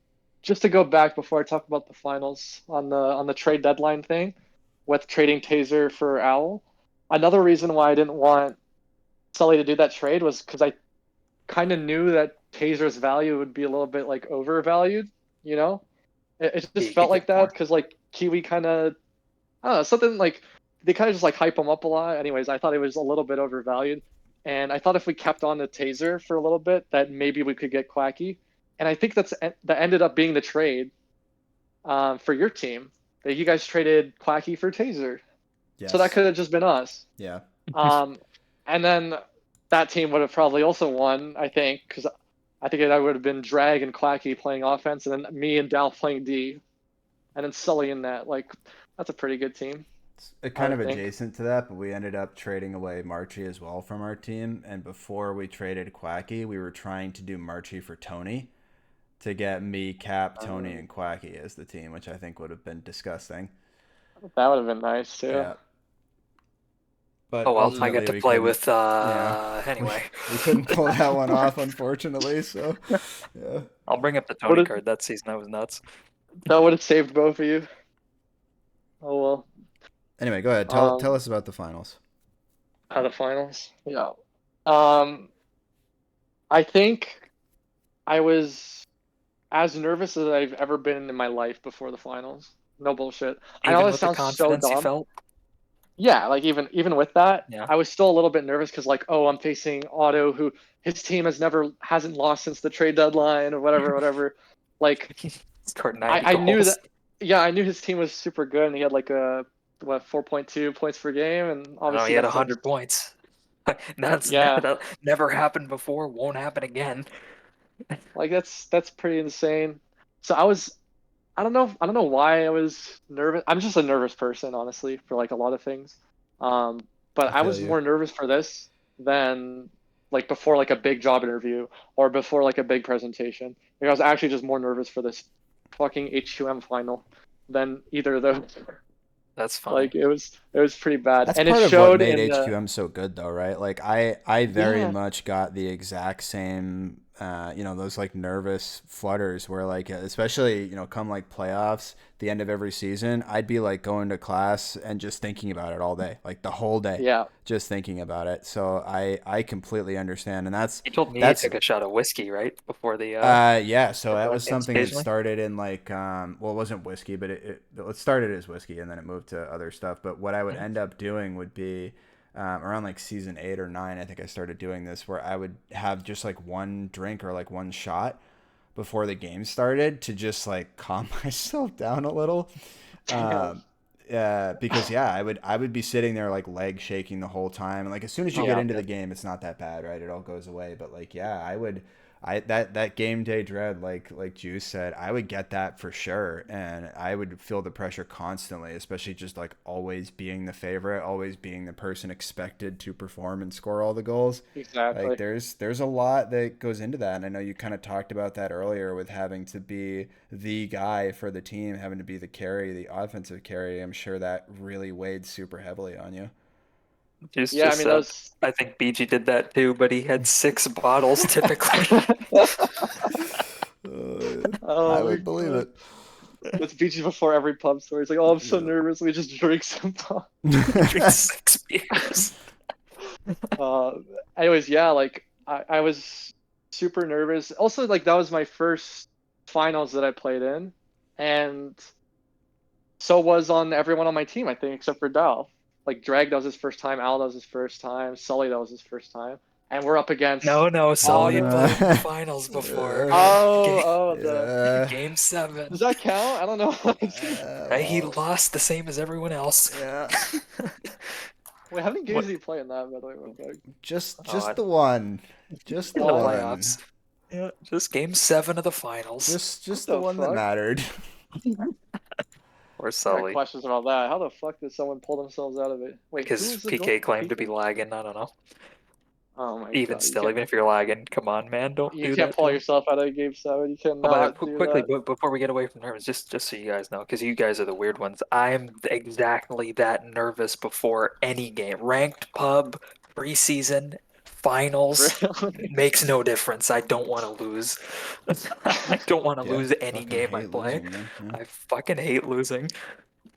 just to go back before I talk about the finals on the trade deadline thing with trading Taser for Owl, another reason why I didn't want Sully to do that trade was because I kind of knew that Taser's value would be a little bit like overvalued, you know? It just You felt could like get that more. because like Kiwi kind of I don't know, something like they kind of just like hype him up a lot. Anyways, I thought it was a little bit overvalued. And I thought if we kept on the Taser for a little bit, that maybe we could get Quacky. And I think that ended up being the trade for your team. That you guys traded Quacky for Taser. So that Yes. could have just been us. Yeah. Um, and then that team would have probably also won, I think, because I think I would have been Drag and Quacky playing offense, and then me and Dal playing D, and then Sully in that. Like, that's a pretty good team, It's I kind of would think. adjacent to that, but we ended up trading away Marchie as well from our team. And before we traded Quacky, we were trying to do Marchie for Tony to get me, Cap, Tony, Um, and Quacky as the team, which I think would have been disgusting. that would have been nice too. Yeah. But Oh well, I got ultimately to we play couldn't. with Yeah. We, anyway. we couldn't pull that one off, unfortunately. So, yeah. I'll bring up the Would Tony it card that season. That was nuts. that would have saved both of you? Oh well. Anyway, go ahead. Tell Um, us about the finals. the finals. Yeah. Um, I think I was as nervous as I've ever been in my life before the finals. No bullshit. I know Even this with the sounds so confidence you dumb. felt. Yeah, like even with that, Yeah. I was still a little bit nervous because like, oh, I'm facing Otto, who his team hasn't lost since the trade deadline or whatever. Like Scored 90 I knew goals. that. Yeah, I knew his team was super good, and he had like a what 4.2 points per game, and Oh, he obviously had that's like 100 points. yeah, That never happened before. Won't happen again. like that's pretty insane. So I don't know why I was nervous. I'm just a nervous person, honestly, for like a lot of things. But I I feel was you. more nervous for this than like before like a big job interview or before like a big presentation. Like I was actually just more nervous for this fucking H2M final than either of those. That's funny. Like it was pretty bad, That's and it part of what showed made in the HQM so good, though, right? Like I very yeah much got the exact same, those like nervous flutters where like, especially come like playoffs, the end of every season, I'd be like going to class and just thinking about it all day, like the whole day, yeah just thinking about it. So I completely understand, and that's He told me he that's took a shot of whiskey right before the yeah, so that before was games something that occasionally. started in like well, it wasn't whiskey, but it started as whiskey and then it moved to other stuff. But what I would Mhm. end up doing would be around like season 8 or 9, I think I started doing this where I would have just like one drink or like one shot before the game started to just like calm myself down a little. damn Um, because yeah, I would be sitting there like leg shaking the whole time, and like as soon as you Oh get yeah into the man. game, it's not that bad, right? It all goes away. But like yeah, that game day dread, like Juice said, I would get that for sure, and I would feel the pressure constantly, especially just like always being the favorite, always being the person expected to perform and score all the goals. Like exactly there's a lot that goes into that, and I know you kind of talked about that earlier with having to be the guy for the team, having to be the carry, the offensive carry. I'm sure that really weighed super heavily on you. Juice yeah. I just mean said. those I think BG did that too, but he had 6 bottles typically. Oh I my would believe God. It's beaches before every pub story. It's like, oh, I'm so nervous. We just drink some pub. Drink it. 6 beers. Uh, anyways, yeah, like I was super nervous. Also, like that was my first finals that I played in, and so was on everyone on my team, I think, except for Dal. Like Drag, that was his first time. Al, that was his first time. Sully, that was his first time. And we're up against No, Sully had Otto. played in the finals before. The Game 7. does that count? I don't know. He well, lost the same as everyone else. yeah. Wait, how many games What? did he play in that, by the way, real quick? Just Oh, the one. Just in the the What? one. playoffs. Yeah, just game 7 of the finals. Just What the the one that fuck? mattered. Or I got Sully. questions about that. How the fuck did someone pull themselves out of it? Wait, who Because was the PK goal? claimed to be PK? lagging. I don't know. Oh my Even God, still, even if you're lagging, come on, man, don't you do can't that pull to him. yourself out of game 7. You Oh, by the way, cannot do quickly, that. before we get away from nervous, just so you guys know, because you guys are the weird ones. I'm exactly that nervous before any game. Ranked pub, preseason, finals, Really? makes no difference. I don't want to lose. I don't want to Yeah, lose any fucking game I hate play. losing, man. Yeah. I fucking hate losing.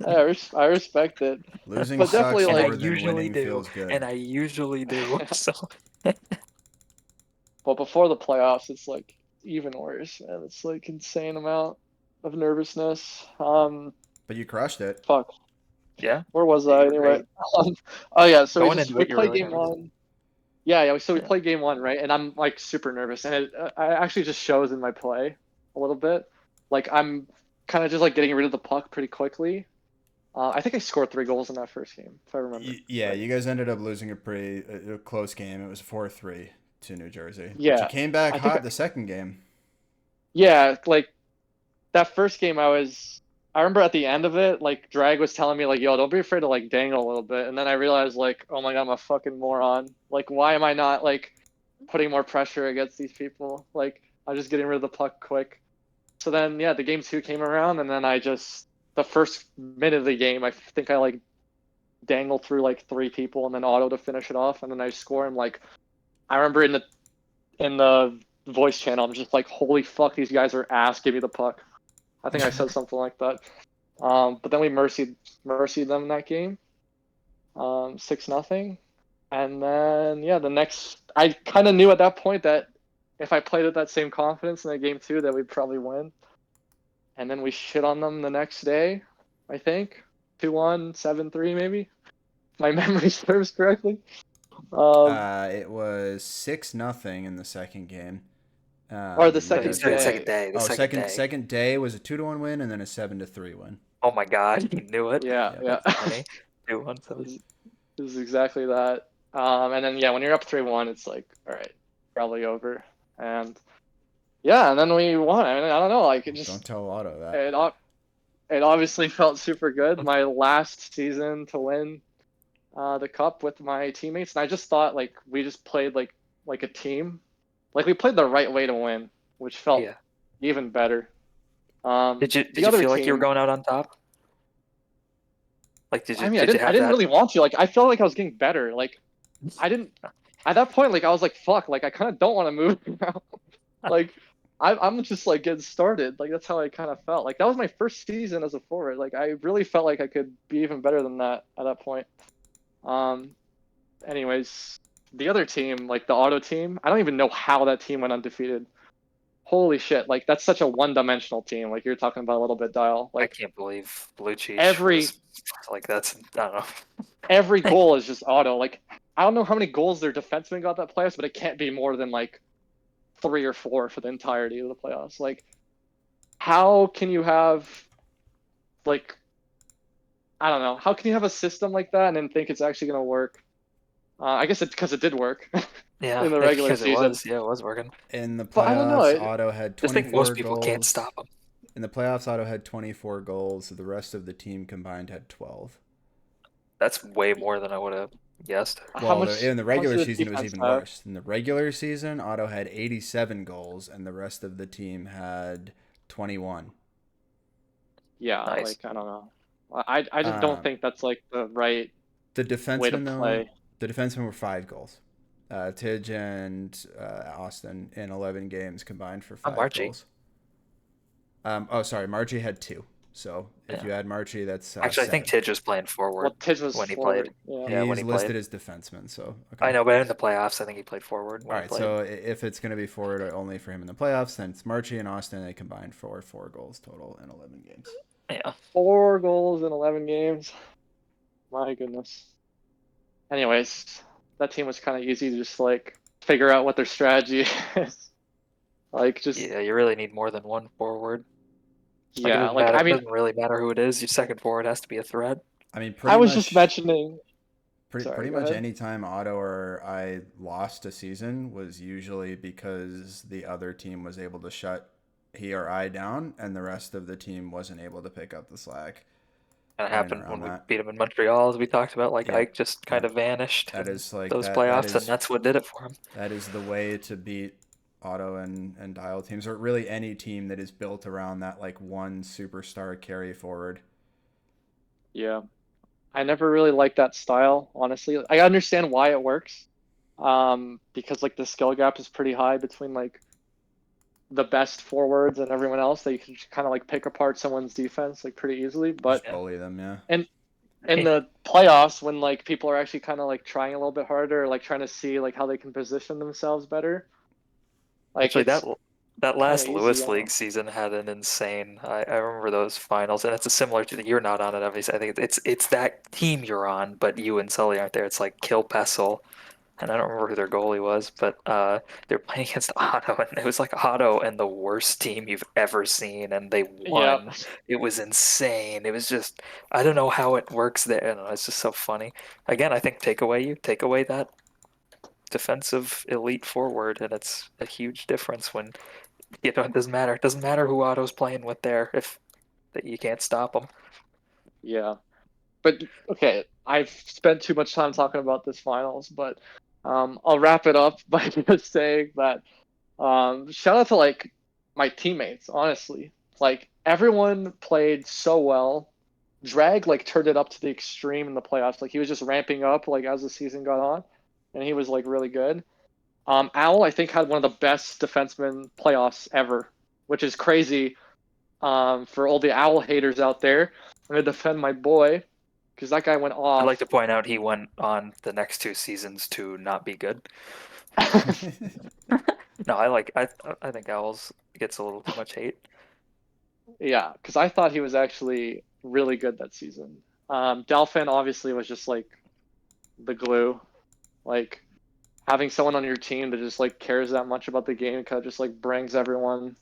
I respect it. Losing But definitely sucks And I more like, than usually winning do. feels good. And I usually do. So well, before the playoffs, it's like even worse, man. It's like insane amount of nervousness. But you crushed it. Fuck. yeah, Where was you I were anyway? great. Oh yeah, so Going into we it, you're play really game nervous. 1. Yeah, so we Yeah. play game 1, right? And I'm like super nervous, and it actually just shows in my play a little bit. Like I'm kind of just like getting rid of the puck pretty quickly. I think I scored 3 goals in that first game, if I remember. Yeah, Right. you guys ended up losing a pretty close game. It was 4-3 to New Jersey. But you Yeah, came back I think. hot the second game. Yeah, like that first game, I remember at the end of it, like Drag was telling me like, "Yo, don't be afraid to like dangle a little bit," and then I realized like, "Oh my God, I'm a fucking moron. Like, why am I not like putting more pressure against these people? Like, I'm just getting rid of the puck quick." So then, yeah, the game 2 came around, and then the first minute of the game, I think I like dangled through like 3 people, and then auto to finish it off, and then I score. And like, I remember in the voice channel, I'm just like, "Holy fuck, these guys are ass. Give me the puck." I think I said something like that. But then we mercied them in that game, 6-0. And then yeah, the next I kind of knew at that point that if I played with that same confidence in that game 2, that we'd probably win. And then we shit on them the next day, I think 2-1, 7-3 maybe. If my memory serves correctly. It was 6-0 in the second game. Or the You No, you second guys said the had second day. day. The oh second second day. second day was a 2-1 win and then a 7-3 win. Oh my God, you knew it. Yeah, Yep. yeah. That's funny. 2-1-7. This is exactly that. And then yeah, when you're up 3-1, it's like, all right, probably over. And yeah, and then we won. I mean, I don't know, like it Don't just tell Otto that. it obviously felt super good. My last season to win the cup with my teammates, and I just thought like we just played like a team, like we played the right way to win, which felt Yeah. even better. Did The you other feel like you were team, going out on top? Like, I mean, did you I have didn't that? really want to. Like, I felt like I was getting better. Like, I didn't at that point. Like, I was like, fuck. Like, I kind of don't want to move now. Like, I'm just like getting started. Like, that's how I kind of felt. Like, that was my first season as a forward. Like, I really felt like I could be even better than that at that point. Anyways, the other team, like the auto team, I don't even know how that team went undefeated. Holy shit! Like, that's such a one-dimensional team. Like you're talking about a little bit, Dial. I Like can't believe Blue Cheech every was like that's. I don't know. every goal is just auto. Like, I don't know how many goals their defenseman got that playoffs, but it can't be more than like 3 or 4 for the entirety of the playoffs. Like, how can you have like, I don't know, how can you have a system like that and then think it's actually going to work? I guess because it did work Yeah, in the maybe regular because it season. was. Yeah, it was working. In the But I don't know. playoffs, Otto had Just think 24 most people can't goals. stop him. In the playoffs, Otto had 24 goals. The rest of the team combined had 12. That's way more than I would have guessed. How Well, much? in the How much regular did the season, it was defense even have? worse. In the regular season, Otto had 87 goals, and the rest of the team had 21. Yeah, Nice. like I don't know. I just don't think that's like the right The way to defensemen, though, play. the defensemen were 5 goals. Tidge and Austin in 11 games combined for 5 Archie. goals. Sorry, Margie had 2. So if Yeah. you add Margie, that's Actually, I think 7. Tidge was playing forward Well, Tidge was when he forward. played. Yeah. Yeah, when He's he listed played. as defenseman, so I okay. know, but in the playoffs, I think he played forward when All he right, played. so if it's going to be forward only for him in the playoffs, then it's Marchie and Austin. They combined for 4 goals total in 11 games. Yeah. 4 goals in 11 games. My goodness. Anyways, that team was kind of easy to just like figure out what their strategy is. Like just Yeah, you really need more than one forward. Like it yeah, doesn't like matter. I It mean, doesn't really matter who it is. Your second forward has to be a threat. I mean, I was just mentioning. pretty Sorry, go much ahead. any time Otto or I lost a season was usually because the other team was able to shut he or I down, and the rest of the team wasn't able to pick up the slack. Kind of In and happened around when we that. beat him in Montreal, as we talked about. Like Yep. Ike just kind Yep. of vanished That in is like those that. That playoffs, and is that's what did it for him. that is the way to beat Auto and Dial teams, or really any team that is built around that like one superstar carry forward. Yeah, I never really liked that style, honestly. I understand why it works, because like the skill gap is pretty high between like the best forwards and everyone else. That you can kind of like pick apart someone's defense like pretty easily. But Just bully them, yeah. and in the playoffs, when like people are actually kind of like trying a little bit harder, like trying to see like how they can position themselves better, like Actually, it's that kind of last easy. I Lewis don't League know. season had an insane. I remember those finals, and it's a similar to the you're not on it. Obviously, I think it's that team you're on, but you and Sully aren't there. It's like Kill Pessel, and I don't remember who their goalie was, but they're playing against Otto, and it was like Otto and the worst team you've ever seen, and they Yeah, won. It was insane. It was just I don't know how it works there. I don't know, it's just so funny. Again, I think take away that defensive elite forward, and it's a huge difference when it doesn't matter. It doesn't matter who Otto's playing with there if that you can't stop them. yeah. But okay, I've spent too much time talking about this finals, but I'll wrap it up by just saying that shout out to like my teammates, honestly. Like everyone played so well. Drag like turned it up to the extreme in the playoffs. Like he was just ramping up like as the season got on, and he was like really good. Owl I think had one of the best defenseman playoffs ever, which is crazy. For all the Owl haters out there, I'm gonna defend my boy because that guy went I'd like off. to point out he went on the next 2 seasons to not be good. No, I think Owls gets a little too much hate. Yeah, because I thought he was actually really good that season. Delphin obviously was just like the glue. Like having someone on your team that just like cares that much about the game kind of just like brings everyone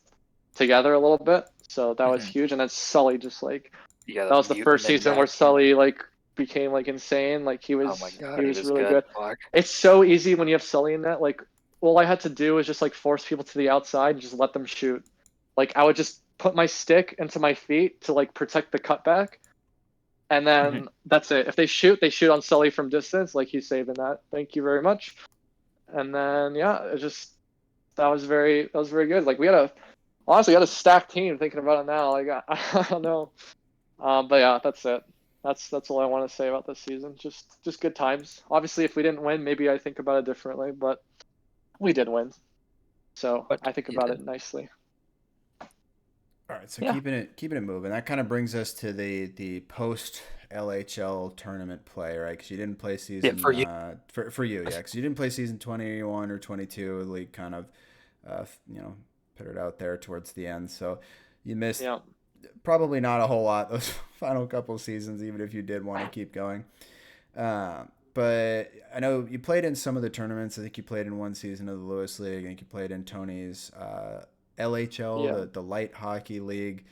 together a little bit. So that was Mhm. huge. And then Sully just like You got that a was the first mutant in season where that kid. Sully like became like insane. Like Oh my he god, he was was really good. good. Fuck. It's so easy when you have Sully in that. Like all I had to do was just like force people to the outside and just let them shoot. Like I would just put my stick into my feet to like protect the cutback. And Mhm. then that's it. If they shoot on Sully from distance, like he's saving that. Thank you very much. And then yeah, it just that was very good. Like we had a honestly had a stacked team thinking about it now. Like I don't know. But yeah, that's it. That's all I want to say about this season. Just good times. Obviously, if we didn't win, maybe I think about it differently. But we did win, so But I think you about did. it nicely. All right, so Yeah. keeping it moving. That kind of brings us to the post LHL tournament play, right? Because you didn't play Yeah, season for you. for you, yeah. Because you didn't play season 21 or 22. The league kind of, put it out there towards the end. So you missed Yeah, probably not a whole lot those final couple seasons, even if you did want to keep going. But I know you played in some of the tournaments. I think you played in one season of the Lewis League. I think you played in Tony's LHL, yeah. the light hockey league.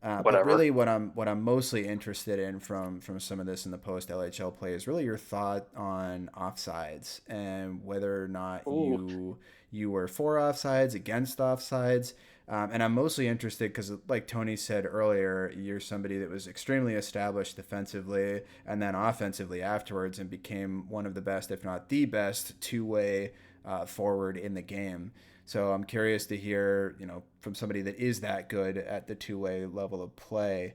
But Whatever. really, what I'm mostly interested in from some of this in the post LHL play is really your thought on offsides and whether or not Ooh, you were for offsides, against offsides. And I'm mostly interested because, like Tony said earlier, you're somebody that was extremely established defensively and then offensively afterwards and became one of the best, if not the best, two-way forward in the game. So I'm curious to hear, from somebody that is that good at the two-way level of play,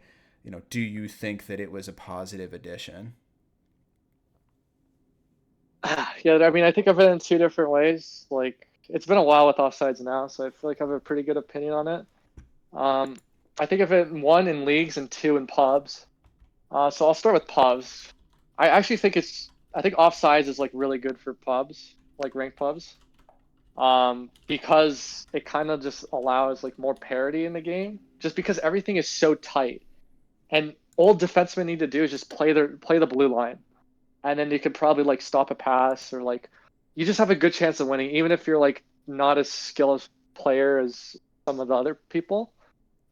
do you think that it was a positive addition? yeah. I mean, I think of it in two different ways. Like it's been a while with offsides now, so I feel like I have a pretty good opinion on it. Um, I think of it one in leagues and two in pubs. So I'll start with pubs. I actually think I think offsides is like really good for pubs, like ranked pubs. Because it kind of just allows like more parity in the game, just because everything is so tight. And all defensemen need to do is just play the blue line, and then you could probably like stop a pass or like you just have a good chance of winning, even if you're like not as skilled player as some of the other people.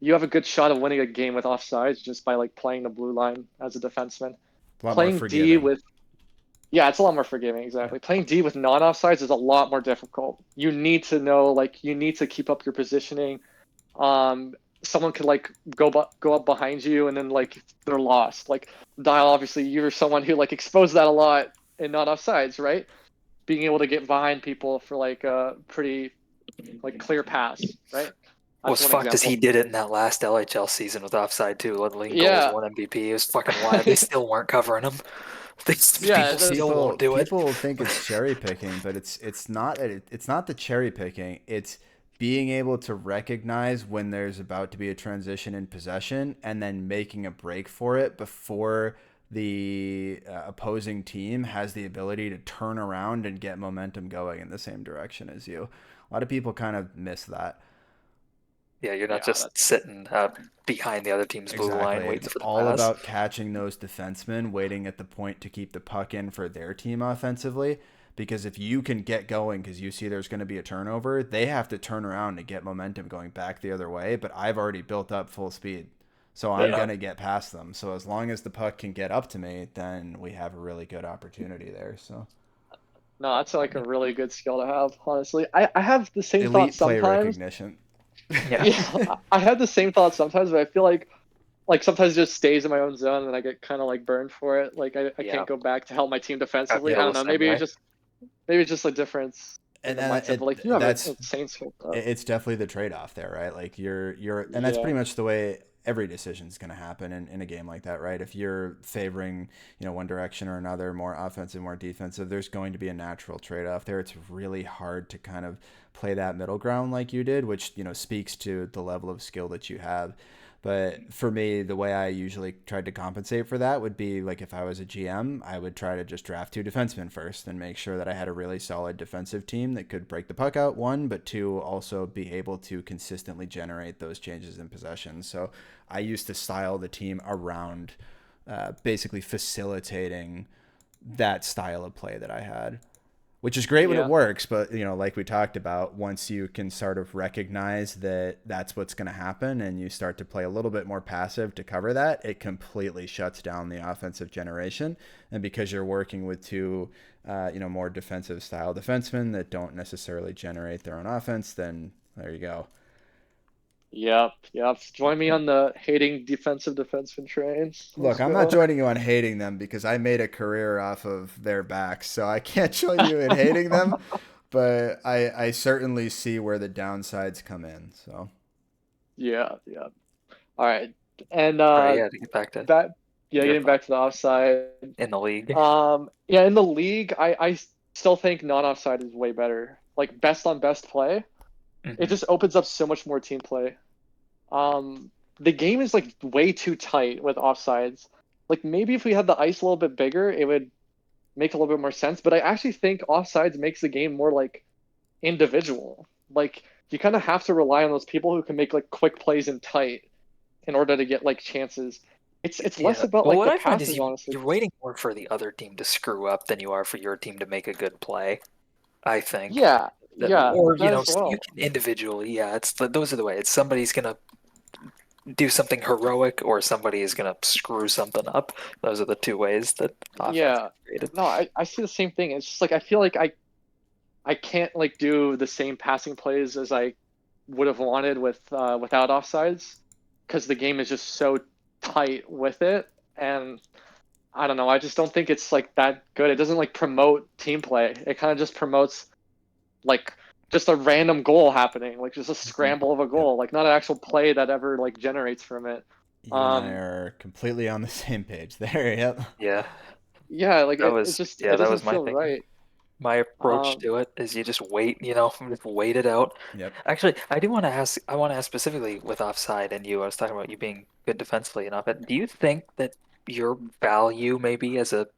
You have a good shot of winning a game with offsides just by like playing the blue line as a defenseman. A lot more Playing D forgiving. with Yeah, it's a lot more forgiving, Yeah. exactly. Playing D with non-offsides is a lot more difficult. You need to know, like, you need to keep up your positioning. Um, Someone could like go up behind you, and then like they're lost. Like Dial, obviously, you're someone who like exposed that a lot in non-offsides, right? Being able to get behind people for like a pretty like clear pass, right? That's Was one fucked as he example. did it in that last LHL season with offside too, leading goals, Yeah, one MVP. It was fucking wild. They still weren't covering him. yeah. People There's still People won't do it. people think it's cherry picking, but it's not the cherry picking. It's being able to recognize when there's about to be a transition in possession and then making a break for it before the opposing team has the ability to turn around and get momentum going in the same direction as you. A lot of people kind of miss that. Yeah, you're not yeah, just that's sitting behind the other team's blue line Exactly. waiting It's for the all pass. about catching those defensemen, waiting at the point to keep the puck in for their team offensively. Because if you can get going because you see there's going to be a turnover, they have to turn around to get momentum going back the other way. But I've already built up full speed. So I'm Yeah. going to get past them. So as long as the puck can get up to me, then we have a really good opportunity there. So no, that's like a really good skill to have. Honestly, I have the same thought elite play sometimes. recognition. Yeah. Yeah, I have the same thought sometimes, but I feel like sometimes it just stays in my own zone and I get kind of like burned for it. Like I Yeah. can't go back to help my team I defensively. I feel don't the know. same way. Maybe it's just a difference in and the then mindset. But like you have that's insane skill. it's definitely the trade-off there, right? Like and that's Yeah, pretty much the way every decision is going to happen in a game like that, right? If you're favoring, one direction or another, more offensive, more defensive, there's going to be a natural trade-off there. It's really hard to kind of play that middle ground like you did, which, speaks to the level of skill that you have. But for me, the way I usually tried to compensate for that would be like if I was a GM, I would try to just draft two defensemen first and make sure that I had a really solid defensive team that could break the puck out, one, but two, also be able to consistently generate those changes in possession. So I used to style the team around basically facilitating that style of play that I had, which is great when it yeah, works. But, like we talked about, once you can sort of recognize that that's what's going to happen and you start to play a little bit more passive to cover that, it completely shuts down the offensive generation. And because you're working with two, more defensive style defensemen that don't necessarily generate their own offense, then there you go. yep. Join me on the hating defensive defenseman train. Look, Let's I'm not go. joining you on hating them because I made a career off of their backs, so I can't join you in hating them. But I certainly see where the downsides come in. So Yeah. All right, and All right, yeah, to get back to that yeah, your getting thought back to the offside. in the league. Yeah, in the league, I still think non-offside is way better. Like best on best play, it Hmm. just opens up so much more team play. Um, the game is like way too tight with offsides. Like maybe if we had the ice a little bit bigger, it would make a little bit more sense. But I actually think offsides makes the game more like individual. Like you kind of have to rely on those people who can make like quick plays in tight in order to get like chances. It's less Yeah. about Well, like what the I find is passes, honestly. you're waiting more for the other team to screw up than you are for your team to make a good play. I think Yeah, that, yeah, or that as you well. can individually. Yeah, those are the way. It's somebody's gonna do something heroic, or somebody is gonna screw something up. Those are the two ways that offense Yeah. gets created. No, I see the same thing. It's just like I feel like I can't like do the same passing plays as I would have wanted without offsides because the game is just so tight with it, and I don't know. I just don't think it's like that good. It doesn't like promote team play. It kind of just promotes like just a random goal happening, like just a Mhm. scramble of a Yep, goal, like not an actual play that ever like generates from it. you and I Um, are completely on the same page there. Yep. yeah, like That it was just yeah, it that doesn't was my feel thinking. right. My approach Um, to it is you just wait, just wait it out. Yep. Actually, I want to ask specifically with offside and you. I was talking about you being good defensively and offense. Do you think that your value maybe as a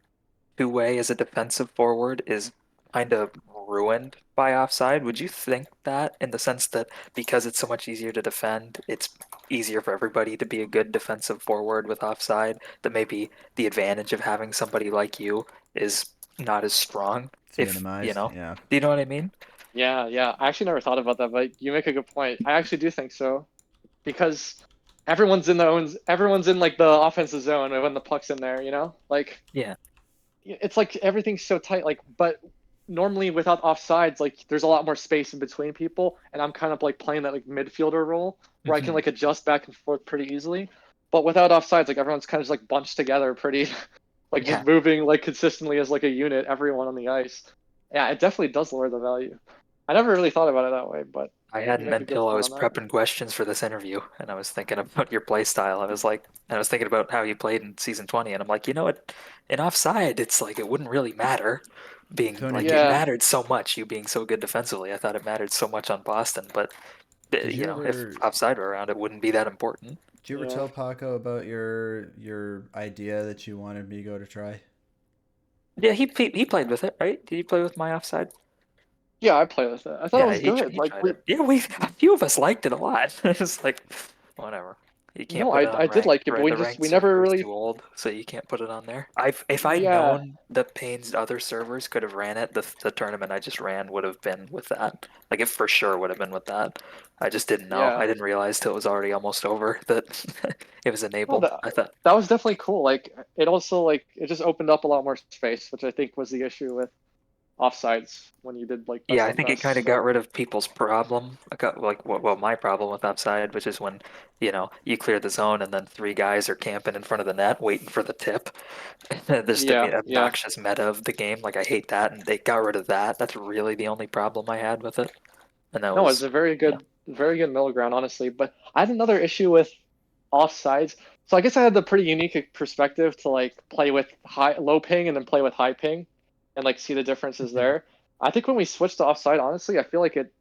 two-way, as a defensive forward, is kind of ruined by offside? Would you think that in the sense that because it's so much easier to defend, it's easier for everybody to be a good defensive forward with offside, that maybe the advantage of having somebody like you is not as strong? It's If, minimized. Yeah. do you know what I mean? yeah, yeah. I actually never thought about that, but you make a good point. I actually do think so because everyone's in like the offensive zone when the puck's in there. Like Yeah. it's like everything's so tight. Like, but normally without offsides, like there's a lot more space in between people, and I'm kind of like playing that like midfielder role where I can Mhm. like adjust back and forth pretty easily. But without offsides, like everyone's kind of just like bunched together, pretty like just Yeah. moving like consistently as like a unit, everyone on the ice. Yeah, it definitely does lower the value. I never really thought about it that way, but I you hadn't make a good until I point was on that. prepping questions for this interview, and I was thinking about your play style. I was thinking about how you played in season 20, and I'm like, you know what? In offside, it's like it wouldn't really matter being Tony, like it Yeah, mattered so much, you being so good defensively. I thought it mattered so much on Boston, but did you if ever offside were around, it wouldn't be that important. did you ever yeah, tell Paco about your idea that you wanted Migo to try? Yeah, he played with it, right? Did he play with my offside? yeah. I play with it. I thought it Yeah, was good. he Like tried we, it. Yeah, we a few of us liked it a lot. It's like whatever. You can't no, put I it on I did ranked, like it, but right? The ranked we never server is really. too old, so you can't put it on there. If I'd Yeah, known the Pain's other servers could have ran it, the tournament I just ran would have been with that. Like it for sure would have been with that. I just didn't know. yeah. I didn't realize till it was already almost over that it was No, enabled. that I thought, that was definitely cool. Like it also like it just opened up a lot more space, which I think was the issue with offsides when you did like yeah, best I of think it kind best. of got So rid of people's problem. I got like well, my problem with offside, which is when you clear the zone and then three guys are camping in front of the net waiting for the tip. There's the yeah, yeah. obnoxious meta of the game. Like I hate that, and they got rid of that. That's really the only problem I had with it. And that No, it's was, a yeah, very good middle ground, honestly. But I had another issue with offsides. So I guess I had the pretty unique perspective to like play with low ping and then play with high ping, and like see the differences Mhm. there. I think when we switched to offside, honestly, I feel like it.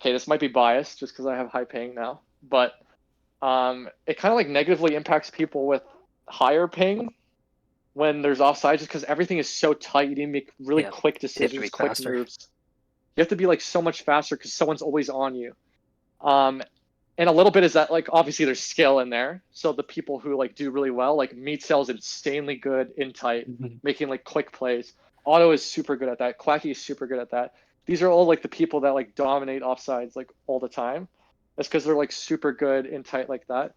Okay, this might be biased just because I have high ping now, but it kind of like negatively impacts people with higher ping when there's offside just because everything is so tight. You need to make really Yeah. quick You have to be decisions, quick faster. moves. You have to be like so much faster because someone's always on you. Um, and a little bit is that like obviously there's skill in there. So the people who like do really well, like Meat Cell's insanely good in tight, Mhm. making like quick plays. Otto is super good at that. Quacky is super good at that. These are all like the people that like dominate offsides like all the time. That's because they're like super good in tight like that.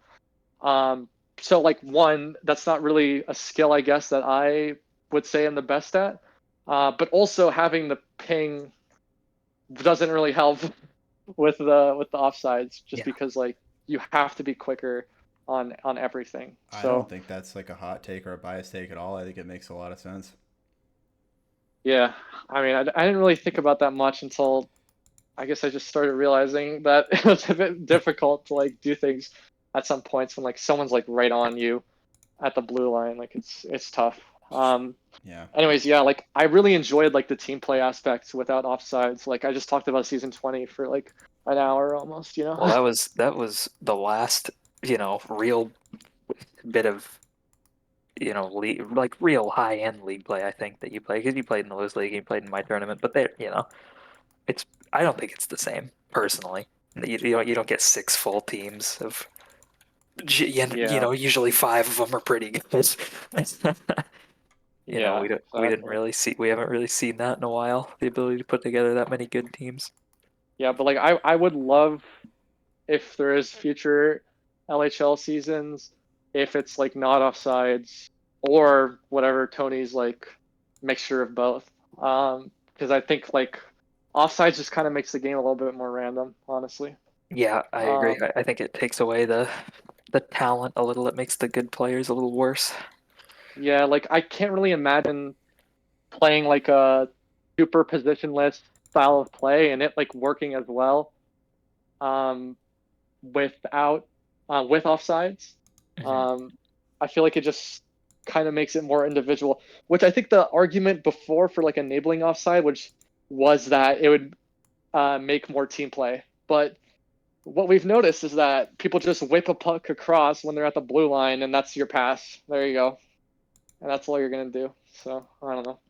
Um, so like one, that's not really a skill I guess that I would say I'm the best at. But also having the ping doesn't really help with the offsides just Yeah. because like you have to be quicker on everything. I don't So think that's like a hot take or a biased take at all. I think it makes a lot of sense. yeah, I mean, I didn't really think about that much until I guess I just started realizing that it was a bit difficult to like do things at some points when like someone's like right on you at the blue line. Like it's tough. Yeah. Anyways, yeah, like I really enjoyed like the team play aspects without offsides. Like I just talked about season 20 for like an hour almost, you Well, know? that was the last, real bit of, league, like real high end league play. I think that you play because you played in the Lewis League, you played in my tournament, but it's. I don't think it's the same personally. You don't get six full teams of Yeah, usually five of them are pretty good. yeah, We didn't exactly. really we haven't really seen that in a while. The ability to put together that many good teams. Yeah, but like I would love if there is future LHL seasons, if it's like not offsides or whatever Tony's like mixture of both. Because I think like offsides just kind of makes the game a little bit more random, honestly. Yeah, I agree. Um, I think it takes away the talent a little. It makes the good players a little worse. yeah, like I can't really imagine playing like a super positionless style of play and it like working as well. Um, without with offsides. Mhm. Um, I feel like it just kind of makes it more individual, which I think the argument before for like enabling offside, which was that it would make more team play. But what we've noticed is that people just whip a puck across when they're at the blue line, and that's your pass. There you go, and that's all you're gonna do. So I don't know.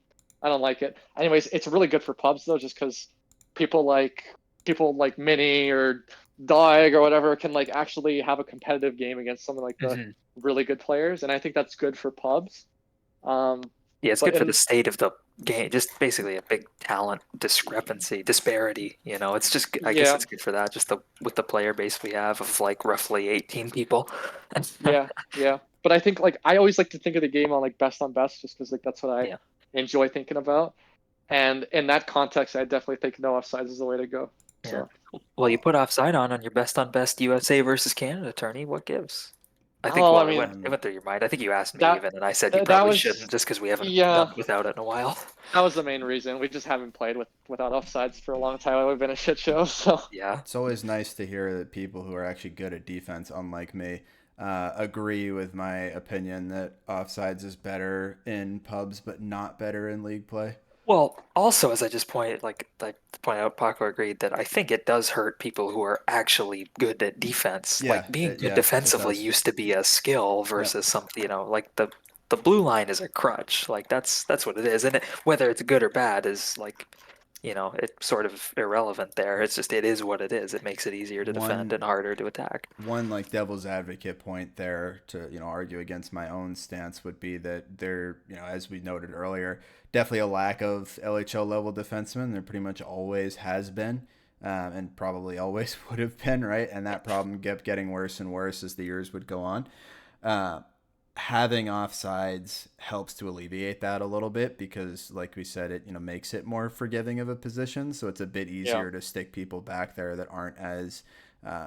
I don't like it. Anyways, it's really good for pubs though, just because people like Mini or Dog or whatever can like actually have a competitive game against some of like the Mhm. really good players, and I think that's good for pubs. Um, Yeah, it's but good for the in state of the game. Just basically a big talent disparity. It's just, I guess yeah, it's good for that. Just with the player base we have of like roughly 18 people. yeah. But I think like I always like to think of the game on best, just because like that's what I Yeah. enjoy thinking about. And in that context, I definitely think no offsides is the way to go. Yeah. So, Well, you put offside on your best on best USA versus Canada tourney. What gives? I think, well, I well, mean it went through your mind. I think you asked me that even, and I said you that probably was shouldn't just because we haven't yeah, done without it in a while. that was the main reason. We just haven't played without offsides for a long time. We've been a shit show. So Yeah. It's always nice to hear that people who are actually good at defense, unlike me, agree with my opinion that offsides is better in pubs but not better in league play. Well, also, as I just pointed out, Paco agreed that I think it does hurt people who are actually good at defense. Like being good It defensively does. used to be a skill Yep. versus something, like the blue line is a crutch. Like that's what it is, and whether it's good or bad is like, it's sort of irrelevant there. It's just it is what it is. It makes it easier to defend One and harder to attack. one like devil's advocate point there to argue against my own stance would be that there, as we noted earlier, definitely a lack of LHL level defensemen. There pretty much always has been, and probably always would have been, right? And that problem kept getting worse and worse as the years would go on. uh, Having offsides helps to alleviate that a little bit because, like we said, it makes it more forgiving of a position, so it's a bit yeah, easier to stick people back there that aren't as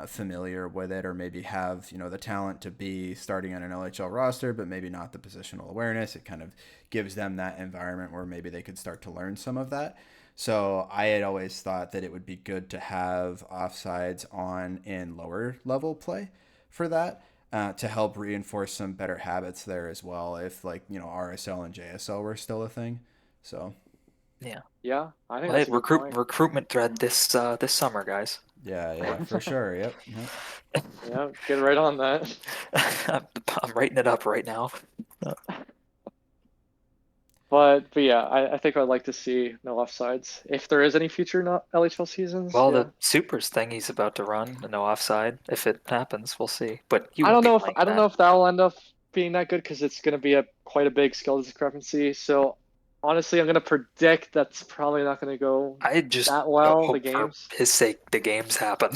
familiar with it, or maybe have the talent to be starting on an LHL roster, but maybe not the positional awareness. It kind of gives them that environment where maybe they could start to learn some of that. So I had always thought that it would be good to have offsides on in lower level play for that, to help reinforce some better habits there as well. If like RSL and JSL were still a thing, so Yeah. yeah. I think Well, hey, that's a good point. recruitment thread this summer, guys. yeah, for sure. Yep. Yeah, get right on that. I'm writing it up right now. But yeah, I think I'd like to see no offsides if there is any future not LHL seasons. Well, Yeah, the supers thing he's about to run, no offside. If it happens, we'll see. But you won't be playing I don't know that. if that will end up being that good because it's going to be a quite a big skill discrepancy. So honestly, I'm going to predict that's probably not going to go I just that well. The hope for games. his sake the games happen.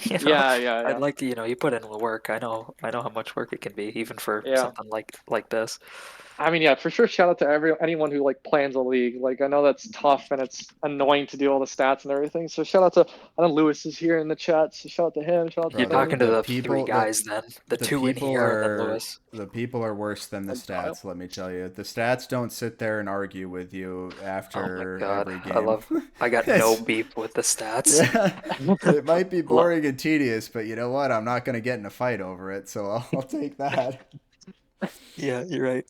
You know, I'd Yeah, like to, you put in the work. I know how much work it can be, even for yeah. something like this. I mean, yeah, for sure. Shout out to anyone who like plans a league. Like, I know that's tough and it's annoying to do all the stats and everything. So shout out to I know Lewis is here in the chat. So shout out to him. Shout out to You're Bro, talking Tony. to the the three people the guys then, the the two in people here, and then are Lewis. the people are worse than the And Kyle. stats. Let me tell you, the stats don't sit there and argue with you Oh my after God, every game. I got no It's, beef with the stats. yeah, it might be Lo- boring and tedious, but you know what? I'm not gonna get in a fight over it, so I'll take that. Yeah, you're right.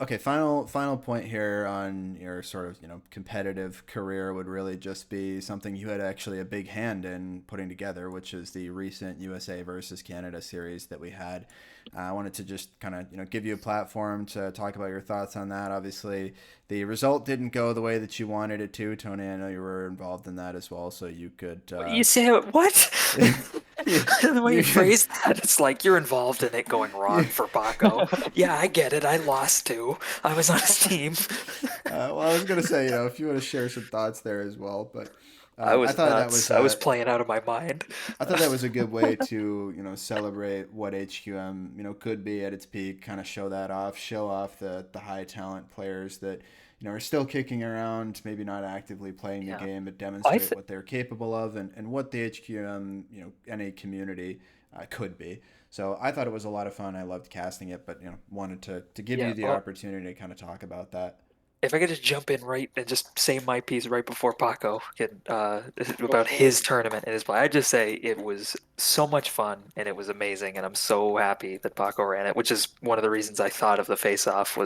Okay, final point here on your sort of competitive career would really just be something you had actually a big hand in putting together, which is the recent USA versus Canada series that we had. I wanted to just kind of give you a platform to talk about your thoughts on that. Obviously, the result didn't go the way that you wanted it to, Tony. I know you were involved in that as well, so you could. You say what? you, The way you you, phrase that, it's like you're involved in it going wrong you, for Paco. Yeah, I get it. I lost too. I was on his team. well, I was gonna say, if you want to share some thoughts there as well, but I I was thought that was nuts. I was playing out of my mind. I thought that was a good way to celebrate what HQM could be at its peak, kind of show that off, show off the high talent players that are still kicking around, maybe not actively playing the Yeah. game, but I demonstrate th what they're capable of and what the HQM NA community could be. So I thought it was a lot of fun. I loved casting it, but wanted to give yeah, you the well, opportunity to kind of talk about that. if I could just jump in right and just say my piece right before Paco can, Go about for his it. tournament and his play, I'd just say it was so much fun and it was amazing, and I'm so happy that Paco ran it. Which is one of the reasons I thought of the face-off.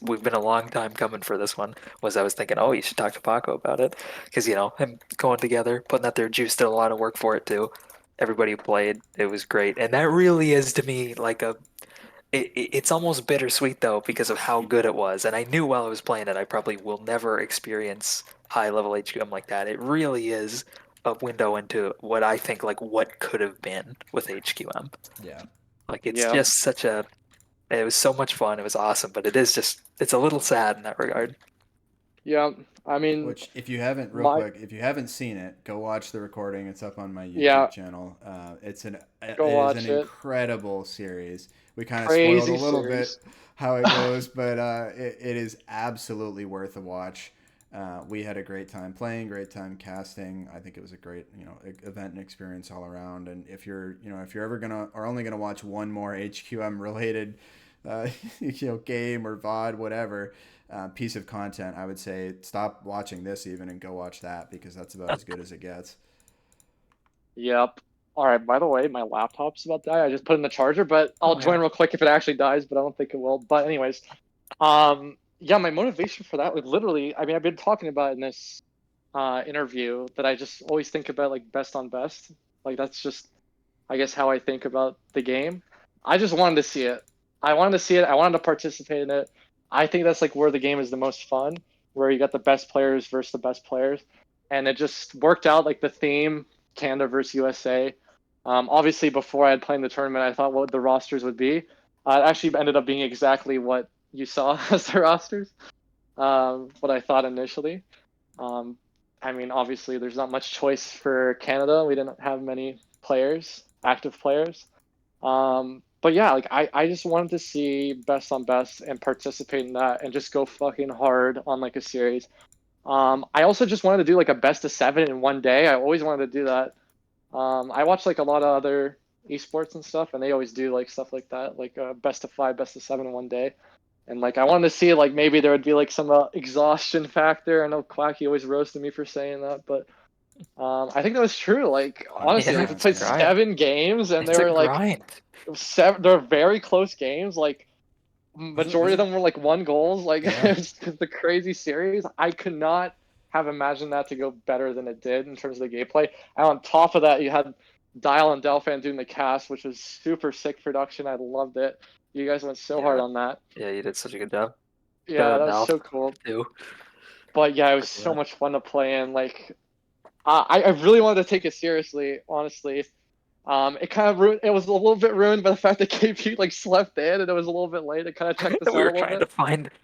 We've been a long time coming for this one. Was I was thinking, oh, you should talk to Paco about it because him going together, putting out their juice, did a lot of work for it too. Everybody who played, it was great, and that really is to me like it's almost bittersweet though because of how good it was. And I knew while I was playing it, I probably will never experience high level HQM like that. It really is a window into what I think like what could have been with HQM. Yeah. Like it's Yeah. just it was so much fun. It was awesome, but it's a little sad in that regard. Yeah. I mean, Which, if you haven't, real my quick, if you haven't seen it, go watch the recording. It's up on my yeah, YouTube channel. It go is an watch it. incredible series. We kind of spoiled a Crazy little series. bit how it goes, but it is absolutely worth a watch. We had a great time playing, great time casting. I think it was a great, event and experience all around. And if you're ever gonna or only gonna watch one more HQM related, game or VOD, whatever, piece of content, I would say stop watching this even and go watch that because that's about as good as it gets. Yep. All right. By the way, my laptop's about to die. I just put in the charger, but I'll Oh yeah. join real quick if it actually dies, but I don't think it will. But anyways, yeah, my motivation for that was literally, I mean, I've been talking about in this interview that I just always think about like best on best. Like that's just, I guess, how I think about the game. I just wanted to see it. I wanted to see it. I wanted to participate in it. I think that's like where the game is the most fun, where you got the best players versus the best players, and it just worked out like the theme, Canada versus USA. Obviously, before I had played in the tournament, I thought what the rosters would be. It actually ended up being exactly what you saw as the rosters. What I thought initially. Um, I mean, obviously, there's not much choice for Canada. We didn't have many players, active players. But yeah, like I just wanted to see best on best and participate in that and just go fucking hard on like a series. I also just wanted to do like a best of 7 in one day. I always wanted to do that. I watch like a lot of other esports and stuff, and they always do like stuff like that, like best of 5, best of 7 in one day. And like I wanted to see like maybe there would be like some exhaustion factor. I know Quacky always roasted me for saying that, but I think that was true. Like honestly, Yeah, like we That's played great. grind. 7 games, and they It's a were like grind. 7. They're very close games. Like Was majority of it? them were like 1 goals. Like Yeah. it's the crazy series. I could not have imagined that to go better than it did in terms of the gameplay. And on top of that, you had Dial and Delphan doing the cast, which was super sick production. I loved it. You guys went so hard Yeah, on that. yeah, you did such a good job. Shout Yeah, out that was Dalf so cool. too. But yeah, it was For so that. much fun to play in. Like I really wanted to take it seriously, honestly. It kind of ruined. It was a little bit ruined by the fact that KP like slept in and it was a little bit late. It kind of checked us We out a were little bit.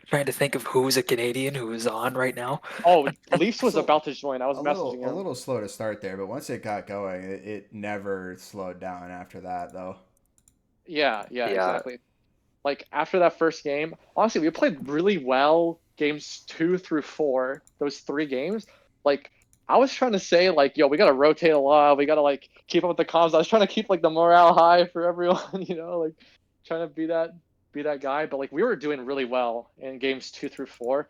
trying to think of who's a Canadian who's on right now. Oh, Leafs was So about to join. I was messaging a him. little slow to start there, but once it got going, it never slowed down after that though. Yeah, yeah, Yeah, exactly. Like after that first game, honestly, we played really well games 2 through 4. Those 3 games, like I was trying to say, like, yo, we gotta rotate a lot. We gotta like keep up with the comms. I was trying to keep like the morale high for everyone, like trying to be that guy. But like we were doing really well in games 2 through 4.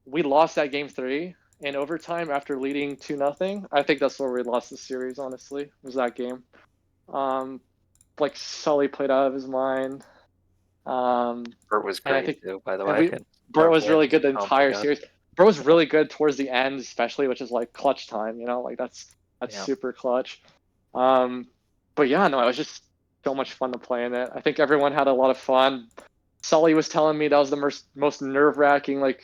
We lost that game 3 in overtime after leading 2-0. I think that's where we lost the series. Honestly, was that game. Um, like Sully played out of his mind. Um, Bert was and I great think too, by the and way. we And Burt our was really win. good the Oh my entire god. series. Burt was really good towards the end, especially, which is like clutch time. Like that's Yeah. super clutch. Um, but yeah, no, it was just so much fun to play in it. I think everyone had a lot of fun. Sully was telling me that was the most nerve wracking like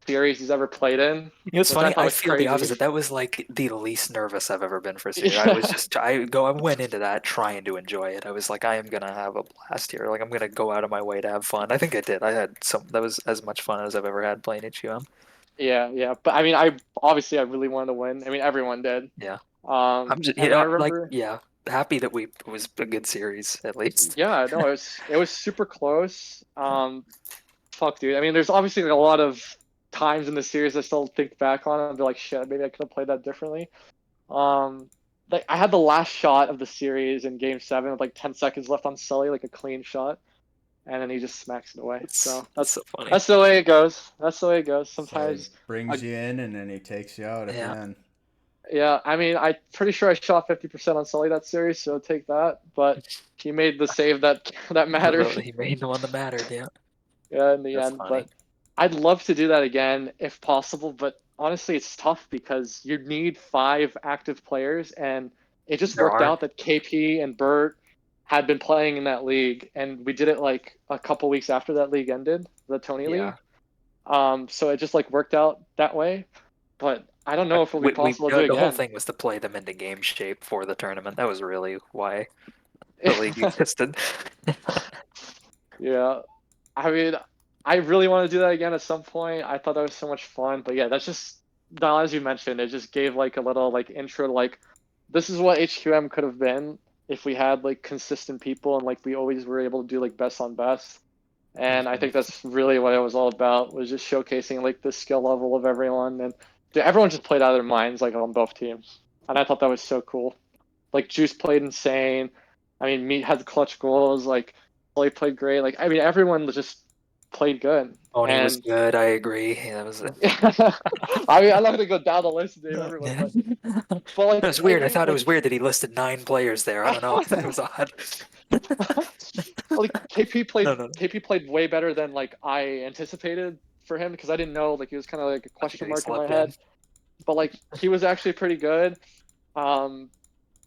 series he's ever played in, It's which I funny. thought I was feel the crazy. opposite. That was like the least nervous I've ever been for a series. Yeah, I went into that trying to enjoy it. I was like, I am gonna have a blast here. Like I'm gonna go out of my way to have fun. I think I did. I had that was as much fun as I've ever had playing HUM. yeah. But I mean, I really wanted to win. I mean, everyone did. Yeah. Um, I'm just, and then I like, remember. yeah, happy that it was a good series at least. Yeah, no, it was super close. Fuck, dude. I mean, there's obviously like, a lot of times in the series I still think back on and be like, shit, maybe I could have played that differently. Um, like I had the last shot of the series in Game 7 with like 10 seconds left on Sully, like a clean shot, and then he just smacks it away. So That's so funny. that's the way it goes. That's the way it goes. So Sometimes, he brings you in and then he takes you out at Yeah. the end. yeah. I mean, I'm pretty sure I shot 50% on Sully that series, so take that. But he made the save that mattered. He made the one that mattered. Yeah. Yeah, in the That's end. funny. But I'd love to do that again if possible. But honestly, it's tough because you need 5 active players, and it just There worked are. out that KP and Bert had been playing in that league, and we did it like a couple weeks after that league ended, the Tony Yeah. League. So it just like worked out that way. But I don't know if it'll be possible to do The whole again. thing was to play them into game shape for the tournament. That was really why the league existed. Yeah. I mean, I really want to do that again at some point. I thought that was so much fun. But yeah, that's just now, as you mentioned, it just gave like a little like intro to like this is what HQM could have been if we had like consistent people and like we always were able to do like best on best. And I think that's really what it was all about, was just showcasing like the skill level of everyone, and everyone just played out of their minds like on both teams. And I thought that was so cool. Like Juice played insane. I mean, Meat had clutch goals. Like Slay played great. Like I mean, everyone just played good. Oni was And good. I agree. Yeah, that was it. I mean, I'm not gonna go down the list and name everyone, but like It was weird. I thought it like, was weird that he listed 9 players there. I don't know. I thought it was odd. like KP played No. KP played way better than like I anticipated for him, because I didn't know, like he was kind of like a question He mark in my slept head. in. But like he was actually pretty good.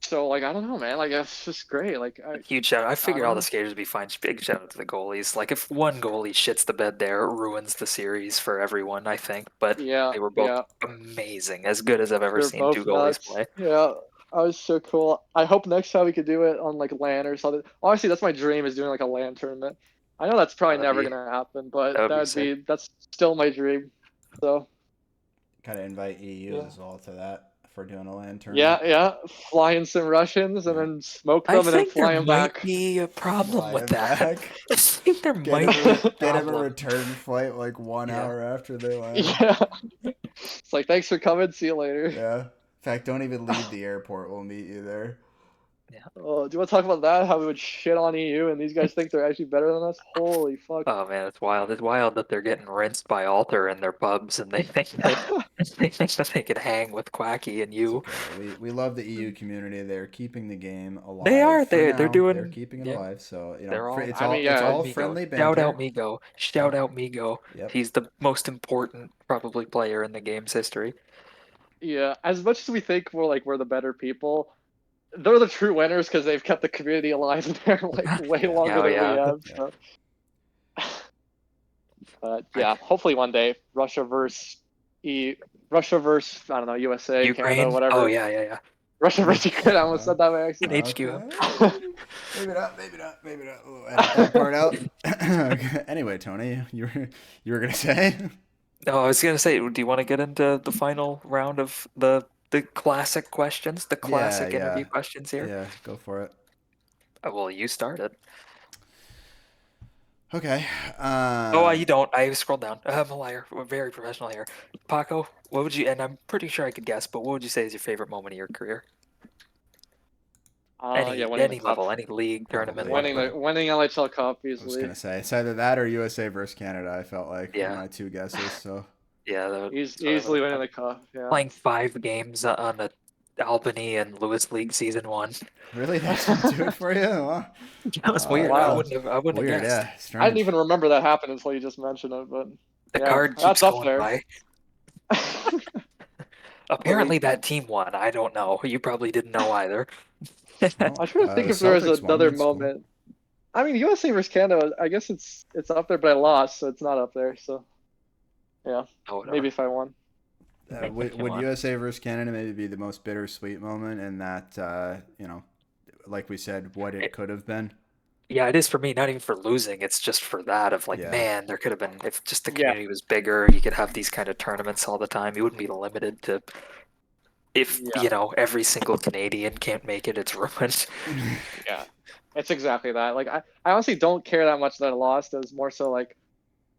So like I don't know, man. Like it's just great. Like Huge shout out. I figure all don't the know. skaters would be fine. Big shout out to the goalies. Like if one goalie shits the bed there, it ruins the series for everyone, I think. But Yeah, they were both yeah. amazing. As good as I've ever They're seen 2 both goalies nuts. play. Yeah, I was so cool. I hope next time we could do it on like LAN or something. Honestly, that's my dream, is doing like a LAN tournament. I know that's probably That'd never be gonna happen, but that would be sick. that's still my dream. So Gotta invite EUs yeah, as well to that for doing a land yeah, tournament. yeah. Flying some Russians and Yeah. then smoke I them and then think there fly them might back. be a problem Fly with him that. back. I think there Get might be a get him a problem. return flight like 1 hour after they land. Yeah. It's like, thanks for coming. See you later. Yeah. In fact, don't even leave the airport. We'll meet you there. Oh, do you want to talk about that? How we would shit on EU and these guys think they're actually better than us? Holy fuck. Oh man, it's wild. It's wild that they're getting rinsed by Alter in their pubs, and they think that they could hang with Quacky and It's you. okay. We love the EU community. They're keeping the game alive. They are. For They're now. doing. They're keeping it Yeah, alive. So they're all. it's I all mean, it's yeah, all Migo. friendly Shout banter. out Migo. Shout out Migo. Yep. He's the most important probably player in the game's history. yeah. As much as we think we're the better people, they're the true winners because they've kept the community alive there like way Yeah. longer than we Yeah. have. Yeah. So. But yeah, hopefully one day Russia versus I don't know, USA, Ukraine. Canada, whatever. Oh yeah. Russia versus Ukraine. I almost said that by accident. HQ. Maybe not. We'll edit that part out. Okay. Anyway, Tony, you were gonna say? No, I was gonna say, do you want to get into the final round of the classic questions, the classic interview questions here? Yeah, go for it. Well, you started. Okay. You don't. I scrolled down. I'm a liar. We're very professional here. Paco, what would you? And I'm pretty sure I could guess, but what would you say is your favorite moment of your career? Yeah, winning the Any cup. level, any league tournament, Probably. Winning LHL Cup I was easily. gonna say it's either that or USA versus Canada. I felt like were my 2 guesses. So Yeah, that would, Easily winning the cup. Yeah. playing 5 games on the Albany and Lewis League Season 1. really, that didn't do it for you? Huh? That was weird. wow. I wouldn't Weird, have guessed. yeah. Strange. I didn't even remember that happened until you just mentioned it, but The yeah, card keeps that's up going there. by. Apparently that team won. I don't know. You probably didn't know either. Well, I try to think the if there was Celtics won, another that's cool. moment. I mean, USA versus Canada. I guess it's up there, but I lost, so it's not up there. So yeah, Oh, whatever. maybe if I won. Would USA versus Canada maybe be the most bittersweet moment in that, like we said, what it could have been? Yeah, it is for me, not even for losing. It's just for that of like, Yeah. man, there could have been, if just the Yeah. community was bigger, you could have these kind of tournaments all the time. You wouldn't be limited to, if, Yeah. Every single Canadian can't make it, it's ruined. Yeah, it's exactly that. Like I honestly don't care that much that I lost. It was more so like,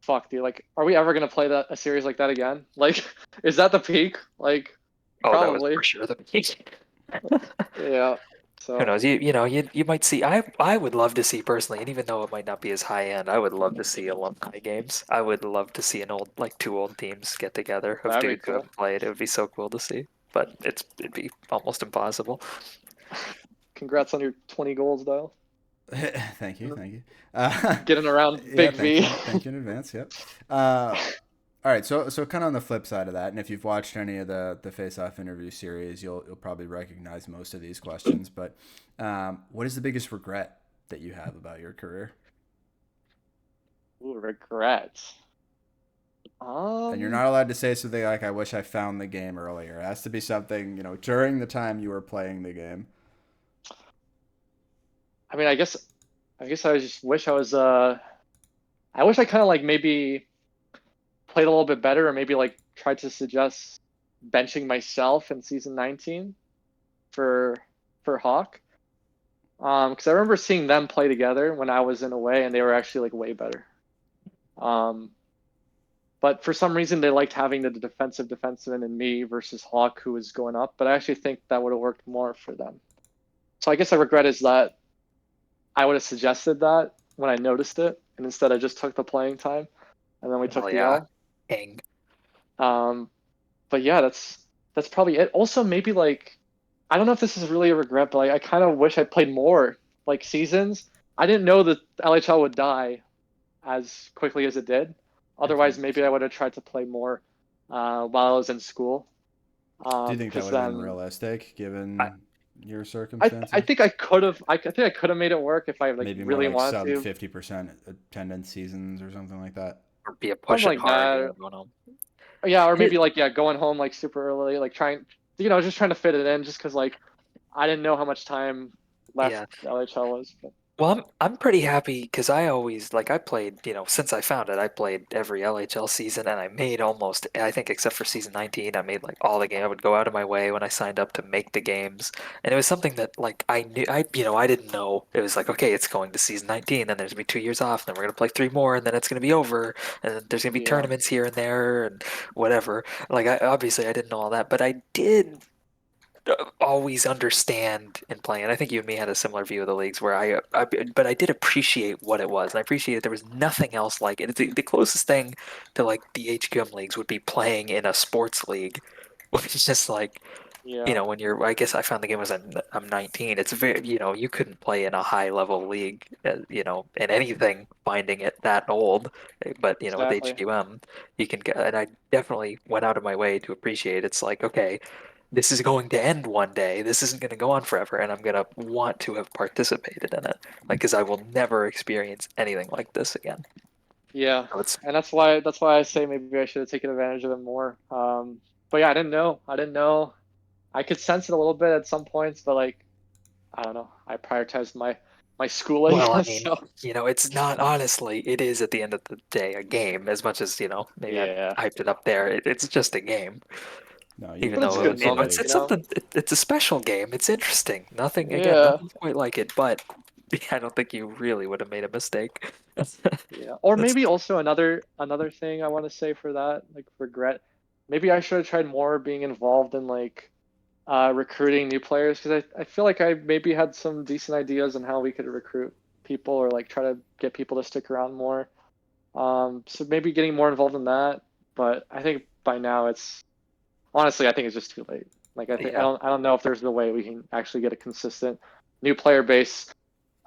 fuck, dude. Like, are we ever gonna play a series like that again? Like, is that the peak? Like, Oh, probably. that was for sure the peak. Yeah. Who So knows? You might see. I would love to see personally, and even though it might not be as high end, I would love to see alumni games. I would love to see two old teams get together of that'd be dudes who cool. haven't played. It would be so cool to see, but it'd be almost impossible. Congrats on your 20 goals, Dial. Thank you, thank you. Getting around Yeah, Big V. thank you in advance. Yep. All right, so kind of on the flip side of that, and if you've watched any of the Face-Off interview series, you'll probably recognize most of these questions. But what is the biggest regret that you have about your career? Ooh, regrets. And you're not allowed to say something like, "I wish I found the game earlier." It has to be something during the time you were playing the game. I mean, I just wish I was. I wish I kind of like maybe played a little bit better, or maybe like tried to suggest benching myself in season 19 for Hawk. Because I remember seeing them play together when I was in away, and they were actually like way better. But for some reason, they liked having the defensive defenseman and me versus Hawk, who was going up. But I actually think that would have worked more for them. So I guess I regret is that I would have suggested that when I noticed it, and instead I just took the playing time, and then we took Hell the yeah, L. King. But yeah, that's probably it. Also, maybe like I don't know if this is really a regret, but like, I kind of wish I played more like seasons. I didn't know that LHL would die as quickly as it did. Otherwise, maybe I would have tried to play more while I was in school. Do you think that Because would have been then realistic I, given your I circumstances? think I could have I think I could have made it work if I like Maybe more really like wanted sub to. 50% attendance seasons or something like that. or be a Something pushing like hard, that. going home. Yeah, or Here, maybe like going home like super early, like trying, just trying to fit it in, just because like I didn't know how much time left yeah. the LHL was. But Well, I'm pretty happy because I always I played, since I found it, I played every LHL season and I made almost, I think except for season 19, I made like all the game. I would go out of my way when I signed up to make the games. And it was something that like I knew I didn't know. It was like, okay, it's going to season 19, then there's gonna be 2 years off, and then we're gonna play three more, and then it's gonna be over, and then there's gonna be yeah, tournaments here and there and whatever. Like obviously I didn't know all that, but I did always understand in playing. And I think you and me had a similar view of the leagues where but I did appreciate what it was. And I appreciated there was nothing else like it. The closest thing to like the HQM leagues would be playing in a sports league, which is just like, yeah, when I guess I found the game was I'm 19. It's very, you couldn't play in a high level league, in anything finding it that old. But, with exactly. HQM, you can get, and I definitely went out of my way to appreciate it's like, okay, this is going to end one day. This isn't going to go on forever, and I'm going to want to have participated in it, like because I will never experience anything like this again. Yeah, So it's and that's why I say maybe I should have taken advantage of it more. But yeah, I didn't know. I didn't know. I could sense it a little bit at some points, but like I don't know. I prioritized my schooling, well, I mean, so it's not honestly. It is at the end of the day a game, as much as maybe I yeah. hyped it up there. It's just a game, No, even But it's though good eventually. moments, it's something. It's a special game. It's interesting. Yeah, Nothing's quite like it, but I don't think you really would have made a mistake. yeah. Or That's maybe also another thing I want to say for that, like regret. Maybe I should have tried more being involved in like recruiting new players because I feel like I maybe had some decent ideas on how we could recruit people or like try to get people to stick around more. So maybe getting more involved in that. But I think by now it's honestly I think it's just too late. Like yeah. I don't know if there's a way we can actually get a consistent new player base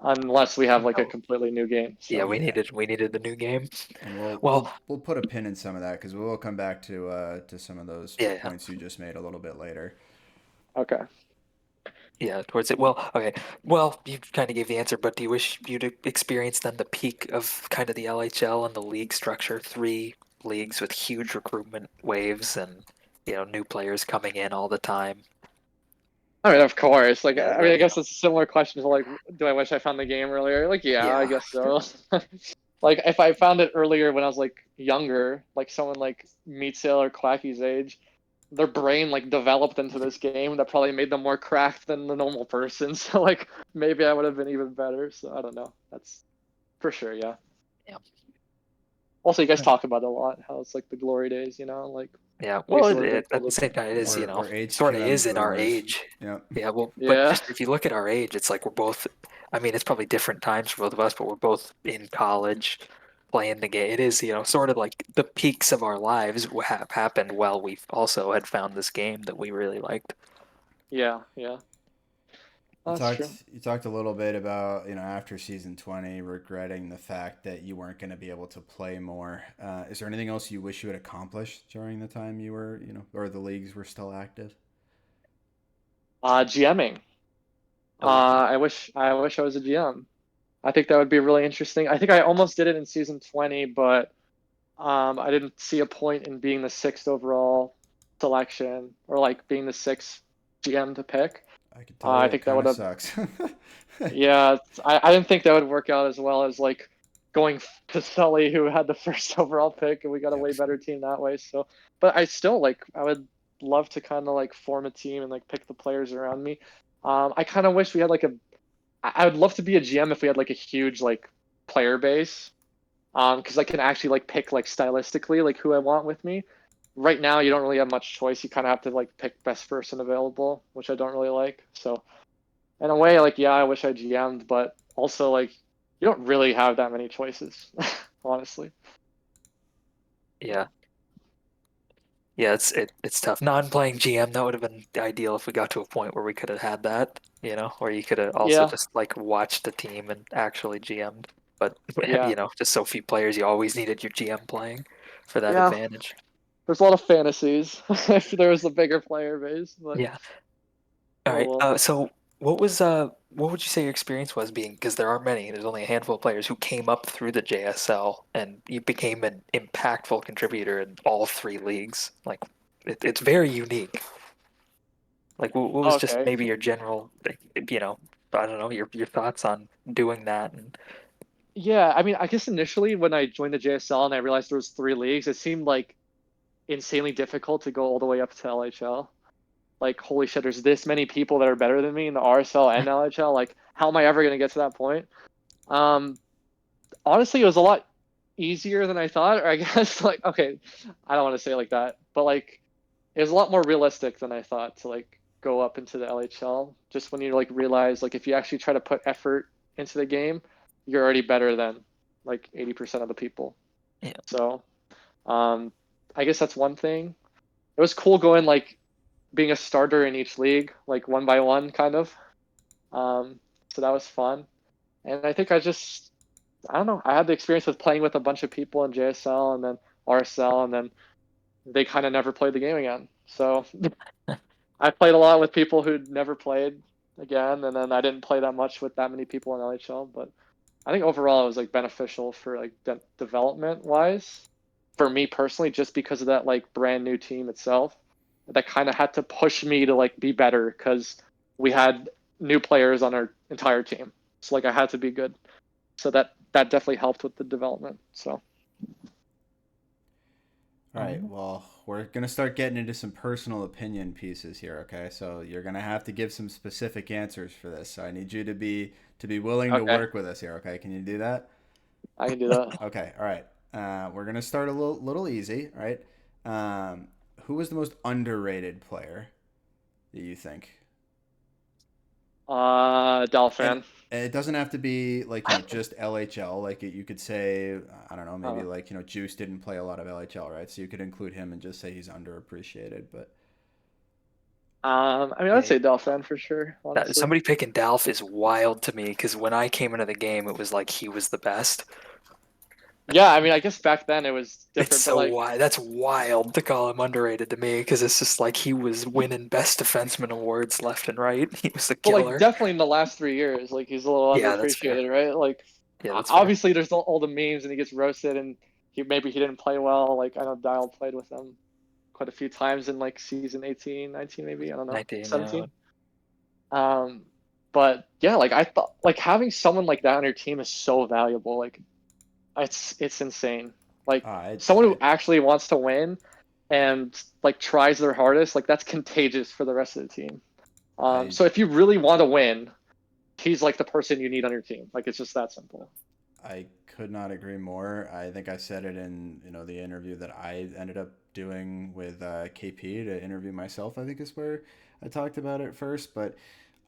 unless we have like a No. completely new game. Yeah, So Yeah, we needed the new game. and we'll Well, we'll we'll put a pin in some of that because we will come back to some of those yeah, points you just made a little bit later. okay. yeah, towards it. Well, okay. Well, you kind of gave the answer, but do you wish you'd experienced then the peak of kind of the LHL and the league structure? Three leagues with huge recruitment waves and, new players coming in all the time. I mean, of course. Like, Yeah, I mean, I guess it's a similar question to like, do I wish I found the game earlier? Like, yeah, I yeah, guess so. Like, if I found it earlier when I was like younger, like someone like Meatsail or Quacky's age, their brain like developed into this game that probably made them more cracked than the normal person. So like, maybe I would have been even better. So I don't know. That's for sure. Yeah. yeah. Also, you guys talk about it a lot, how it's like the glory days, like Yeah, Makes well, it a little bit at the cool. same time, it is, We're sort of HQM is in our boomers. age. Yep. Yeah, well, but Yeah. just if you look at our age, it's like we're both, I mean, it's probably different times for both of us, but we're both in college playing the game. It is, sort of like the peaks of our lives have happened while we also had found this game that we really liked. Yeah. Yeah. You That's true. talked a little bit about, after season 20 regretting the fact that you weren't going to be able to play more. Is there anything else you wish you had accomplished during the time you were, or the leagues were still active? GMing. Oh yeah. I wish I was a GM. I think that would be really interesting. I think I almost did it in season 20, but I didn't see a point in being the sixth overall selection or like being the sixth GM to pick. I can tell you I it think that kind would of have, sucks. yeah, I didn't think that would work out as well as like going to Sully, who had the first overall pick, and we got a Yep. way better team that way. So, but I still like, I would love to kind of like form a team and like pick the players around me. I kind of wish we had like I would love to be a GM if we had like a huge like player base, because I can actually like pick like stylistically like who I want with me. Right now, you don't really have much choice. You kind of have to like pick best person available, which I don't really like. So in a way, like yeah, I wish I GM'd, but also like you don't really have that many choices, honestly. Yeah. Yeah, it's tough. Non-playing GM, that would have been ideal if we got to a point where we could have had that, where you could have also Yeah, just like watched the team and actually GM'd. But yeah, just so few players, you always needed your GM playing for that yeah. advantage. There's a lot of fantasies if there was a bigger player base, but Yeah. All oh right. well. So what would you say your experience was being, because there aren't many, there's only a handful of players who came up through the JSL and you became an impactful contributor in all three leagues. Like it's very unique. Like, what was just Okay. maybe your general, like, I don't know, your thoughts on doing that? And Yeah, I mean, I guess initially when I joined the JSL and I realized there was three leagues, it seemed like insanely difficult to go all the way up to LHL. Like, holy shit, there's this many people that are better than me in the RSL and LHL. Like, how am I ever gonna get to that point? Um, Honestly, it was a lot easier than I thought. Or I guess like, okay, I don't want to say it like that, but like, it was a lot more realistic than I thought to like go up into the LHL. Just when you like realize like if you actually try to put effort into the game, you're already better than like 80% of the people. yeah, So, um, I guess that's one thing. It was cool going like being a starter in each league, like one by one, kind of. So that was fun. And I think I don't know, I had the experience with playing with a bunch of people in JSL and then RSL, and then they kind of never played the game again. So I played a lot with people who'd never played again, and then I didn't play that much with that many people in LHL. But I think overall it was like beneficial for like development wise for me personally, just because of that like brand new team itself that kind of had to push me to like be better because we had new players on our entire team. So like I had to be good. So that definitely helped with the development. So All right, well, we're going to start getting into some personal opinion pieces here, okay? So you're going to have to give some specific answers for this. So I need you to be willing to okay, work with us here, okay? Can you do that? I can do that. Okay, all right. We're going to start a little easy, all right? Who was the most underrated player that you think? And Dolphin. it doesn't have to be like, just LHL. Like you could say, I don't know, maybe Uh, like, Juice didn't play a lot of LHL, right? So you could include him and just say he's underappreciated, but I mean, I'd yeah, say Dolphin for sure, honestly. somebody picking Dalf is wild to me because when I came into the game, it was like he was the best. Yeah, I mean, I guess back then it was It's different, but so like, wild. That's wild to call him underrated to me because it's just like he was winning best defenseman awards left and right. He was a but like killer. definitely in the last 3 years, like he's a little Yeah, that's fair. underappreciated, right? Like, Yeah, that's fair. obviously there's all the memes and he gets roasted and he didn't play well. Like I know Dial played with him quite a few times in like season 18, 19 maybe, I don't know, 19, yeah. 17. Um, but yeah, like I thought like having someone like that on your team is so valuable. Like it's insane. Like someone who I actually wants to win and like tries their hardest, like that's contagious for the rest of the team. I So if you really want to win, he's like the person you need on your team. Like it's just that simple. I could not agree more. I think I said it in the interview that I ended up doing with KP to interview myself, I think is where I talked about it first. But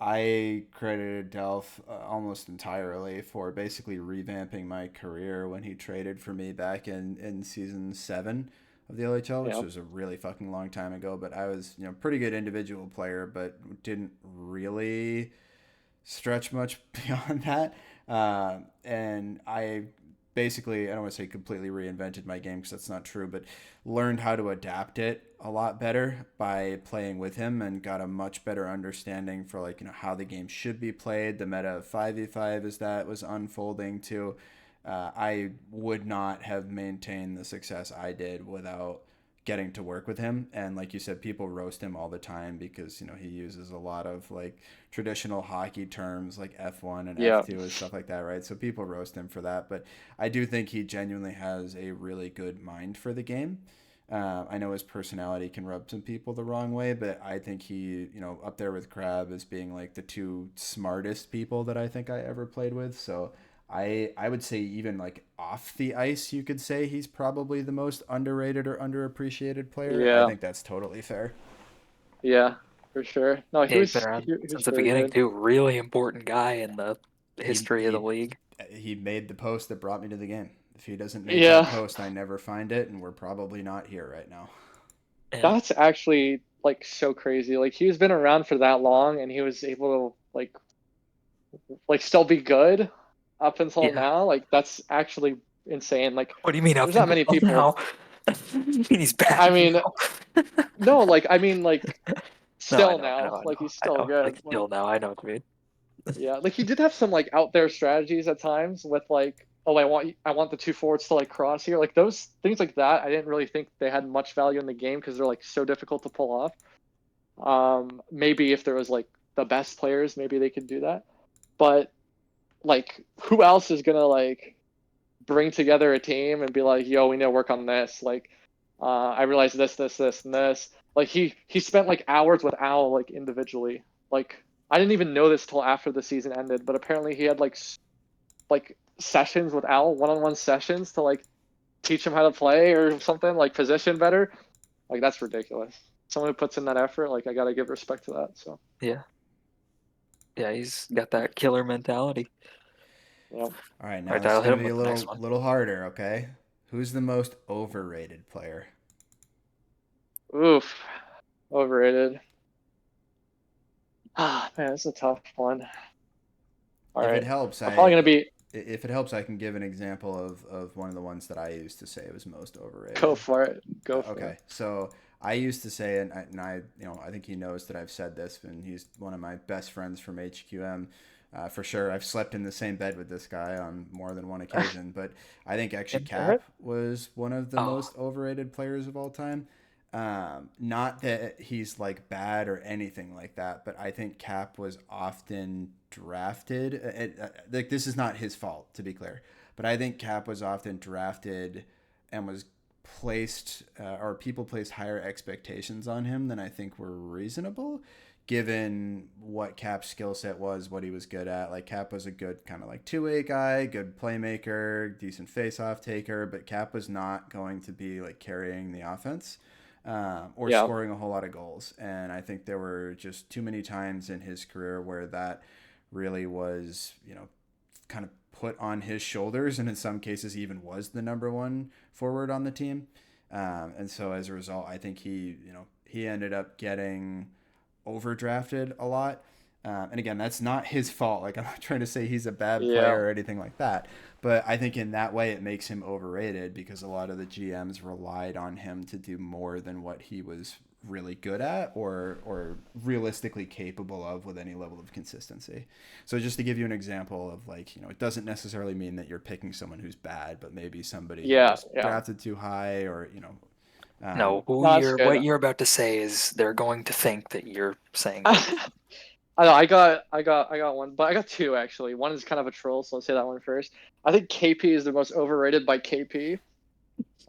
I credited Delph almost entirely for basically revamping my career when he traded for me back in season 7 of the LHL, which Yep. was a really fucking long time ago. But I was, pretty good individual player, but didn't really stretch much beyond that. And I basically, I don't want to say completely reinvented my game because that's not true, but learned how to adapt it a lot better by playing with him and got a much better understanding for like, how the game should be played, the meta of 5v5 as that was unfolding too. I would not have maintained the success I did without getting to work with him. And like you said, people roast him all the time because he uses a lot of like traditional hockey terms like F1 and Yeah. F2 and stuff like that, right? So people roast him for that, but I do think he genuinely has a really good mind for the game. I know his personality can rub some people the wrong way, but I think he, up there with Crab as being like the two smartest people that I think I ever played with. So I would say even like off the ice, you could say he's probably the most underrated or underappreciated player. I Yeah. think that's totally fair. Yeah, for sure. No, Yeah, he's been around he since was the very beginning good. too. Really important guy in the He history of the he league. he made the post that brought me to the game. If he doesn't make that Yeah, post, I never find it, and we're probably not here right now. Yeah. that's actually like so crazy. Like he's been around for that long and he was able to like still be good up until Yeah. now. Like that's actually insane. Like What do you mean up there's not until many people. now? You mean he's I bad mean, now? no, like I mean like No, I still know, I now. know, I Like know, he's I still know. Like good. Like still now, I know what you mean. yeah, like he did have some like out there strategies at times with like, oh, I want the two forwards to like cross here. Like those things like that, I didn't really think they had much value in the game because they're like so difficult to pull off. Maybe if there was like the best players, maybe they could do that. But like, who else is gonna like bring together a team and be like, yo, we need to work on this. Like, I realized this, and this. Like he spent like hours with Al like individually. Like I didn't even know this till after the season ended, but apparently he had like sessions with Al, one-on-one sessions to like teach him how to play or something, like position better. Like that's ridiculous. Someone who puts in that effort, like I gotta give respect to that. So Yeah. Yeah, he's got that killer mentality. yeah. All right, All now right, this is I'll hit gonna him be a with the next little one. little harder. Okay, who's the most overrated player? Oof. Overrated. Ah man, that's a tough one. All If it right. helps, I'm probably gonna be I can give an example of one of the ones that I used to say was most go overrated. for it. Go for it. Okay, so I used to say, and I, I think he knows that I've said this, and he's one of my best friends from HQM. For sure, I've slept in the same bed with this guy on more than one occasion. But I think actually And All right. Cap was one of the oh, most overrated players of all time. Not that he's like bad or anything like that, but I think Cap was often drafted. Like this is not his fault, to be clear, but I think Cap was often drafted and was placed or people placed higher expectations on him than I think were reasonable given what Cap's skill set was, what he was good at. Like Cap was a good kind of like two-way guy, good playmaker, decent face-off taker, but Cap was not going to be like carrying the offense or Yeah. scoring a whole lot of goals. And I think there were just too many times in his career where that really was, kind of put on his shoulders, and in some cases even was the number one forward on the team. And so as a result, I think he ended up getting overdrafted a lot. And again, that's not his fault. Like I'm not trying to say he's a bad Yeah. player or anything like that. But I think in that way it makes him overrated because a lot of the GMs relied on him to do more than what he was really good at or realistically capable of with any level of consistency. So just to give you an example of like, it doesn't necessarily mean that you're picking someone who's bad, but maybe somebody who Yeah. was Yeah. drafted too high or, no, No, that's good. what you're about to say is they're going to think that you're saying that. I know I got one, but I got two actually. One is kind of a troll, so I'll say that one first. I think KP is the most overrated by KP.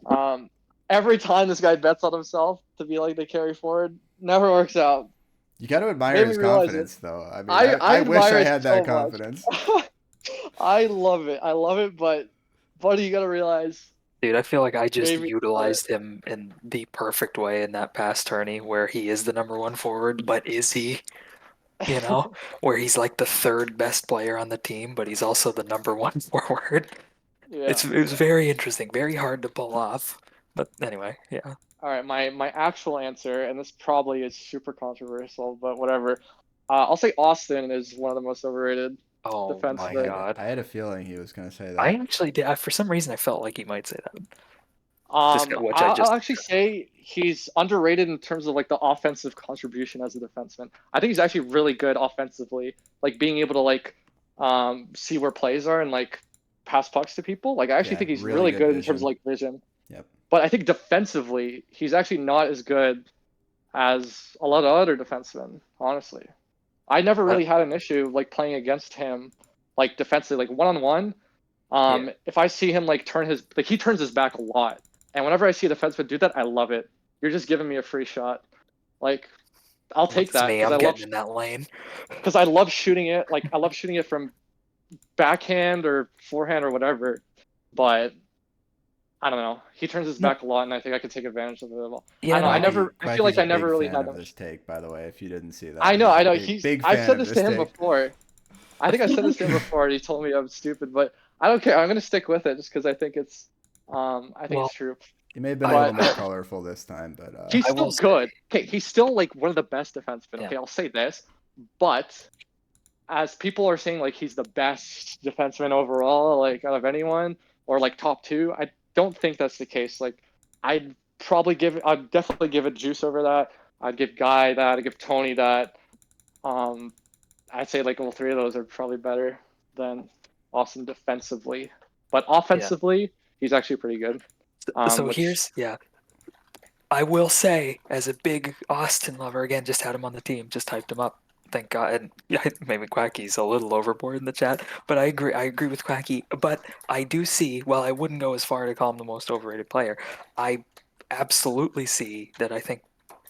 Um, every time this guy bets on himself to be like the carry forward, never works out. you got to admire Made me his realize it. confidence though. I mean, I I wish admire I it had that so much. confidence. I love it. I love it, but buddy, you gotta realize Dude, I feel like I just Maybe, but utilized him in the perfect way in that past tourney where he is the number one forward, but is he? You know, where he's like the third best player on the team, but he's also the number one forward. yeah. It was very interesting, very hard to pull off. But anyway, yeah. All right, my actual answer, and this probably is super controversial, but whatever. I'll say Austin is one of the most overrated Oh my defensemen. God. I had a feeling he was gonna say I that. actually did. For some reason, I felt like he might say that. Just which I I'll just actually say he's underrated in terms of like the offensive contribution as a defenseman. I think he's actually really good offensively, like being able to like see where plays are and like pass pucks to people. Like I actually Yeah, think he's really really good good in terms of vision. like vision. Yep. But I think defensively, he's actually not as good as a lot of other defensemen, honestly. I never I, really had an issue like playing against him, like defensively, like one on one. yeah. If I see him like he turns his back a lot, and whenever I see a defenseman do that, I love it. You're just giving me a free shot. Like I'll Look, take it's that me. I'm getting in that lane. because I love shooting it. Like I love shooting it from backhand or forehand or whatever. But I don't know. He turns his No, back a lot, and I think I could take advantage of it a lot. I yeah, don't know. no, I I'm never. I feel Quacky's like a I never big really fan had of that. this take, by the way. If you didn't see I that, know. he's I a know. big I've fan said of this this to him take. before. I think I said this to him before, and he told me I'm stupid, but I don't care. I'm gonna stick with it just because I think it's well, true. He may have been a little But more colorful this time, but he's I still will say, good. Okay, he's still like one of the best defensemen. yeah. Okay, I'll say this. But as people are saying, like he's the best defenseman overall, like out of anyone, or like top two, I don't think that's the case. Like I'd definitely give it Juice over that. I'd give Guy that. I'd give Tony that. Um, I'd say like all three of those are probably better than Austin defensively, but Yeah. offensively, he's actually pretty good. So Which yeah, I will say, as a big Austin lover, again, just had him on the team, just typed him up. Thank God. And yeah, maybe Quacky's a little overboard in the chat, but I agree. I agree with Quacky. But I do see, while I wouldn't go as far to call him the most overrated player, I absolutely see that I think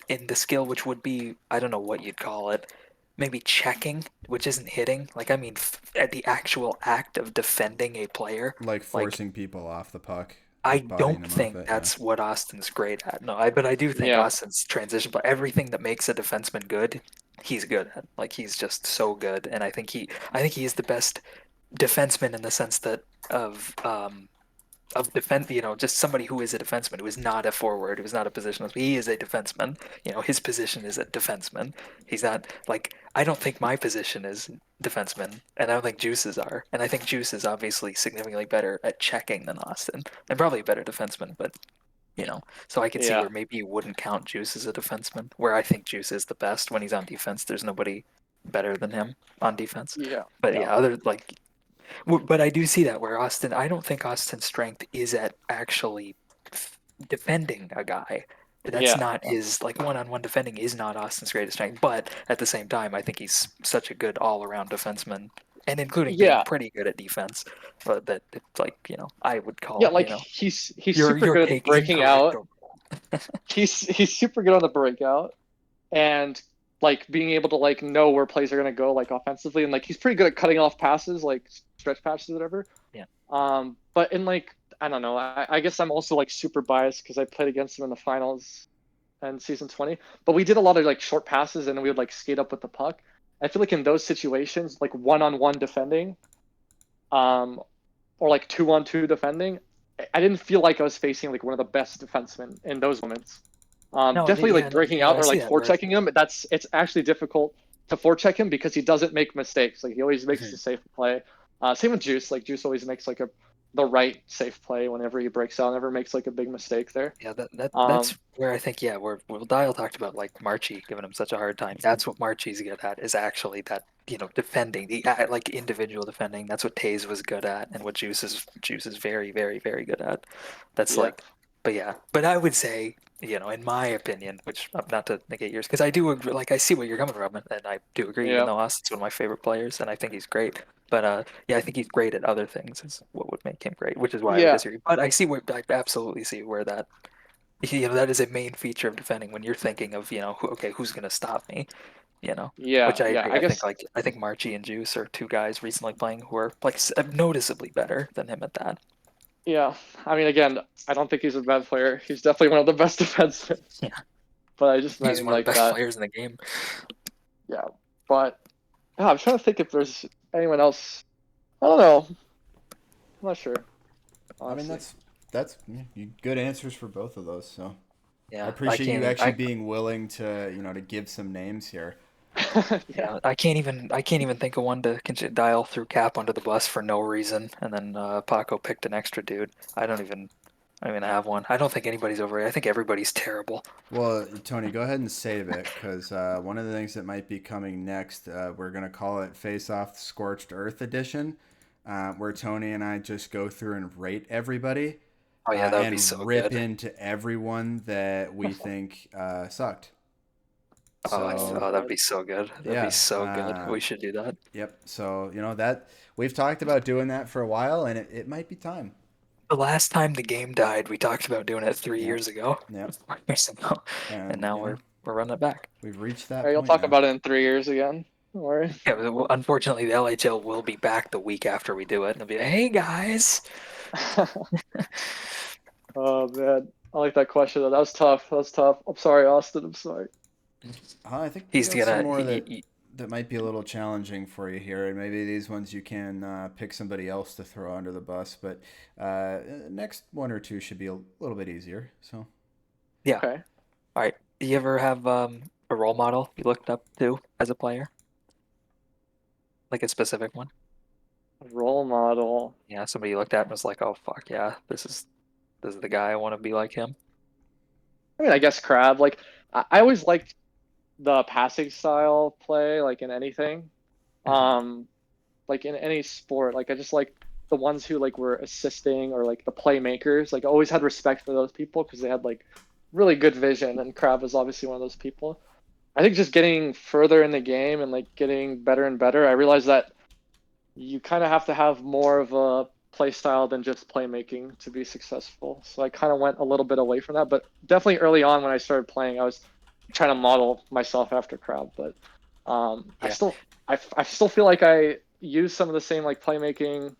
in the skill, which would be, I don't know what you'd call it, maybe checking, which isn't hitting. Like, I mean, at the actual act of defending a player, like like forcing people off the puck, I like bodying don't them off think it. Yeah. that's what Austin's great at. No, but I do think yeah, Austin's transition, but everything that makes a defenseman good, he's good at. Like he's just so good, and I think he is the best defenseman in the sense that of defense, just somebody who is a defenseman, who is not a forward, who is not a positional. He is a defenseman. His position is a defenseman. He's not like I don't think my position is defenseman, and I don't think Juice's are. And I think Juice is obviously significantly better at checking than Austin, and probably a better defenseman. But so I can see yeah, where maybe you wouldn't count Juice as a defenseman. Where I think Juice is the best when he's on defense. There's nobody better than him on defense. yeah, But yeah, yeah, other like but I do see that where Austin, I don't think Austin's strength is at actually defending a guy. That's yeah, not his, like, one-on-one defending is not Austin's greatest strength. But at the same time, I think he's such a good all-around defenseman, and including being yeah, pretty good at defense. But that it's like, I would yeah. call, Like he's your super your good at the take breaking incorrect. out. He's super good on the breakout and like being able to like know where plays are gonna go like offensively, and like he's pretty good at cutting off passes, like stretch passes, whatever. Yeah. But in like I don't know, I guess I'm also like super biased because I played against him in the finals and season 20. But we did a lot of like short passes and we would like skate up with the puck. I feel like in those situations, like one-on-one defending, um, or like two-on-two defending, I didn't feel like I was facing like one of the best defensemen in those moments. No, Definitely like no, breaking yeah, out I or see like that where. forechecking him. It's actually difficult to forecheck him because he doesn't make mistakes. Like he always makes a safe play. Same with Juice. Like Juice always makes like the right safe play whenever he breaks out. Never makes like a big mistake there. Yeah, that's Um, where I think where Dial talked about like Marchie giving him such a hard time. That's what Marchie's good at is actually that defending the like individual defending. That's what Taze was good at, and what Juice is very very very good at. That's yeah, like, but yeah, but I would say in my opinion, which not to negate yours, because I do agree, like I see what you're coming from, and I do agree. Even yeah, though Austin's one of my favorite players, and I think he's great. But yeah, I think he's great at other things. Is what would make him great, which is why I would yeah, disagree. But I absolutely see where that is a main feature of defending when you're thinking of okay, who's gonna stop me, yeah, which I yeah. agree. I I think guess like I think Marchie and Juice are two guys recently playing who are like noticeably better than him at that. Yeah, I mean, again, I don't think he's a bad player. He's definitely one of the best defensemen. Yeah. But I just He's meant one of the like best that. players in the game. Yeah, but yeah, I'm trying to think if there's anyone else. I don't know. I'm not sure, I mean, honestly. that's good answers for both of those. So I Yeah, I appreciate can't you even. actually being willing to to give some names here. Yeah. I can't even think of one to dial through Cap under the bus for no reason. And then Paco picked an extra dude. I don't even have one. I don't think anybody's overrated. I think everybody's terrible. Well, Tony, go ahead and save it because one of the things that might be coming next, we're gonna call it Faceoff Scorched Earth Edition, where Tony and I just go through and rate everybody Oh yeah, that would be and so rip good. into everyone that we think sucked. So That'd be so good. That'd be yeah, so good. We should do that. yep. So that we've talked about doing that for a while, and it might be time. The last time the game died, we talked about doing it 3 Yep, years ago. yep. 4 years ago. And And now we're running it back. we've reached All right, that you'll point talk now. about it in 3 years again. Don't worry. Yeah, but unfortunately, the LHL will be back the week after we do it, and they'll be like, "Hey guys." Oh man, I like that question. That was tough. That was tough. I'm sorry, Austin. I'm sorry. I think we He's got some gonna. more that might be a little challenging for you here, and maybe these ones you can pick somebody else to throw under the bus. But next one or two should be a little bit easier. So Yeah. Okay. All right. Do you ever have a role model you looked up to as a player, like a specific one? Role model. Yeah, somebody you looked at and was like, "Oh fuck yeah, this is the guy I want to be like him." I mean, I guess Crab. Like, I always liked the passing style play, like in anything. Mhm. Um, like in any sport. Like I just like the ones who like were assisting or like the playmakers. Like I always had respect for those people because they had like really good vision, and Crab was obviously one of those people. I think just getting further in the game and like getting better and better, I realized that you kind of have to have more of a play style than just playmaking to be successful. So I kind of went a little bit away from that, but definitely early on when I started playing, I was trying to model myself after Crowd. But I Yeah. still I still feel like I use some of the same like playmaking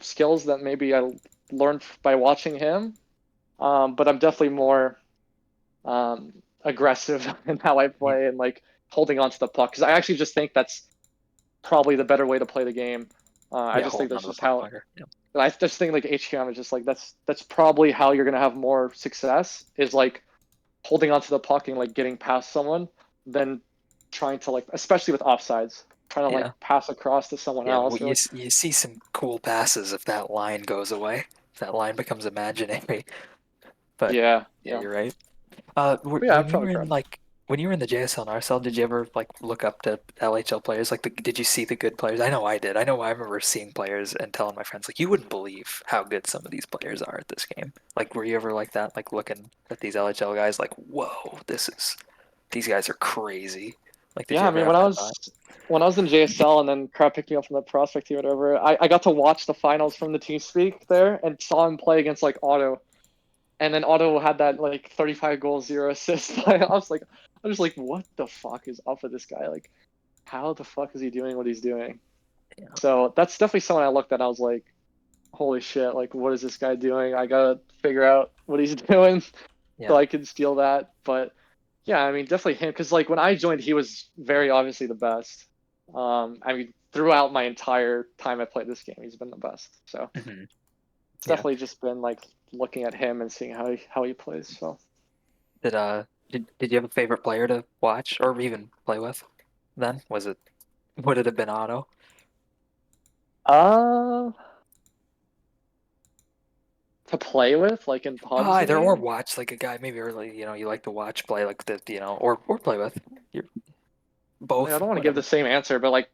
skills that maybe I learned by watching him. But I'm definitely more aggressive in how I Yeah. play and like holding on to the puck because I actually just think that's probably the better way to play the game. I Yeah, just think holding that's onto the just puck how. longer. Yeah. I just think like HQM is just like that's probably how you're gonna have more success is like holding onto the puck and like getting past someone than trying to like especially with offsides trying to Yeah. like pass across to someone Yeah, well, else or like you see some cool passes if that line goes away, if that line becomes imaginary. But yeah yeah, yeah you're right. but yeah I'd When you probably were in grab like when you were in the JSL and RSL, did you ever like look up to LHL players? Like, did you see the good players? I know I did. I know I remember seeing players and telling my friends like, you wouldn't believe how good some of these players are at this game. Like, were you ever like that? Like looking at these LHL guys, like, whoa, these guys are crazy. Like, did yeah you I ever mean have that thought? when I was in JSL and then crap picked me up from the prospect team or whatever I got to watch the finals from the team speak there and saw him play against like Otto. And then Otto had that like 35 goals, 0 assists. I'm just like, what the fuck is up with this guy? Like, how the fuck is he doing what he's doing? Yeah, So that's definitely someone I looked at. I was like, holy shit! Like, what is this guy doing? I gotta figure out what he's doing so yeah, I can steal that. But yeah, I mean, definitely him because like when I joined, he was very obviously the best. I mean, throughout my entire time I played this game, he's been the best. So hmm it's yeah. definitely just been like looking at him and seeing how he plays. So. Did did you have a favorite player to watch or even play with? Then would it have been Otto? Uh, to play with, like in pubs, you Either or mean? watch like a guy maybe early, you like to watch play like the or play with. You're I mean, I both, don't want to give the whatever. same answer, but like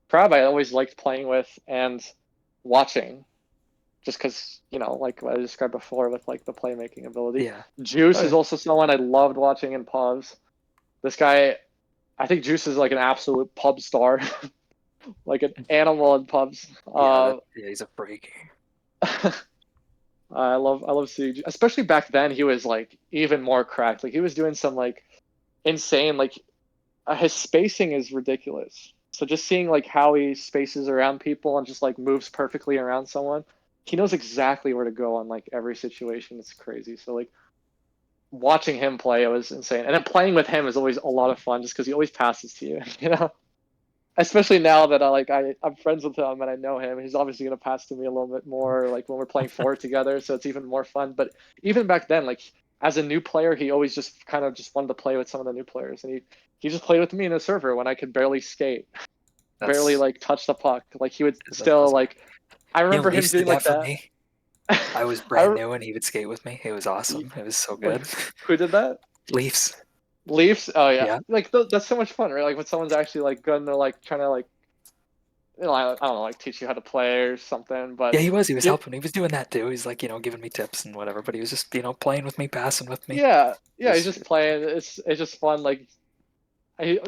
Crab, I always liked playing with and watching, just because like what I described before with like the playmaking ability. Yeah. Juice Oh is yeah. also someone I loved watching in pubs. This guy, I think Juice is like an absolute pub star, like an animal in pubs. Yeah, he's a freak. I love seeing, especially back then. He was like even more cracked. Like he was doing some like insane like his spacing is ridiculous. So just seeing like how he spaces around people and just like moves perfectly around someone, he knows exactly where to go on like every situation. It's crazy. So like watching him play, it was insane. And then playing with him is always a lot of fun, just because he always passes to you. You know, especially now that I'm friends with him and I know him. He's obviously gonna pass to me a little bit more, like when we're playing four together. So it's even more fun. But even back then, like as a new player, he always just kind of just wanted to play with some of the new players, and he just played with me in a server when I could barely skate, barely That's like touch the puck. Like he would that's still awesome. like. I You know, remember him Leafs did doing like that for that. me. I was I brand new and he would skate with me. It was awesome. It was so wait, good. who did that? Leafs. Leafs. Oh yeah, Yeah. like that's so much fun, right? Like when someone's actually like good and they're like trying to like, I don't know, like teach you how to play or something. Yeah, But he was. He was yeah, helping. He was doing that too. He's like, giving me tips and whatever. But he was just, playing with me, passing with me. It yeah, he's was, just playing. It's just fun. Like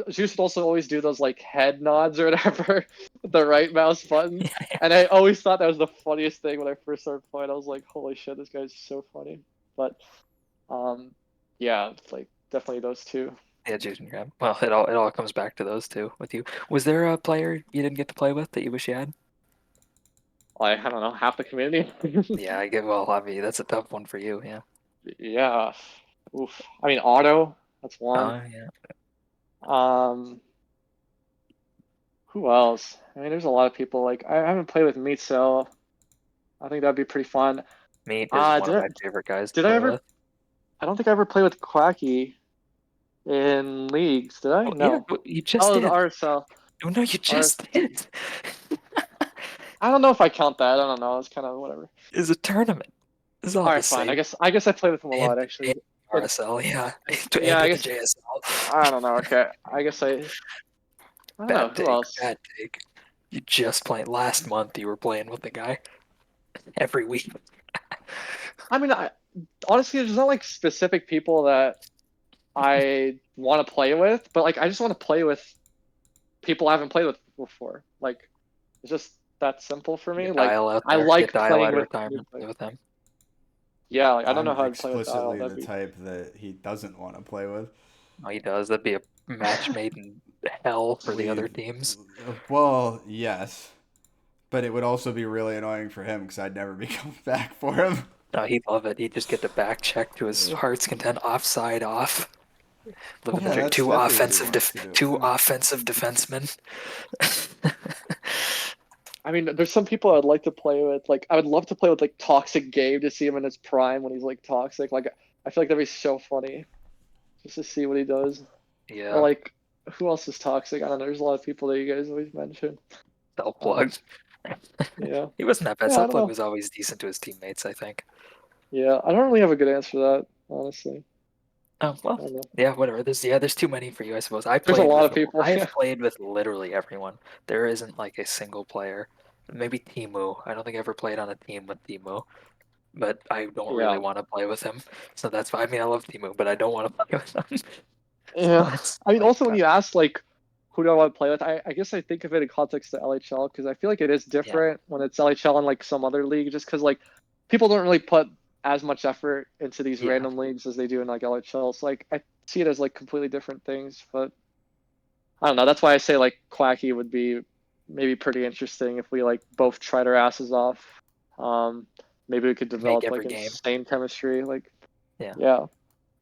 Juice would also always do those like head nods or whatever, with the right mouse button. And I always thought that was the funniest thing when I first started playing. I was like, holy shit, this guy's so funny. But um, yeah, it's like definitely those two. yeah, juice and grab. Well, it all comes back to those two with you. Was there a player you didn't get to play with that you wish you had? Like I don't know, half the community. Yeah, I get. Well, I mean, that's a tough one for you. Yeah. Yeah. Oof. I mean, Auto. That's one. Oh yeah. Um, who else? I mean, there's a lot of people. Like I haven't played with Meat, so I think that'd be pretty fun. Meat is one Did of I my favorite guys to did I play ever? with. I don't think I ever played with Quacky in leagues. Did I? Oh yeah, No. you just Oh, it was did. RSL. Oh no, you RS. just did. I don't know if I count that. I don't know. It's kind of whatever. Is a tournament. This is all All the right, fine. same. I guess I played with him a And, lot and actually. But RSL, yeah, yeah, and I in the guess JSL. I don't know. Okay, I guess I don't know Bad who take. else. Bad take. You just played last month. You were playing with the guy every week. I mean, honestly, there's not like specific people that I want to play with, but like I just want to play with people I haven't played with before. Like it's just that simple for me. Get Like Dial out I there. Get like Dial playing out of with new retirement. Play players. with him. Yeah, like I don't know I'm how to play with Dial. explicitly That'd the be type that he doesn't want to play with. Oh, he does. That'd be a match made in hell for the other Leave. teams. Well, yes, but it would also be really annoying for him because I'd never be coming back for him. No, he'd love it. He'd just get the back check to his heart's content, offside off. Living the Yeah, dream. that's definitely what he wants to do. Two Yeah. offensive defensemen. I mean, there's some people I'd like to play with. Like I would love to play with like Toxic Gabe to see him in his prime when he's like toxic. Like I feel like that'd be so funny just to see what he does. Or Yeah, like who else is toxic? I don't know. There's a lot of people that you guys always mention. self Um, plug. yeah. He wasn't that bad. Yeah, I Self don't plug know. was always decent to his teammates, I think. Yeah, I don't really have a good answer for that, honestly. Oh I well, don't know. yeah, whatever. There's too many for you, I suppose. There's a lot of people. I have Yeah. played with literally everyone. There isn't like a single player. Maybe Timu. I don't think I ever played on a team with Timu, but I don't really Yeah. want to play with him. So that's fine. I mean, I love Timu, but I don't want to play with him. So Yeah. it's I mean, like, also when you ask like who do I want to play with, I guess I think of it in context to LHL because I feel like it is yeah, different when it's LHL and like some other league, just because like people don't really put as much effort into these yeah. random leagues as they do in like LHL. So like I see it as like completely different things, but I don't know. That's why I say like Quacky would be maybe pretty interesting if we like both tried our asses off. Um, Maybe we could Make develop like every game. insane chemistry. Like, Yeah. yeah,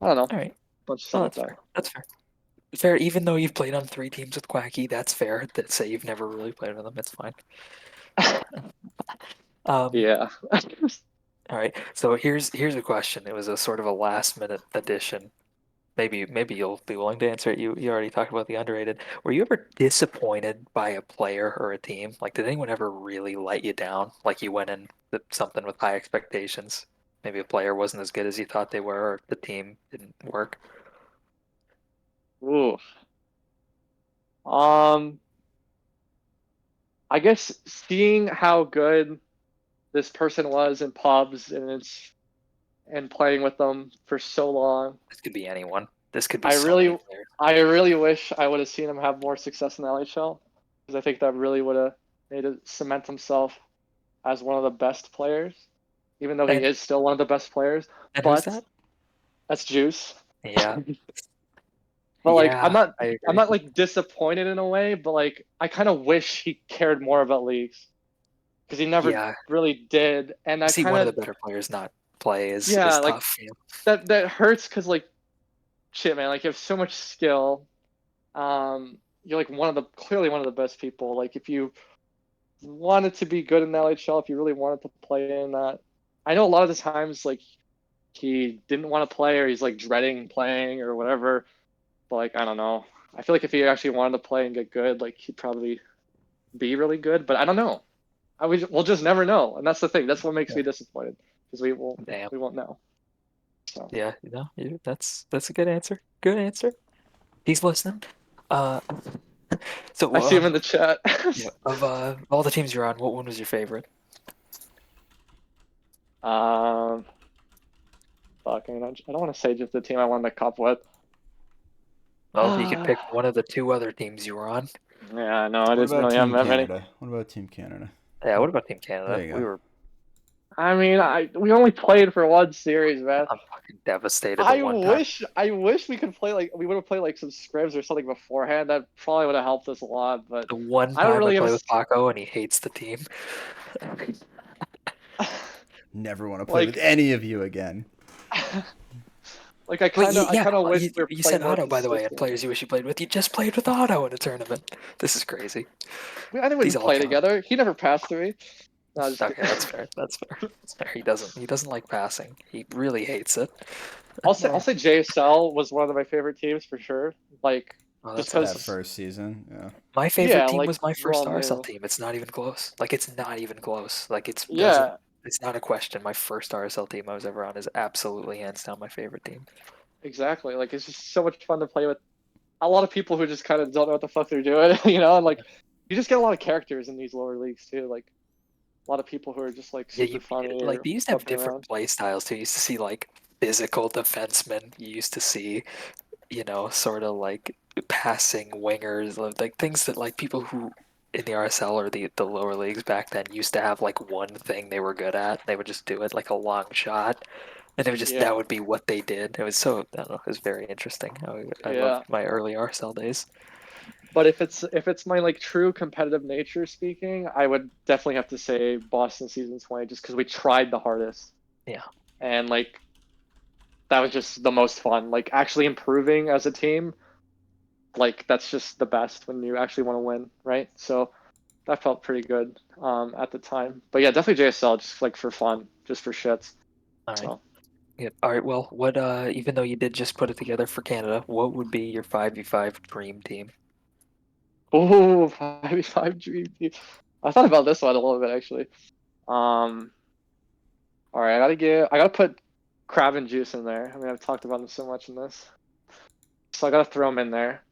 I don't know, All right. bunch of stuff Well, like that's that. fair. That's fair. Fair. Even though you've played on 3 teams with Quacky, that's fair. That say you've never really played with him. It's fine. Um. Yeah. All right. So here's a question. It was a sort of a last minute addition. Maybe you'll be willing to answer it. You already talked about the underrated. Were you ever disappointed by a player or a team? Like, did anyone ever really let you down? Like you went in with something with high expectations. Maybe a player wasn't as good as you thought they were, or the team didn't work. Ooh. Um, I guess seeing how good this person was in pubs and playing with them for so long, This could be anyone. This could be I so many really players. I really wish I would have seen him have more success in the LHL because I think that really would have made it cement himself as one of the best players, even though he And is still one of the best players. who's But that? that's Juice. Yeah. But like Yeah, I I'm agree. not like disappointed in a way, but like I kind of wish he cared more about leagues because he never Yeah. really did, and that See kind one of the of better players not play is like tough. Yeah. that hurts because like shit, man, like you have so much skill. You're like clearly one of the best people. Like if you wanted to be good in the LHL, if you really wanted to play in that, I know a lot of the times like he didn't want to play or he's like dreading playing or whatever. But like I don't know. I feel like if he actually wanted to play and get good, like he'd probably be really good. But I don't know. We'll just never know, and that's the thing. That's what makes me disappointed because Damn. we won't know. So Yeah. That's a good answer. Good answer. He's listening. Uh, so I see him in the chat. yeah, of all the teams you're on, what one was your favorite? Fuck, I don't want to say just the team I won the cup with. Well, you could pick one of the two other teams you were on. Yeah, no, it What isn't about really Team that many. Canada? What about Team Canada? Yeah. What about Team There Canada? you We go. were. I mean, we only played for one series, man. I'm fucking devastated. I The one time. wish we could play we would have played like some scrims or something beforehand. That probably would have helped us a lot. But The one I don't time I really play have with Paco and he hates the team. Never want to play with like any of you again. like I kind of wish we were you playing said more Otto, by the way, and consistent. players you wish you played with. You just played with Otto in a tournament. This is crazy. I think we These didn't all play count. together. He never passed to me. No, just Okay, kidding. that's fair. That's fair. That's fair. He doesn't like passing. He really hates it. I'll say JSL was one of my favorite teams for sure. Like Oh, just that's That because awesome. first season, yeah. My favorite yeah, team like was my we're first all RSL new. team. It's not even close. Like it's not even close. Like Yeah, it's not a question. My first RSL team I was ever on is absolutely hands down my favorite team. exactly. Like it's just so much fun to play with a lot of people who just kind of don't know what the fuck they're doing, and like you just get a lot of characters in these lower leagues too. Like a lot of people who are just like Yeah, super funny like or they used to have fucking different around. play styles too. You used to see like physical defensemen. You used to see, sort of like passing wingers, like things that like people who in the RSL or the lower leagues back then used to have like one thing they were good at. They would just do it like a long shot, and that Yeah, would be what they did. It was so I don't know. It was very interesting. I loved yeah. my early RSL days. But if it's my like true competitive nature speaking, I would definitely have to say Boston season 20, just because we tried the hardest Yeah. and like that was just the most fun. Like actually improving as a team, like that's just the best when you actually want to win, right? So that felt pretty good at the time. But yeah, definitely JSL just like for fun, just for shits. All right. So Yeah. All right. Well, what even though you did just put it together for Canada, what would be your 5v5 dream team? oh, 5v5 dream team. I thought about this one a little bit actually. Um, all right, I gotta put Crab and Juice in there. I mean, I've talked about them so much in this, so I gotta throw them in there.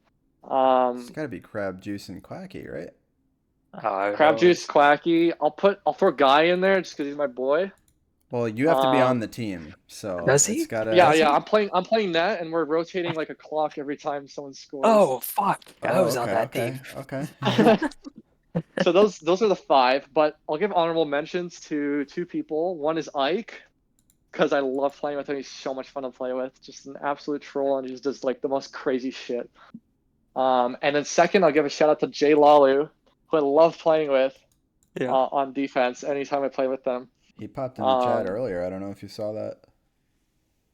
It's got to be Crab Juice and Quacky, right? I don't Crab know. Juice, Quacky. I'll throw Guy in there just because he's my boy. Well, you have to be on the Um, team, so Does it's he? gotta. yeah, Does yeah. he? I'm playing that, and we're rotating like a clock every time someone scores. Oh fuck! I Oh, was on okay, that team. okay, okay. So those are the five, but I'll give honorable mentions to two people. One is Ike, because I love playing with him. He's so much fun to play with. Just an absolute troll, and he just does like the most crazy shit. And then second, I'll give a shout out to Jay Lalu, who I love playing with Yeah. on defense anytime I play with them. He popped in the chat Um, earlier. I don't know if you saw that.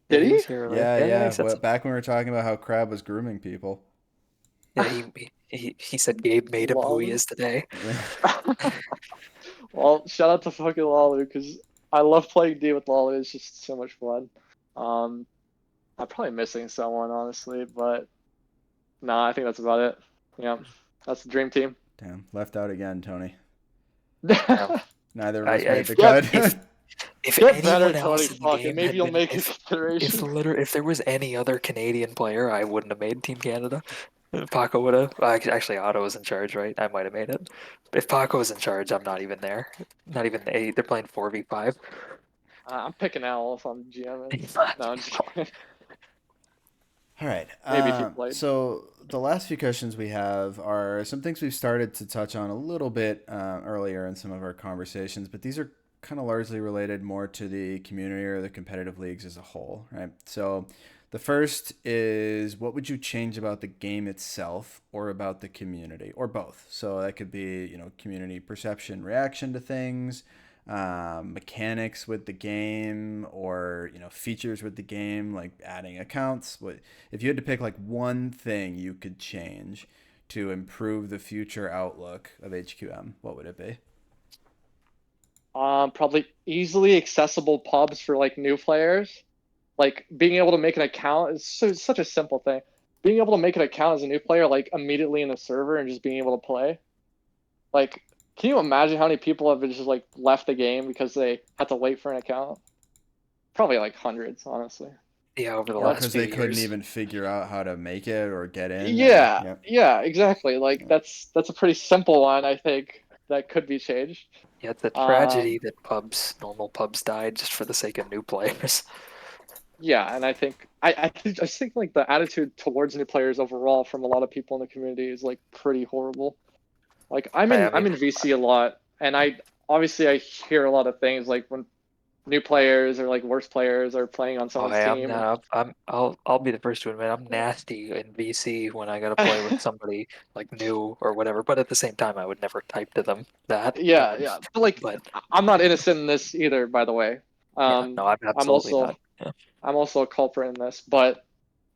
Yeah, did he he? was here earlier. Yeah, Yeah, he yeah. said What, something. back when we were talking about how Crab was grooming people. Yeah, he said Gabe made him who he Lalu? is today. Well, shout out to fucking Lalu because I love playing D with Lalu. It's just so much fun. Um, I'm probably missing someone honestly, but nah, I think that's about it. Yeah, that's the dream team. Damn, left out again, Tony. Um, Neither of I, us I made the Get cut. if get better, anyone Tony. else in the Fucking game maybe had you'll been make a consideration. if there was any other Canadian player, I wouldn't have made Team Canada. Paco would have. Actually, Otto was in charge, right? I might have made it. If Paco was in charge, I'm not even there. Not even eight. They're playing 4v5. I'm picking Al if I'm GMing. No, I'm just kidding. All right. Maybe if you played. So the last few questions we have are some things we've started to touch on a little bit earlier in some of our conversations, but these are kind of largely related more to the community or the competitive leagues as a whole, right? So The first is, what would you change about the game itself or about the community, or both? So that could be, community perception, reaction to things, mechanics with the game, or features with the game, like adding accounts. What if you had to pick like one thing you could change to improve the future outlook of HQM? What would it be? Probably easily accessible pubs for like new players. Like being able to make an account is such a simple thing. Being able to make an account as a new player, like immediately in the server and just being able to play. Like, can you imagine how many people have just like left the game because they had to wait for an account? Probably like hundreds, honestly. Yeah, over the Or last because few they couldn't years. even figure out how to make it or get in, or Yeah, yep. yeah, exactly. Like that's a pretty simple one, I think, that could be changed. Yeah, it's a Um, tragedy that normal pubs died just for the sake of new players. yeah, and I just think like the attitude towards new players overall from a lot of people in the community is like pretty horrible. Like I I'm mean, in VC a lot, and I hear a lot of things like when new players or like worse players are playing on oh, someone's hey, I'm team, and not. I'll be the first to admit I'm nasty in VC when I gotta play with somebody like new or whatever. But at the same time, I would never type to them that. yeah, yeah. But like, But I'm not innocent in this either, by the way. yeah, no, I'm I'm absolutely also not. Yeah. I'm also a culprit in this, but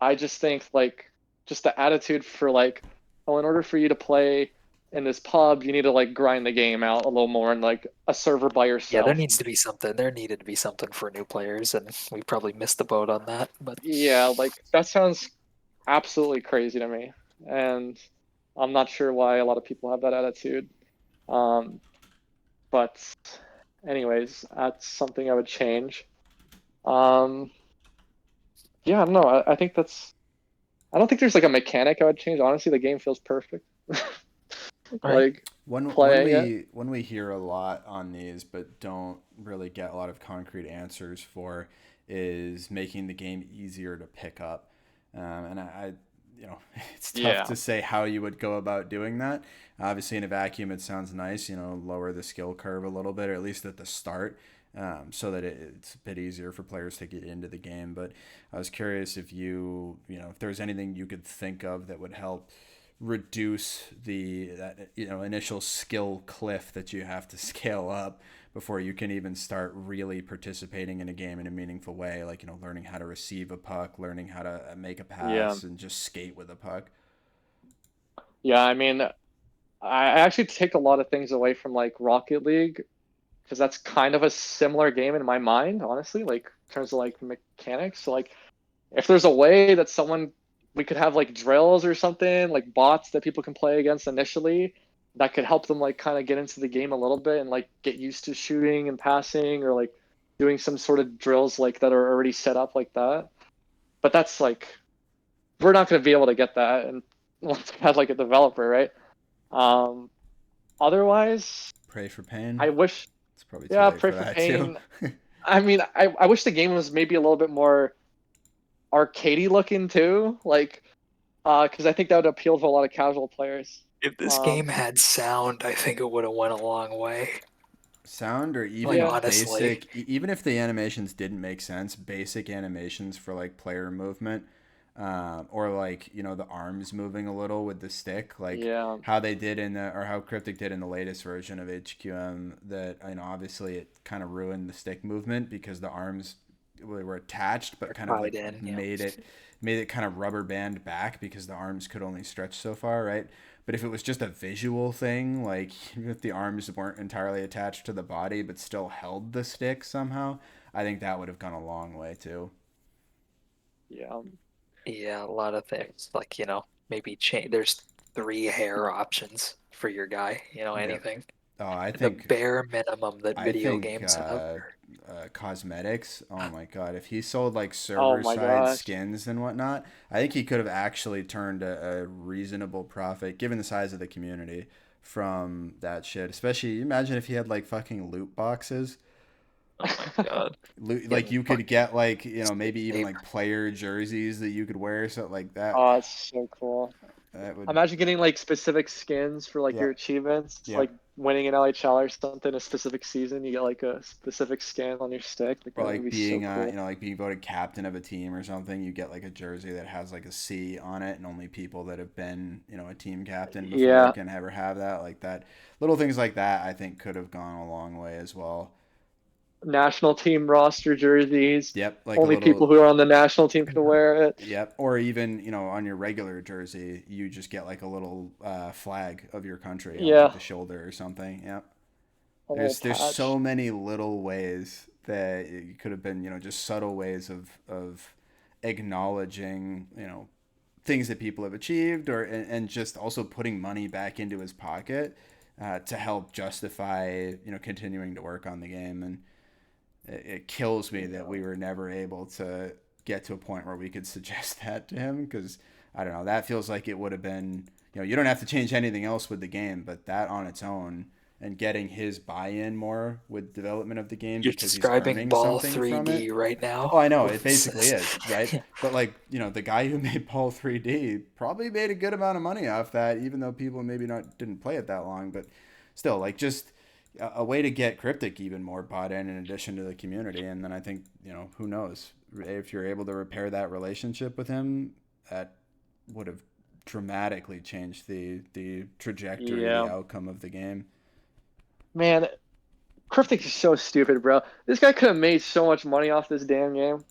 I just think like just the attitude for like, oh, in order for you to play in this pub, you need to like grind the game out a little more and like a server by Yeah, there yourself. needs to be something. There needed to be something for new players, and we probably missed the boat on that. But Yeah, like that sounds absolutely crazy to me, and I'm not sure why a lot of people have that attitude. Um, but anyways, that's something I would change. Um, yeah, I don't know. I think that's. I don't think there's like a mechanic I would change. Honestly, the game feels perfect. right, Like When playing it. we hear a lot on these, but don't really get a lot of concrete answers for, is making the game easier to pick up. And it's tough Yeah. to say how you would go about doing that. Obviously, in a vacuum, it sounds nice. Lower the skill curve a little bit, or at least at the start, so that it's a bit easier for players to get into the game. But I was curious if if there's anything you could think of that would help reduce that initial skill cliff that you have to scale up before you can even start really participating in a game in a meaningful way, like learning how to receive a puck, learning how to make a Yeah. pass, and just skate with a puck. Yeah. I mean, I actually take a lot of things away from like Rocket League because that's kind of a similar game in my mind, honestly, like in terms of like mechanics. So like if there's a way that someone we could have like drills or something, like bots that people can play against initially that could help them like kind of get into the game a little bit and like get used to shooting and passing or like doing some sort of drills like that are already set up like that. But that's like we're not going to be able to get that and once we have like a developer, right? Um, otherwise, Pray for pain. I wish, It's probably too yeah, late Pray for for that too. Pain. I mean, I wish the game was maybe a little bit more arcadey looking too, like, because I think that would appeal to a lot of casual players. if this Um, game had sound, I think it would have went a long way. Sound, or Like even yeah, honestly, even if the animations didn't make sense, basic animations for like player movement, or like the arms moving a little with the stick, like yeah, how they did or how Cryptic did in the latest version of HQM. That obviously it kind of ruined the stick movement because the arms were attached, but they're kind of tied like in. Yeah. made it kind of rubber band back because the arms could only stretch so far, right? But if it was just a visual thing, like even if the arms weren't entirely attached to the body but still held the stick somehow, I think that would have gone a long way too. yeah, Yeah, a lot of things. Like, maybe change. There's three hair options for your guy. Yep. Anything. Oh, The bare minimum that I video think games have. cosmetics. Oh my god, if he sold like oh server my side gosh. skins and whatnot, I think he could have actually turned a reasonable profit given the size of the community from that shit. Especially imagine if he had like fucking loot boxes. Oh my God. Like Getting you could fucking get like skin maybe even tape. like player jerseys that you could wear, something like that. Oh, it's so cool. That would Imagine getting like specific skins for like yeah, your achievements, yeah. like winning an LHL or something, a specific season, you get like a specific skin on your stick. Like Or that would like be so being cool. like being voted captain of a team or something, you get like a jersey that has like a C on it, and only people that have been a team captain before Yeah, can ever have that. Like that, little things like that, I think could have gone a long way as well. national team roster jerseys. Yep, like a Only little. people who are on the national team can wear it. Yep, or even on your regular jersey, you just get like a little flag of your country on like Yeah, the shoulder or something. Yep. a little There's so patch. many little ways that it could have been, just subtle ways of acknowledging, things that people have achieved, or and just also putting money back into his pocket to help justify, continuing to work on the game. And it kills me that we were never able to get to a point where we could suggest that to him, because I don't know, that feels like it would have been, you don't have to change anything else with the game, but that on its own, and getting his buy-in more with development of the game You're because he's describing earning Ball something from 3D it. right Oh, now. I know, it basically is, right? But like, the guy who made Paul 3D probably made a good amount of money off that, even though people maybe not didn't play it that long. But still, like, just a way to get Cryptic even more bought in addition to the community. And then I think, who knows, if you're able to repair that relationship with him, that would have dramatically changed the trajectory, the Yeah, outcome of the game. man, Cryptic is so stupid, bro. This guy could have made so much money off this damn game.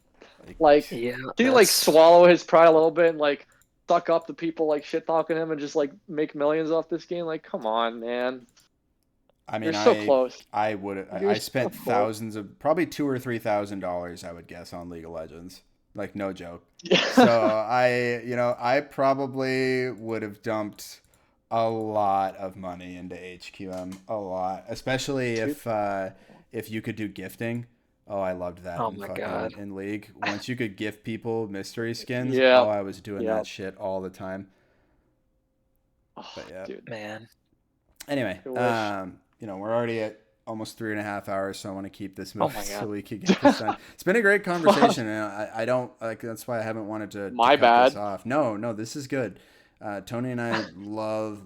Like, Like, Yeah, did he like that's swallow his pride a little bit and like suck up the people like shit talking him and just like make millions off this game? Like, come on, man. I You're mean, so close. I would You're I so spent close. thousands of probably $2,000 or $3,000, I would guess, on League of Legends. Like, no joke. So Yeah. I probably would have dumped a lot of money into HQM, a lot, especially Dude. if you could do gifting. Oh, I loved that oh in my fucking god. in League. Once you could gift people mystery skins, Yeah. oh, I was doing Yeah. that shit all the time. Oh, But yeah. dude. Man. Anyway, I wish. we're already at almost 3.5 hours, so I want to keep this Oh moving my so god. we could get this done. It's been a great Fuck. conversation, and I don't like that's why I haven't wanted to My cut this bad. off. No, no, this is good. Tony and I love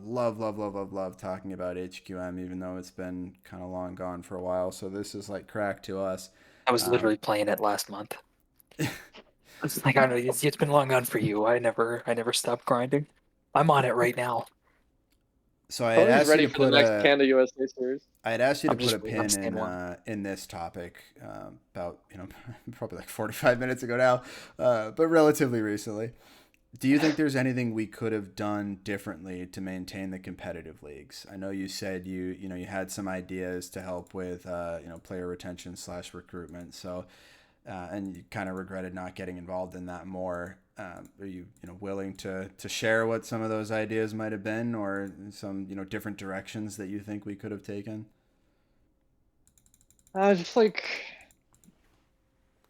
talking about HQM, even though it's been kind of long gone for a while. So this is like crack to us. I was Um, literally playing it last month. It's like I know it's been long gone for you. I never stopped grinding. I'm on it right now. so I had Tony's asked you ready to for the put next a Canada USA series. I had asked you to I'm put just a I'm pin staying one. in this topic about probably like 45 minutes ago now, but relatively recently. Do you think there's anything we could have done differently to maintain the competitive leagues? I know you said you had some ideas to help with player retention / recruitment. So and you kind of regretted not getting involved in that more. Are you willing to share what some of those ideas might have been, or some different directions that you think we could have taken? Just like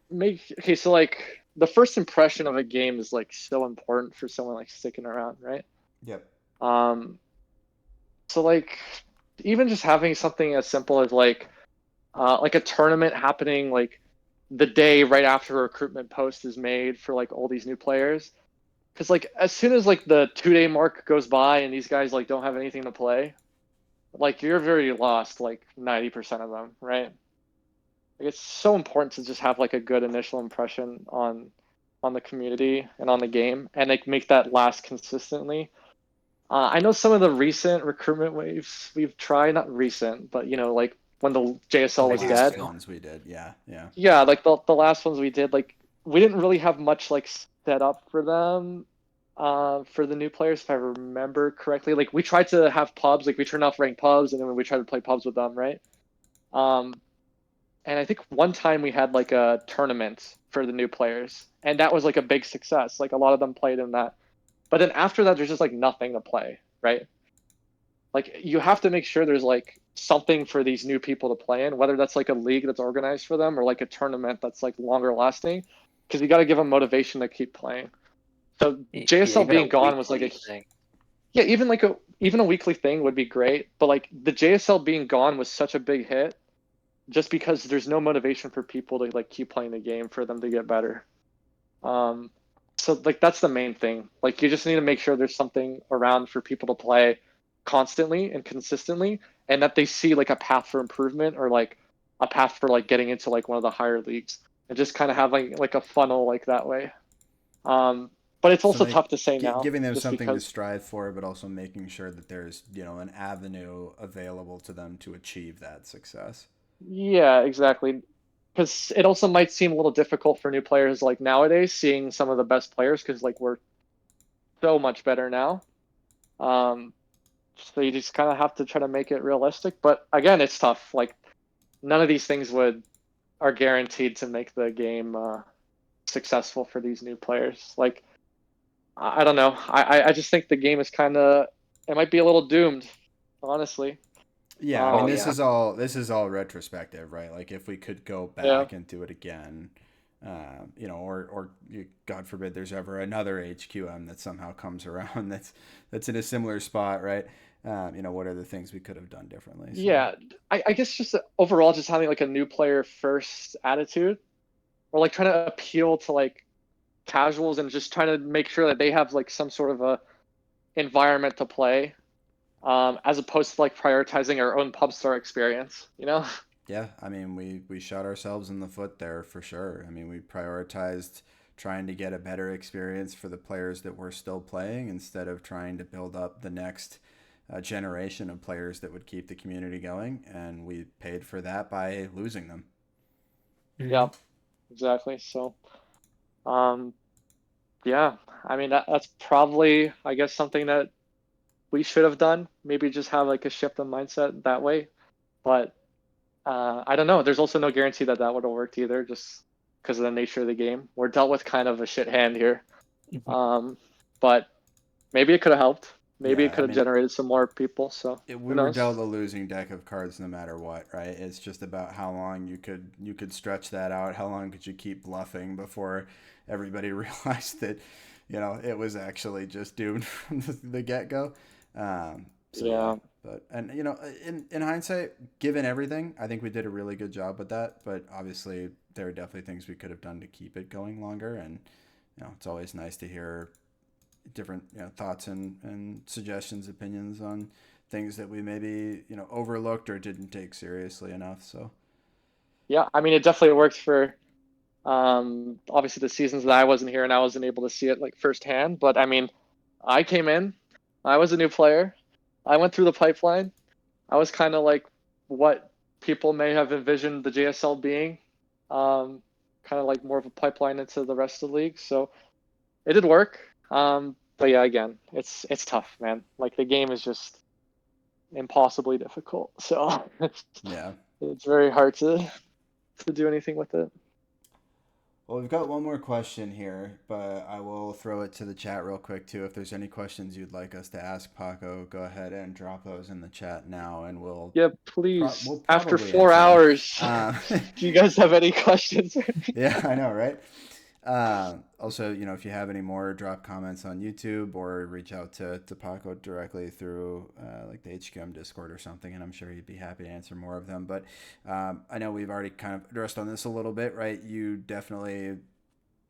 make okay. So like the first impression of a game is like so important for someone like sticking around, right? Yep. Um. So like even just having something as simple as like a tournament happening like the day right after a recruitment post is made for like all these new players. Because like as soon as like the 2 day mark goes by and these guys like don't have anything to play, like you're very lost like 90% of them, right? Like it's so important to just have like a good initial impression on the community and on the game and like make that last consistently. I know some of the recent recruitment waves we've tried, not recent, but like when the The JSL was Ideas last dead. too. ones we did, yeah, yeah. Yeah, like the last ones we did, like we didn't really have much like set up for them for the new players, if I remember correctly. Like we tried to have pubs, like we turned off ranked pubs and then we tried to play pubs with them, right? Um and I think one time we had like a tournament for the new players, and that was like a big success. Like a lot of them played in that. But then after that there's just like nothing to play, right? Like you have to make sure there's like something for these new people to play in, whether that's like a league that's organized for them or like a tournament that's like longer lasting, because you got to give them motivation to keep playing. So Yeah, JSL even a being gone was like a weekly thing. yeah, even a weekly thing would be great, but like the JSL being gone was such a big hit just because there's no motivation for people to like keep playing the game for them to get better. Um, so like that's the main thing. Like you just need to make sure there's something around for people to play constantly and consistently, and that they see like a path for improvement or like a path for like getting into like one of the higher leagues, and just kind of have like a funnel like that way. But it's So also tough to say now, giving them just something to because. strive for, but also making sure that there's, an avenue available to them to achieve that success. Yeah, exactly. Because it also might seem a little difficult for new players like nowadays, seeing some of the best players, because like we're so much better now. Um, so you just kind of have to try to make it realistic. But again, it's tough. Like none of these things would are guaranteed to make the game successful for these new players. Like I don't know. I just think the game is kind of it might be a little doomed, honestly. Yeah, I mean Oh Um, yeah. this is all retrospective, right? Like if we could go yeah, back and do it again, or God forbid there's ever another HQM that somehow comes around that's in a similar spot, right? What are the things we could have done differently? So yeah. I guess just overall, just having like a new player first attitude, or like trying to appeal to like casuals and just trying to make sure that they have like some sort of a environment to play, as opposed to like prioritizing our own pub star experience, you know? yeah, I mean we shot ourselves in the foot there for sure. I mean we prioritized trying to get a better experience for the players that were still playing instead of trying to build up the next generation of players that would keep the community going, and we paid for that by losing them. Yeah, Mhm. exactly. So, um, yeah, I mean that's probably I guess something that we should have done. Maybe just have like a shift of mindset that way. But I don't know. There's also no guarantee that that would have worked either, just because of the nature of the game. We're dealt with kind of a shit hand here. Mhm. Um, but maybe it could have helped. Maybe it Yeah, I could have mean generated some more people. So we who were dealt knows? a losing deck of cards no matter what, right? It's just about how long you could stretch that out. How long could you keep bluffing before everybody realized that, it was actually just doomed from the get go. So yeah, Yeah, but and in hindsight, given everything, I think we did a really good job with that. But obviously, there are definitely things we could have done to keep it going longer. And it's always nice to hear different thoughts and suggestions, opinions on things that we maybe overlooked or didn't take seriously enough. So yeah. I mean, it definitely worked for obviously the seasons that I wasn't here and I wasn't able to see it like firsthand. But I mean, I came in, I was a new player, I went through the pipeline. I was kind of like what people may have envisioned the JSL being, um, kind of like more of a pipeline into the rest of the league. So it did work. But yeah, again, it's tough, man. Like the game is just impossibly difficult. So yeah. it's very hard to do anything with it. Well, we've got one more question here, but I will throw it to the chat real quick too. If there's any questions you'd like us to ask Paco, go ahead and drop those in the chat now, and Yeah, we'll please. After probably four answer them. hours, Um, do you guys have any questions? yeah, I know, right? Also, if you have any more, drop comments on YouTube or reach out to Paco directly through like the HQM Discord or something, and I'm sure he'd be happy to answer more of them. But I know we've already kind of addressed on this a little bit, right? You definitely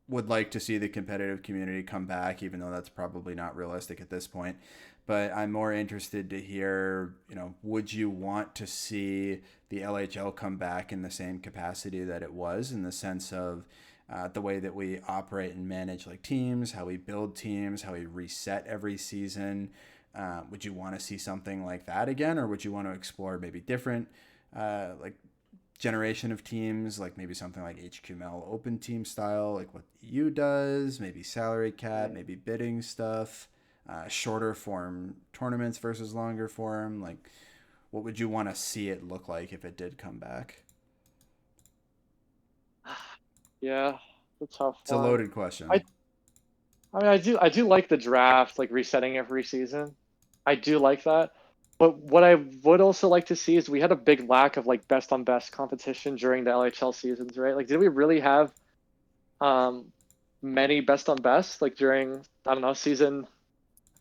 would like to see the competitive community come back, even though that's probably not realistic at this point. But I'm more interested to hear, would you want to see the LHL come back in the same capacity that it was, in the sense of the way that we operate and manage like teams, how we build teams, how we reset every season? Would you want to see something like that again, or would you want to explore maybe different like generation of teams, like maybe something like HQML open team style, like what EU does, maybe salary cap, maybe bidding stuff, shorter form tournaments versus longer form? Like, what would you want to see it look like if it did come back? Yeah, it's a tough It's a one. loaded question. I I mean, I do like the draft, like resetting every season. I do like that. But what I would also like to see is we had a big lack of like best on best competition during the LHL seasons, right? Like, did we really have um many best on best like during I don't know season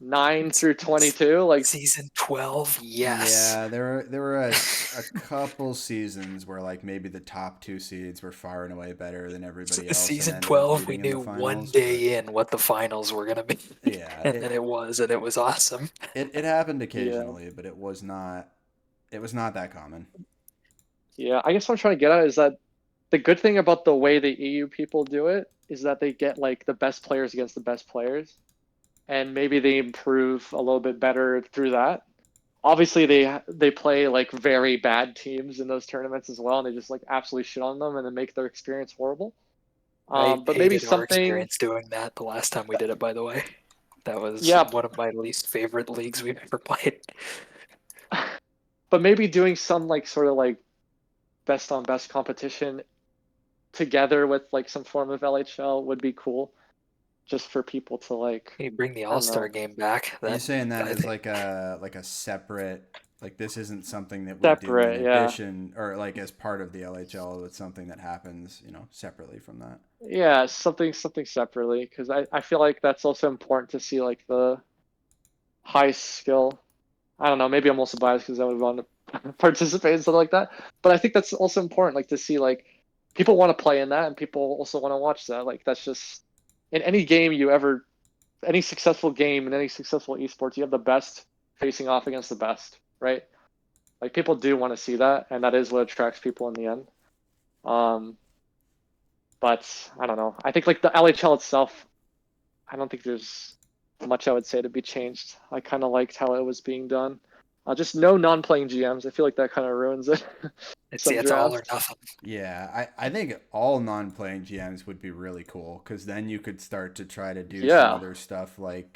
9 through 22? Like, Season 12, yes. Yeah, there were a couple seasons where like maybe the top two seeds were far and away better than everybody else and Season ended up 12, we meeting in the knew one finals. But day in what the finals were going to be. yeah, And then it was awesome. it happened yeah, occasionally, but it was not It was not that common. Yeah, I guess what I'm trying to get at is that the good thing about the way the EU people do it is that they get like the best players against the best players, and maybe they improve a little bit better through that. Obviously, they play like very bad teams in those tournaments as well, and they just like absolutely shit on them and then make their experience horrible. I But maybe hated our something, experience doing that the last time we did it, by the way. That was yeah, one of my least favorite leagues we've ever played. but maybe doing some like sort of like best on best competition together with like some form of LHL would be cool, just for people to like, You bring the I don't All-Star know, game back. Are you That saying that I as think like a separate, like this isn't something that we do in separate, yeah. addition or like as part of the LHL, it's something that happens, separately from that. Yeah, something separately, because I feel like that's also important to see like the high skill. I don't know, maybe I'm also biased because I would want to participate in something like that. But I think that's also important, like to see like people want to play in that and people also want to watch that. Like that's just in any game you ever, any successful game in any successful esports, you have the best facing off against the best, right? Like people do want to see that, and that is what attracts people in the end. Um, but I don't know. I think like the LHL itself, I don't think there's much I would say to be changed. I kind of liked how it was being done. Just no non-playing GMs. I feel like that kind of ruins it. Some it's all or drafts. nothing. Yeah, I think all non-playing GMs would be really cool because then you could start to try to do some Yeah, other stuff like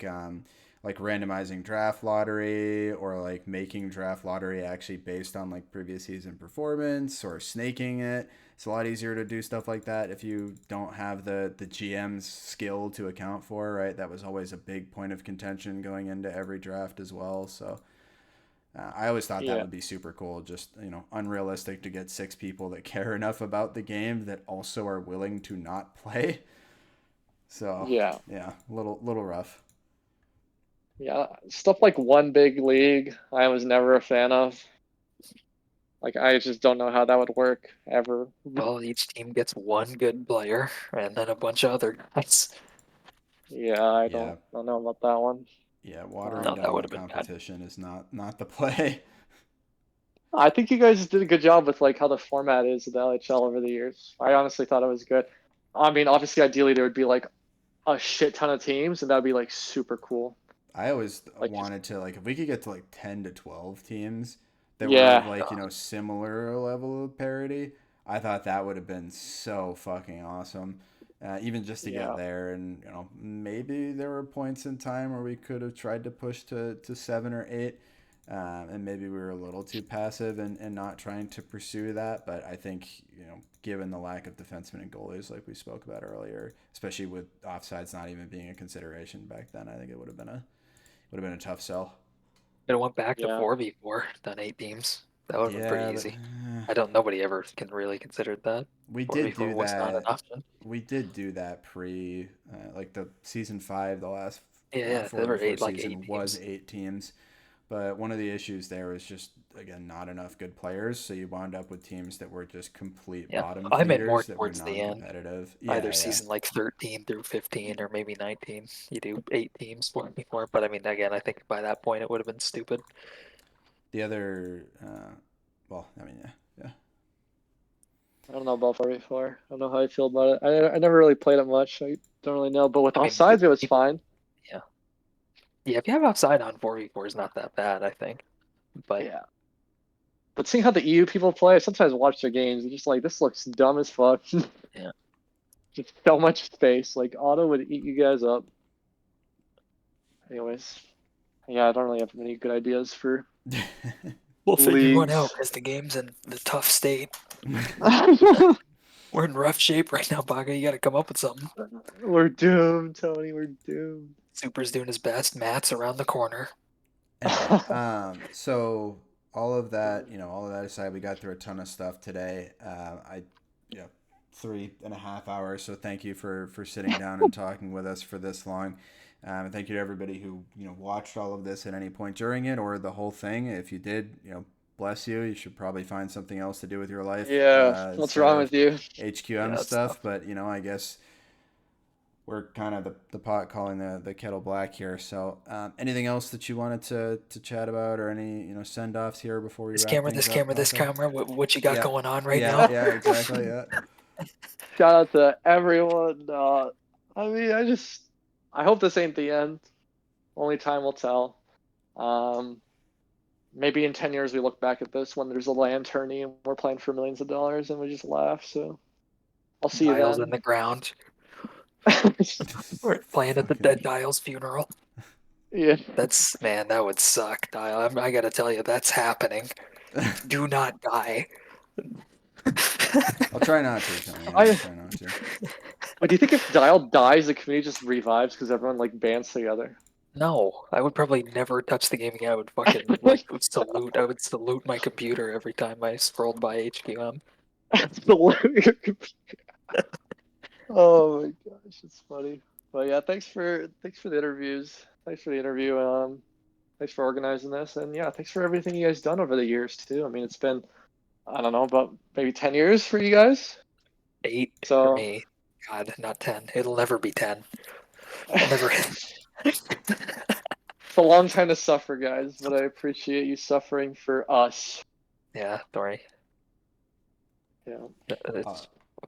randomizing draft lottery or like making draft lottery actually based on like previous season performance or snaking it. It's a lot easier to do stuff like that if you don't have the GM's skill to account for, right? That was always a big point of contention going into every draft as well. So I always thought that yeah, would be super cool. Just unrealistic to get six people that care enough about the game that also are willing to not play. So yeah, yeah, little rough. yeah. Stuff like one big league, I was never a fan of. Like I just don't know how that would work ever. Well, each team gets one good player and then a bunch of other guys. Yeah, I Yeah, don't know about that one. yeah. Watering No, that down would the have been bad. competition is not the play. I think you guys did a good job with like how the format is of the LHL over the years. I honestly thought it was good. I mean, obviously, ideally there would be like a shit ton of teams, and that would be like super cool. I always Like just wanted to like if we could get to like 10 to 12 teams that were of yeah, like similar level of parity. I thought that would have been so fucking awesome. Even just to get yeah, there, and maybe there were points in time where we could have tried to push to 7 or 8, and maybe we were a little too passive and not trying to pursue that. But I think given the lack of defensemen and goalies, like we spoke about earlier, especially with offsides not even being a consideration back then, I think it would have been a tough sell. It went back to yeah. 4v4, then 8 teams. That would have been pretty Yeah, easy. I don't. Nobody ever can really considered that. we did 4v4 do was not an that. option. We did do that pre, like the season 5, the last Yeah, there were 4v4 like eight season was teams. 8 teams. But one of the issues there was just again not enough good players, so you wound up with teams that were just complete Yeah, bottom I meant more feeders that were towards the end. non-competitive. Either Yeah, yeah. season like 13 through 15 or maybe 19. You do 8 teams, 4v4. But I mean, again, I think by that point it would have been stupid. The other, well, I mean, yeah, yeah. I don't know about 4v4. I don't know how I feel about it. I never really played it much. I don't really know. But with I mean, offsides, it was fine. yeah, yeah. If you have offside on 4v4, is not that bad, I think. But Yeah. But seeing how the EU people play, I sometimes watch their games and just like this looks dumb as fuck. yeah, Just so much space. Like Auto would eat you guys up. Anyways, yeah, I don't really have many good ideas for we'll figure one out leagues. because the game's in the tough state. We're in rough shape right now, Paco. You got to come up with something. We're doomed, Tony. We're doomed. Super's doing his best. Matt's around the corner. Anyway, so all of that aside, we got through a ton of stuff today. Yeah, 3.5 hours. So thank you for sitting down and talking with us for this long. And thank you to everybody who watched all of this at any point during it or the whole thing. If you did, bless you. You should probably find something else to do with your life Yeah, what's instead wrong of with you? HQM Yeah, that's tough. stuff. But I guess we're kind of the pot calling the kettle black here. So anything else that you wanted to chat about, or any send offs here before we This wrap camera, things this up, camera, this Paco? camera. What you got Yeah, going on right yeah, now? yeah, exactly, yeah. Shout out to everyone. I mean, I hope this ain't the end. Only time will tell. Maybe in 10 years we look back at this when there's a land tourney and we're playing for millions of dollars and we just laugh. So I'll see you Dials in then. the ground. We're playing at the Okay. dead Dial's funeral. Yeah. Man, that would suck, Dial. I gotta tell you, that's happening. Do not die. I'll try not to, Tony. I- I'll try not to. But do you think if Dial dies, the community just revives because everyone like bands together? No, I would probably never touch the game again. I would fucking salute. I would salute my computer every time I scrolled by HQM. Oh my gosh, it's funny. But yeah, thanks for the interviews. Thanks for the interview. Thanks for organizing this, and yeah, thanks for everything you guys done over the years too. I mean, it's been, I don't know, about maybe 10 years for you guys. 8 for So me. God, not 10. It'll never be 10. I'll never. it's a long time to suffer, guys, but I appreciate you suffering for us. Yeah, sorry. Yeah.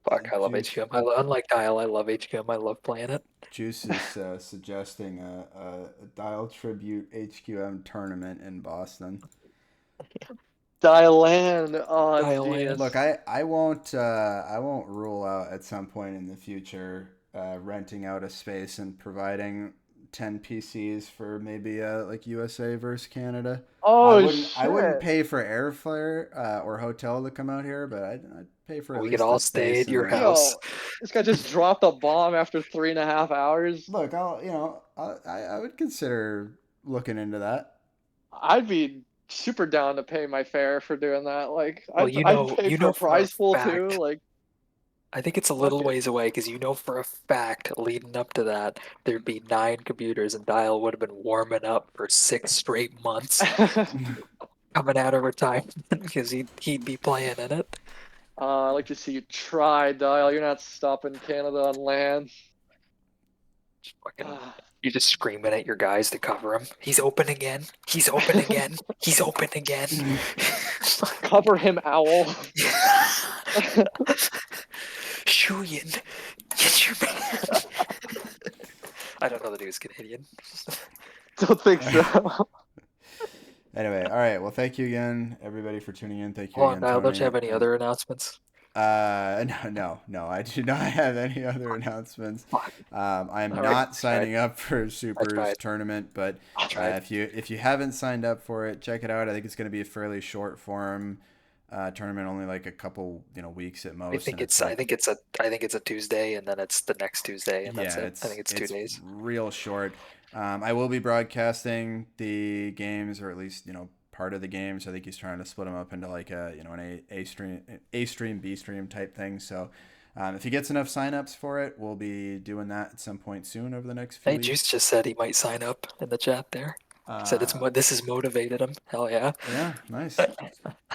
Fuck, I love Juice, HQM. Unlike Dial, I love HQM. I love playing it. Juice is suggesting a Dial Tribute HQM tournament in Boston. Dial-Land. Oh, Dial-Land. genius. Look, I won't rule out at some point in the future renting out a space and providing 10 PCs for maybe like USA versus Canada. Oh, I wouldn't shit. pay for airfare or hotel to come out here, but I'd pay for at We least could all the stay space at your and the- house. Yo, this guy just dropped a bomb after 3.5 hours. Look, I would consider looking into that. I'd be super down to pay my fare for doing that. Like, Well, I'd pay for a for a prize pool too. fact. Like, I think it's a fuck little it. ways away because for a fact leading up to that there'd be 9 computers and Dial would have been warming up for 6 straight months coming out of retirement because he'd be playing in it. I'd like to see you try, Dial. You're not stopping Canada on land. Just fucking, you're just screaming at your guys to cover him. He's open again. He's open again. He's open again. Cover him, owl. Shuyin, get your man. I don't know that he was Canadian. Don't think so. Anyway, all right. Well, thank you again, everybody, for tuning in. Thank you Hold on, again, Dial. Tony. Don't you have any other announcements? No. I do not have any other announcements. I am All not right, signing up for Supers tried. tournament, but I tried. if you haven't signed up for it, check it out. I think it's going to be a fairly short form tournament, only like a couple weeks at most. I think it's a Tuesday, and then it's the next Tuesday, and that's it. I think it's 2 days. Real short. I will be broadcasting the games, or at least part of the games. I think he's trying to split them up into like an A stream, B stream type thing. So if he gets enough signups for it, we'll be doing that at some point soon over the next few Hey, weeks. Juice just said he might sign up in the chat there. Said this has motivated him. Hell yeah. Yeah, nice.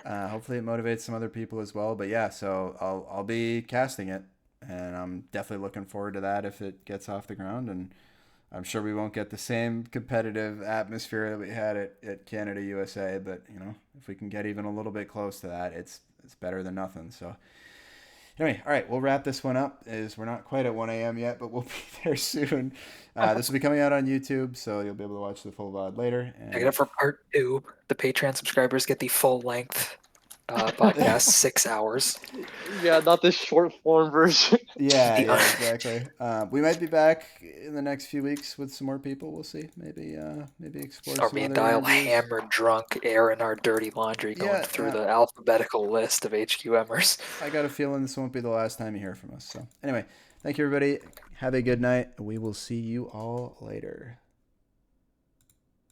Hopefully it motivates some other people as well. But yeah, so I'll be casting it, and I'm definitely looking forward to that if it gets off the ground. And I'm sure we won't get the same competitive atmosphere that we had at Canada USA, but if we can get even a little bit close to that, it's better than nothing. So anyway, all right, we'll wrap this one up. We're not quite at 1 a.m. yet, but we'll be there soon. This will be coming out on YouTube, so you'll be able to watch the full VOD later. Check it out for part 2. The Patreon subscribers get the full length podcast, 6 hours. Yeah, not this short form version. Yeah, exactly. We might be back in the next few weeks with some more people. We'll see. Maybe explore Or some me and other Dial interviews. hammered, drunk, airing our dirty laundry, going through the alphabetical list of HQMers. I got a feeling this won't be the last time you hear from us. So anyway, thank you, everybody. Have a good night. We will see you all later.